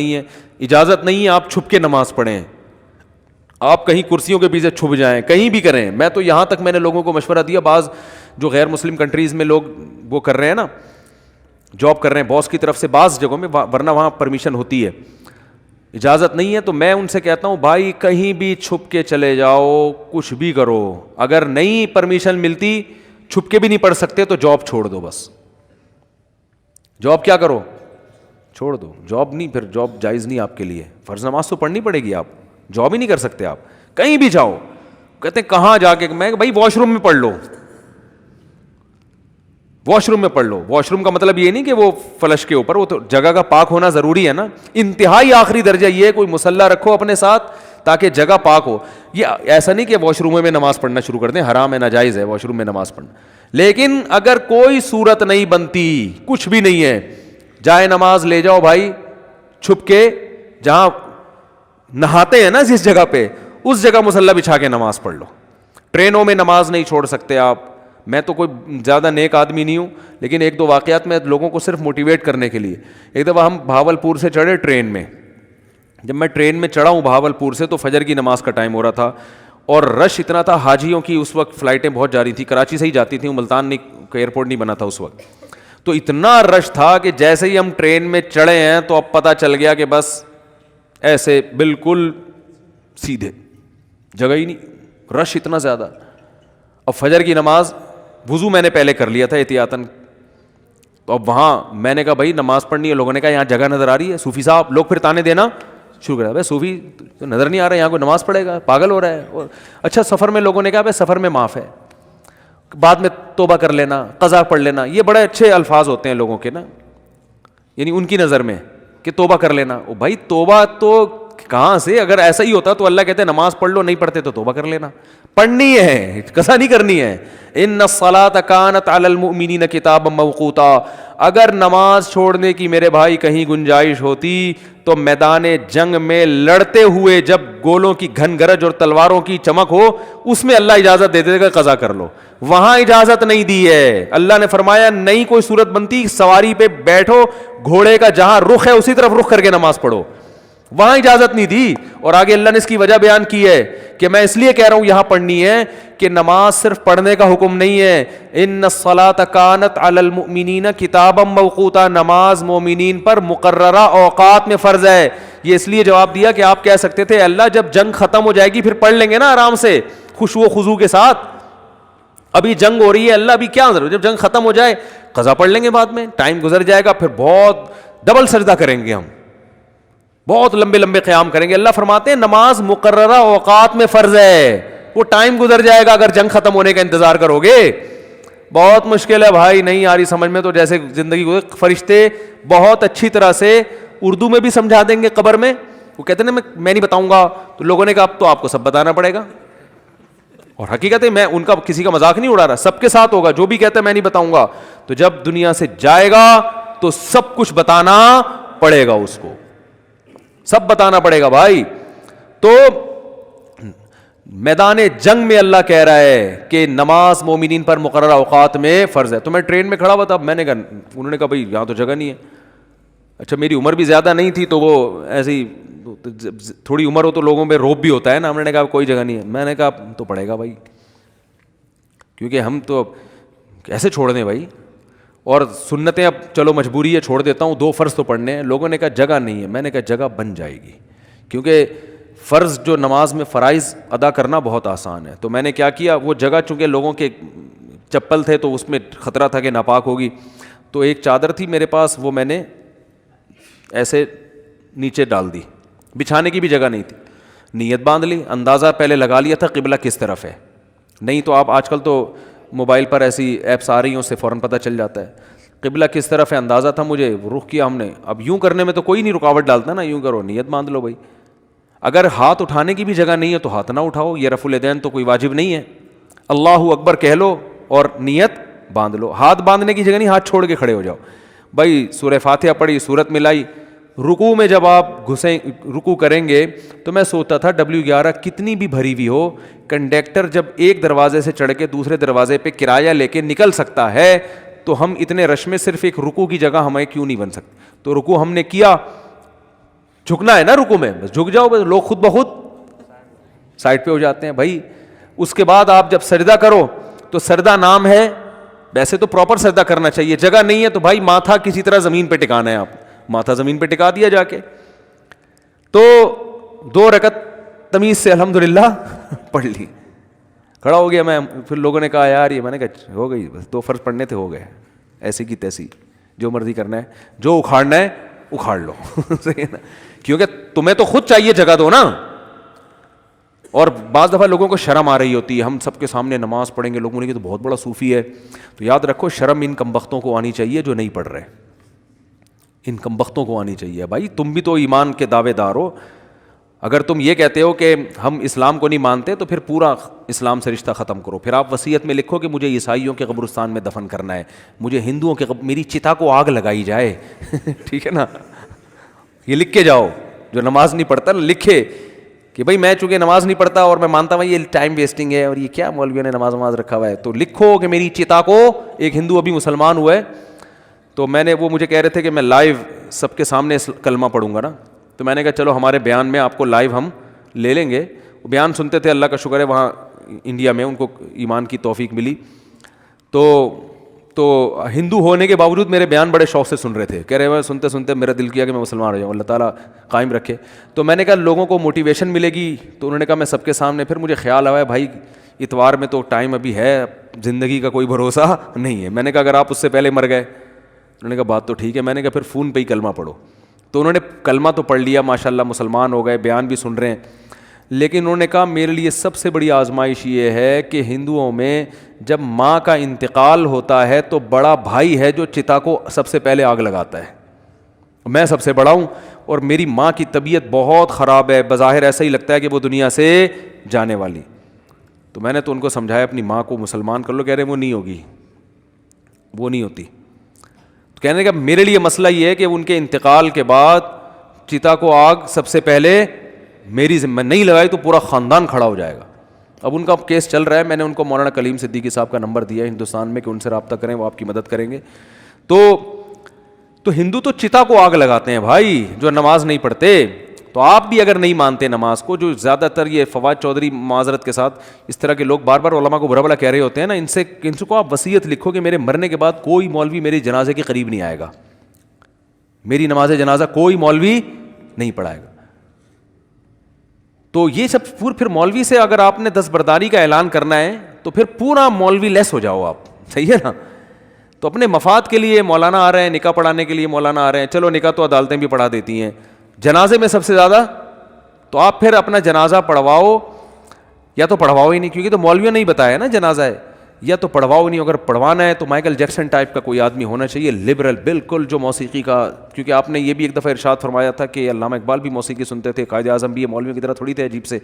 نہیں ہے آپ چھپ کے نماز پڑھیں, آپ کہیں کرسیوں کے پیچھے چھپ جائیں, کہیں بھی کریں. میں تو یہاں تک میں نے لوگوں کو مشورہ دیا, بعض جو غیر مسلم کنٹریز میں لوگ وہ کر رہے ہیں نا, جاب کر رہے ہیں باس کی طرف سے بعض جگہوں میں, ورنہ وہاں پرمیشن ہوتی ہے, اجازت نہیں ہے, تو میں ان سے کہتا ہوں بھائی کہیں بھی چھپ کے چلے جاؤ, کچھ بھی کرو, اگر نہیں پرمیشن ملتی چھپ کے بھی نہیں پڑھ سکتے تو جاب چھوڑ دو. بس جاب کیا کرو, چھوڑ دو. جاب نہیں, پھر جاب جائز نہیں آپ کے لیے. فرض نماز تو پڑھنی پڑے گی, آپ جاب ہی نہیں کر سکتے. آپ کہیں بھی جاؤ, کہتے ہیں کہاں جا کے, میں بھائی واش روم میں پڑھ لو, واش روم میں پڑھ لو. واش روم کا مطلب یہ نہیں کہ وہ فلش کے اوپر, وہ تو جگہ کا پاک ہونا ضروری ہے نا. انتہائی آخری درجہ یہ ہے کوئی مصلی رکھو اپنے ساتھ تاکہ جگہ پاک ہو. یہ ایسا نہیں کہ واش روم میں نماز پڑھنا شروع کر دیں, حرام ہے, ناجائز ہے واش روم میں نماز پڑھنا. لیکن اگر کوئی صورت نہیں بنتی, کچھ بھی نہیں ہے, جائے نماز لے جاؤ بھائی چھپ کے, جہاں نہاتے ہیں نا جس جگہ پہ, اس جگہ مصلی بچھا کے نماز پڑھ لو. ٹرینوں میں نماز نہیں چھوڑ سکتے آپ. میں تو کوئی زیادہ نیک آدمی نہیں ہوں, لیکن ایک دو واقعات میں لوگوں کو صرف موٹیویٹ کرنے کے لیے. ایک دفعہ ہم بہاولپور سے چڑھے ٹرین میں. جب میں ٹرین میں چڑھا ہوں بہاولپور سے تو فجر کی نماز کا ٹائم ہو رہا تھا, اور رش اتنا تھا. حاجیوں کی اس وقت فلائٹیں بہت جا رہی تھیں, کراچی سے ہی جاتی تھیں, ملتان نہیں, ایئرپورٹ نہیں بنا تھا اس وقت. تو اتنا رش تھا کہ جیسے ہی ہم ٹرین میں چڑھے ہیں تو اب پتہ چل گیا کہ بس ایسے بالکل سیدھے, جگہ ہی نہیں, رش اتنا زیادہ. اب فجر کی نماز, وضو میں نے پہلے کر لیا تھا احتیاطاً, تو اب وہاں میں نے کہا بھائی نماز پڑھنی ہے. لوگوں نے کہا یہاں جگہ نظر آ رہی ہے, صوفی صاحب. لوگ پھر تانے دینا شروع کر دیا, بھائی صوفی تو نظر نہیں آ رہا ہے, یہاں کوئی نماز پڑھے گا, پاگل ہو رہا ہے. اچھا سفر میں لوگوں نے کہا بھائی سفر میں معاف ہے, بعد میں توبہ کر لینا, قضا پڑھ لینا. یہ بڑے اچھے الفاظ ہوتے ہیں لوگوں کے نا, یعنی ان کی نظر میں کہ توبہ کر لینا. او بھائی توبہ تو کہاں سے؟ اگر ایسا ہی ہوتا تو اللہ کہتے نماز پڑھ لو, نہیں پڑھتے تو توبہ کر لینا. پڑھنی ہے, قضا نہیں کرنی ہے. ان الصلاۃ کانت علی المؤمنین کتابا موقوتا. اگر نماز چھوڑنے کی میرے بھائی کہیں گنجائش ہوتی تو میدان جنگ میں لڑتے ہوئے جب گولوں کی گھن گرج اور تلواروں کی چمک ہو, اس میں اللہ اجازت دے دے گا قضا کر لو. وہاں اجازت نہیں دی ہے. اللہ نے فرمایا نہیں کوئی صورت بنتی, سواری پہ بیٹھو, گھوڑے کا جہاں رخ ہے اسی طرف رخ کر کے نماز پڑھو. وہاں اجازت نہیں دی. اور آگے اللہ نے اس کی وجہ بیان کی ہے کہ میں اس لیے کہہ رہا ہوں یہاں پڑھنی ہے کہ نماز صرف پڑھنے کا حکم نہیں ہے. ان الصلاۃ کانت علی المؤمنین کتابا موقوتا. نماز مومنین پر مقررہ اوقات میں فرض ہے. یہ اس لیے جواب دیا کہ آپ کہہ سکتے تھے اللہ جب جنگ ختم ہو جائے گی پھر پڑھ لیں گے نا آرام سے خشوع و خضوع کے ساتھ. ابھی جنگ ہو رہی ہے, اللہ ابھی کیا ضرورت, جب جنگ ختم ہو جائے قضا پڑھ لیں گے بعد میں, ٹائم گزر جائے گا, پھر بہت ڈبل سجدہ کریں گے ہم, بہت لمبے لمبے قیام کریں گے. اللہ فرماتے ہیں نماز مقررہ اوقات میں فرض ہے, وہ ٹائم گزر جائے گا اگر جنگ ختم ہونے کا انتظار کرو گے. بہت مشکل ہے بھائی, نہیں آ رہی سمجھ میں تو جیسے زندگی کو فرشتے بہت اچھی طرح سے اردو میں بھی سمجھا دیں گے. قبر میں وہ کہتے ہیں میں نہیں بتاؤں گا, تو لوگوں نے کہا اب تو آپ کو سب بتانا پڑے گا. اور حقیقت ہے میں ان کا کسی کا مذاق نہیں اڑا رہا, سب کے ساتھ ہوگا. جو بھی کہتا ہے میں نہیں بتاؤں گا, تو جب دنیا سے جائے گا تو سب کچھ بتانا پڑے گا, اس کو سب بتانا پڑے گا بھائی. تو میدان جنگ میں اللہ کہہ رہا ہے کہ نماز مومنین پر مقررہ اوقات میں فرض ہے. تو میں ٹرین میں کھڑا ہوا تھا, میں نے کہا, انہوں نے کہا بھائی یہاں تو جگہ نہیں ہے. اچھا میری عمر بھی زیادہ نہیں تھی تو وہ ایسی تھوڑی عمر ہو تو لوگوں میں روب بھی ہوتا ہے نا. ہم نے کہا کوئی جگہ نہیں ہے. میں نے کہا تو پڑے گا بھائی, کیونکہ ہم تو کیسے چھوڑ دیں بھائی, اور سنتیں اب چلو مجبوری ہے چھوڑ دیتا ہوں, 2 فرض تو پڑھنے ہیں. لوگوں نے کہا جگہ نہیں ہے. میں نے کہا جگہ بن جائے گی, کیونکہ فرض جو نماز میں فرائض ادا کرنا بہت آسان ہے. تو میں نے کیا کیا, وہ جگہ چونکہ لوگوں کے چپل تھے تو اس میں خطرہ تھا کہ ناپاک ہوگی, تو ایک چادر تھی میرے پاس, وہ میں نے ایسے نیچے ڈال دی, بچھانے کی بھی جگہ نہیں تھی. نیت باندھ لی, اندازہ پہلے لگا لیا تھا قبلہ کس طرف ہے. نہیں تو آپ آج کل تو موبائل پر ایسی ایپس آ رہی ہیں, اس سے فوراً پتہ چل جاتا ہے قبلہ کس طرف ہے. اندازہ تھا مجھے, رخ کیا ہم نے. اب یوں کرنے میں تو کوئی نہیں رکاوٹ ڈالتا نا, یوں کرو, نیت باندھ لو بھائی. اگر ہاتھ اٹھانے کی بھی جگہ نہیں ہے تو ہاتھ نہ اٹھاؤ, یہ رفع الیدین تو کوئی واجب نہیں ہے. اللہ اکبر کہہ لو اور نیت باندھ لو. ہاتھ باندھنے کی جگہ نہیں, ہاتھ چھوڑ کے کھڑے ہو جاؤ بھائی. سورہ فاتحہ پڑھی, سورت ملائی. رکوع میں جب آپ رکوع کریں گے تو میں سوچتا تھا W11 کتنی بھی بھری ہوئی ہو, کنڈکٹر جب ایک دروازے سے چڑھ کے دوسرے دروازے پہ کرایہ لے کے نکل سکتا ہے تو ہم اتنے رش میں صرف ایک رکوع کی جگہ ہمیں کیوں نہیں بن سکتی. تو رکوع ہم نے کیا, جھکنا ہے نا رکوع میں, بس جھک جاؤ, بس لوگ خود بخود سائڈ پہ ہو جاتے ہیں بھائی. اس کے بعد آپ جب سجدہ کرو تو سجدہ نام ہے, ویسے تو پراپر سجدہ کرنا چاہیے. جگہ نہیں ہے تو بھائی ماتھا کسی طرح زمین پہ ٹکانا ہے, آپ ماتھا زمین پہ ٹکا دیا جا کے. تو 2 رکعت تمیز سے الحمدللہ پڑھ لی, کھڑا ہو گیا میں. پھر لوگوں نے کہا یار یہ, میں نے کہا ہو گئی, بس 2 فرض پڑھنے تھے, ہو گئے, ایسی کی تیسی, جو مرضی کرنا ہے, جو اکھاڑنا ہے اکھاڑ لو. صحیح ہے نا, کیونکہ تمہیں تو خود چاہیے جگہ دو نا. اور بعض دفعہ لوگوں کو شرم آ رہی ہوتی ہے, ہم سب کے سامنے نماز پڑھیں گے, لوگوں نے کہ تو بہت بڑا صوفی ہے. تو یاد رکھو شرم ان کمبختوں کو آنی چاہیے جو نہیں پڑھ رہے, ان کمبختوں کو آنی چاہیے. بھائی تم بھی تو ایمان کے دعوے دار ہو. اگر تم یہ کہتے ہو کہ ہم اسلام کو نہیں مانتے تو پھر پورا اسلام سے رشتہ ختم کرو. پھر آپ وصیت میں لکھو کہ مجھے عیسائیوں کے قبرستان میں دفن کرنا ہے, مجھے ہندوؤں کے میری چتا کو آگ لگائی جائے. ٹھیک ہے نا, یہ لکھ کے جاؤ. جو نماز نہیں پڑھتا نا لکھے کہ بھائی میں چونکہ نماز نہیں پڑھتا اور میں مانتا ہوں یہ ٹائم ویسٹنگ ہے اور یہ کیا مولویوں نے نماز رکھا ہوا ہے, تو لکھو کہ میری چتا کو, ایک ہندو ابھی مسلمان ہوا ہے, تو میں نے, وہ مجھے کہہ رہے تھے کہ میں لائیو سب کے سامنے کلمہ پڑھوں گا نا, تو میں نے کہا چلو ہمارے بیان میں آپ کو لائیو ہم لے لیں گے. وہ بیان سنتے تھے, اللہ کا شکر ہے وہاں انڈیا میں ان کو ایمان کی توفیق ملی, تو ہندو ہونے کے باوجود میرے بیان بڑے شوق سے سن رہے تھے, کہہ رہے ہیں سنتے سنتے میرا دل کیا کہ میں مسلمان ہو جاؤں, اللہ تعالیٰ قائم رکھے. تو میں نے کہا لوگوں کو موٹیویشن ملے گی, تو انہوں نے کہا میں سب کے سامنے. پھر مجھے خیال آیا بھائی اتوار میں تو ٹائم ابھی ہے, زندگی کا کوئی بھروسہ نہیں ہے. میں نے کہا اگر آپ اس سے پہلے مر گئے, انہوں نے کہا بات تو ٹھیک ہے. میں نے کہا پھر فون پہ ہی کلمہ پڑھو. تو انہوں نے کلمہ تو پڑھ لیا ماشاء اللہ, مسلمان ہو گئے, بیان بھی سن رہے ہیں. لیکن انہوں نے کہا میرے لیے سب سے بڑی آزمائش یہ ہے کہ ہندوؤں میں جب ماں کا انتقال ہوتا ہے تو بڑا بھائی ہے جو چتا کو سب سے پہلے آگ لگاتا ہے. میں سب سے بڑا ہوں اور میری ماں کی طبیعت بہت خراب ہے, بظاہر ایسا ہی لگتا ہے کہ وہ دنیا سے جانے والی. تو میں نے تو ان کو سمجھایا اپنی ماں کو مسلمان کر لو. کہہ رہے وہ نہیں ہوگی, وہ نہیں ہوتی. تو کہنے کا میرے لیے مسئلہ یہ ہے کہ ان کے انتقال کے بعد چتا کو آگ سب سے پہلے میری ذمہ نہیں لگائی تو پورا خاندان کھڑا ہو جائے گا. اب ان کا کیس چل رہا ہے, میں نے ان کو مولانا کلیم صدیقی صاحب کا نمبر دیا ہے ہندوستان میں کہ ان سے رابطہ کریں, وہ آپ کی مدد کریں گے. تو ہندو تو چتا کو آگ لگاتے ہیں بھائی جو نماز نہیں پڑھتے. تو آپ بھی اگر نہیں مانتے نماز کو, جو زیادہ تر یہ فواد چودھری معذرت کے ساتھ اس طرح کے لوگ بار بار علماء کو برا بھلا کہہ رہے ہوتے ہیں نا, ان سے کو آپ وصیت لکھو کہ میرے مرنے کے بعد کوئی مولوی میری جنازے کے قریب نہیں آئے گا, میری نماز جنازہ کوئی مولوی نہیں پڑھائے گا. تو یہ سب پھر مولوی سے اگر آپ نے دستبرداری کا اعلان کرنا ہے تو پھر پورا مولوی لیس ہو جاؤ آپ, صحیح ہے نا. تو اپنے مفاد کے لیے مولانا آ رہے ہیں, نکاح پڑھانے کے لیے مولانا آ رہے ہیں, چلو نکاح تو عدالتیں بھی پڑھا دیتی ہیں, جنازے میں سب سے زیادہ تو آپ پھر اپنا جنازہ پڑھواؤ, یا تو پڑھواؤ ہی نہیں, کیونکہ تو مولویوں نے ہی بتایا نا جنازہ ہے, یا تو پڑھواؤ نہیں. اگر پڑھوانا ہے تو مائیکل جیکسن ٹائپ کا کوئی آدمی ہونا چاہیے, لبرل بالکل, جو موسیقی کا, کیونکہ آپ نے یہ بھی ایک دفعہ ارشاد فرمایا تھا کہ علامہ اقبال بھی موسیقی سنتے تھے, قائد اعظم بھی, مولویوں کی طرح تھوڑی تھے عجیب سے.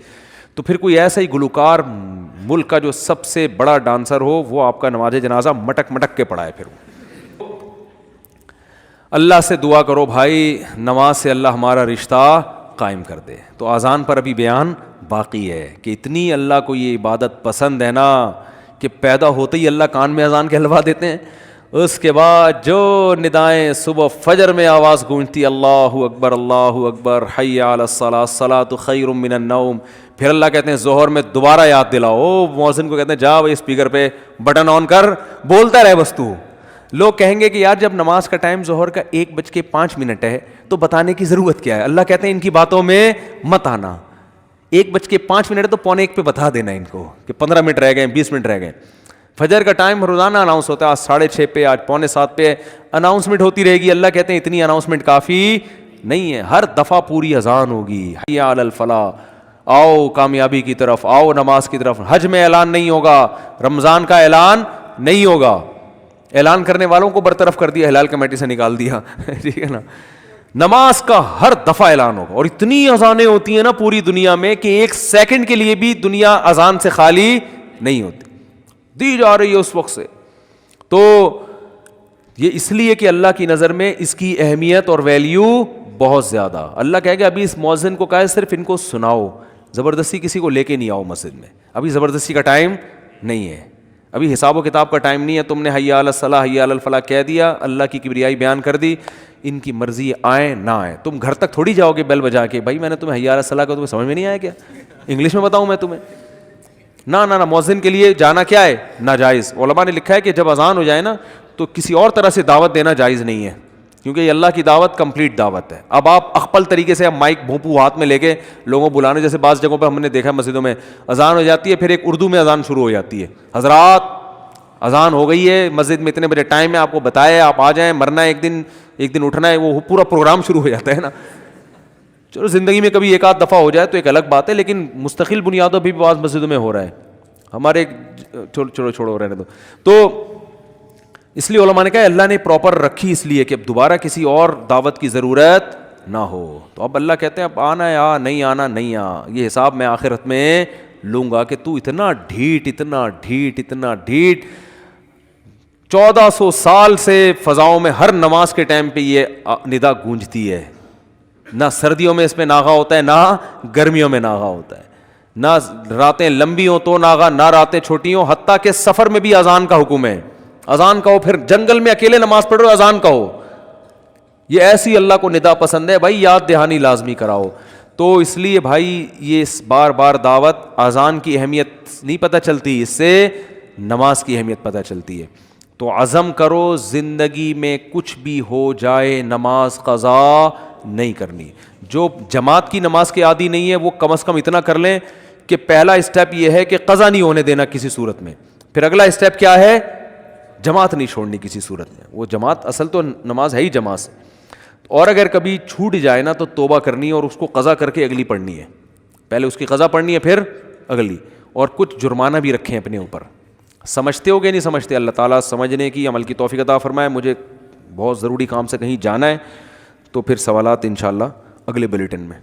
تو پھر کوئی ایسا ہی گلوکار ملک کا جو سب سے بڑا ڈانسر ہو, وہ آپ کا نماز جنازہ مٹک مٹک کے پڑھائے. پھر اللہ سے دعا کرو بھائی, نماز سے اللہ ہمارا رشتہ قائم کر دے. تو اذان پر ابھی بیان باقی ہے کہ اتنی اللہ کو یہ عبادت پسند ہے نا کہ پیدا ہوتے ہی اللہ کان میں اذان کہلوا دیتے ہیں. اس کے بعد جو ندائیں صبح فجر میں آواز گونجتی, اللہ اکبر اللہ اکبر, حی علی الصلاۃ, الصلاۃ خیر من النوم, پھر اللہ کہتے ہیں ظہر میں دوبارہ یاد دلاؤ. مؤذن کو کہتے ہیں جا بھائی اسپیکر پہ بٹن آن کر, بولتا رہے بس تو. لوگ کہیں گے کہ یار جب نماز کا ٹائم ظہر کا 1:05 ہے تو بتانے کی ضرورت کیا ہے. اللہ کہتے ہیں ان کی باتوں میں مت آنا. 1:05 ہے تو 1:45 پہ بتا دینا ان کو کہ 15 منٹ رہ گئے, 20 منٹ رہ گئے. فجر کا ٹائم روزانہ اناؤنس ہوتا ہے, آج 6:30 پہ, آج 6:45 پہ اناؤنسمنٹ ہوتی رہے گی. اللہ کہتے ہیں اتنی اناؤنسمنٹ کافی نہیں ہے, ہر دفعہ پوری اذان ہوگی, حی علی الفلاح, آؤ کامیابی کی طرف, آؤ نماز کی طرف. حج میں اعلان نہیں ہوگا, رمضان کا اعلان نہیں ہوگا, اعلان کرنے والوں کو برطرف کر دیا, ہلال کمیٹی سے نکال دیا, ٹھیک ہے نا. نماز کا ہر دفعہ اعلان ہوگا, اور اتنی اذانیں ہوتی ہیں نا پوری دنیا میں کہ ایک سیکنڈ کے لیے بھی دنیا اذان سے خالی نہیں ہوتی, دی جا رہی ہے اس وقت سے. تو یہ اس لیے کہ اللہ کی نظر میں اس کی اہمیت اور ویلیو بہت زیادہ. اللہ کہے گا ابھی اس مؤذن کو کہے صرف ان کو سناؤ, زبردستی کسی کو لے کے نہیں آؤ مسجد میں, ابھی زبردستی کا ٹائم نہیں ہے, ابھی حساب و کتاب کا ٹائم نہیں ہے. تم نے حی علی الصلاح حی علی الفلاح کہہ دیا, اللہ کی کبریائی بیان کر دی, ان کی مرضی آئے نہ آئے. تم گھر تک تھوڑی جاؤ گے بیل بجا کے, بھائی میں نے تمہیں حی علی الصلاح کا تمہیں سمجھ میں نہیں آیا کیا, انگلش میں بتاؤں میں تمہیں؟ نہ نہ, مؤذن کے لیے جانا کیا ہے, ناجائز. علماء نے لکھا ہے کہ جب اذان ہو جائے نا تو کسی اور طرح سے دعوت دینا جائز نہیں ہے, کیونکہ یہ اللہ کی دعوت کمپلیٹ دعوت ہے. اب آپ اخپل طریقے سے مائک بھونپو ہاتھ میں لے کے لوگوں بلانے, جیسے بعض جگہوں پہ ہم نے دیکھا مسجدوں میں اذان ہو جاتی ہے, پھر ایک اردو میں اذان شروع ہو جاتی ہے, حضرات اذان ہو گئی ہے, مسجد میں اتنے بجے ٹائم ہے, آپ کو بتایا آپ آ جائیں, مرنا ہے ایک دن اٹھنا ہے, وہ پورا پروگرام شروع ہو جاتا ہے نا. چلو زندگی میں کبھی ایک آدھ دفعہ ہو جائے تو ایک الگ بات ہے, لیکن مستقل بنیادوں بھی بعض مسجدوں میں ہو رہا ہے. ہمارے چھوڑو رہنے دو. تو اس لیے علماء نے کہا اللہ نے پراپر رکھی اس لیے کہ اب دوبارہ کسی اور دعوت کی ضرورت نہ ہو. تو اب اللہ کہتے ہیں اب آنا ہے آ, نہیں آنا نہیں آ, یہ حساب میں آخرت میں لوں گا کہ تو اتنا ڈھیٹ 1400 سال سے فضاؤں میں ہر نماز کے ٹائم پہ یہ ندا گونجتی ہے, نہ سردیوں میں اس میں ناغا ہوتا ہے نہ گرمیوں میں ناغا ہوتا ہے, نہ راتیں لمبی ہوں تو ناغا, نہ راتیں چھوٹی ہوں, حتیٰ کہ سفر میں بھی اذان کا حکم ہے. اذان کہو, پھر جنگل میں اکیلے نماز پڑھ رہے ہو اذان کہو. یہ ایسی اللہ کو ندا پسند ہے بھائی, یاد دہانی لازمی کراؤ. تو اس لیے بھائی یہ بار بار دعوت, اذان کی اہمیت نہیں پتہ چلتی, اس سے نماز کی اہمیت پتہ چلتی ہے. تو عزم کرو زندگی میں کچھ بھی ہو جائے نماز قضا نہیں کرنی. جو جماعت کی نماز کے عادی نہیں ہے وہ کم از کم اتنا کر لیں کہ پہلا اسٹیپ یہ ہے کہ قضا نہیں ہونے دینا کسی صورت میں. پھر اگلا اسٹیپ کیا ہے, جماعت نہیں چھوڑنی کسی صورت میں. وہ جماعت اصل تو نماز ہے ہی جماعت سے, اور اگر کبھی چھوٹ جائے نا تو توبہ کرنی ہے اور اس کو قضا کر کے اگلی پڑھنی ہے. پہلے اس کی قضا پڑھنی ہے پھر اگلی, اور کچھ جرمانہ بھی رکھیں اپنے اوپر. سمجھتے ہو کہ نہیں سمجھتے؟ اللہ تعالیٰ سمجھنے کی عمل کی توفیق عطا فرمائے. مجھے بہت ضروری کام سے کہیں جانا ہے, تو پھر سوالات انشاءاللہ اگلے بلیٹن میں.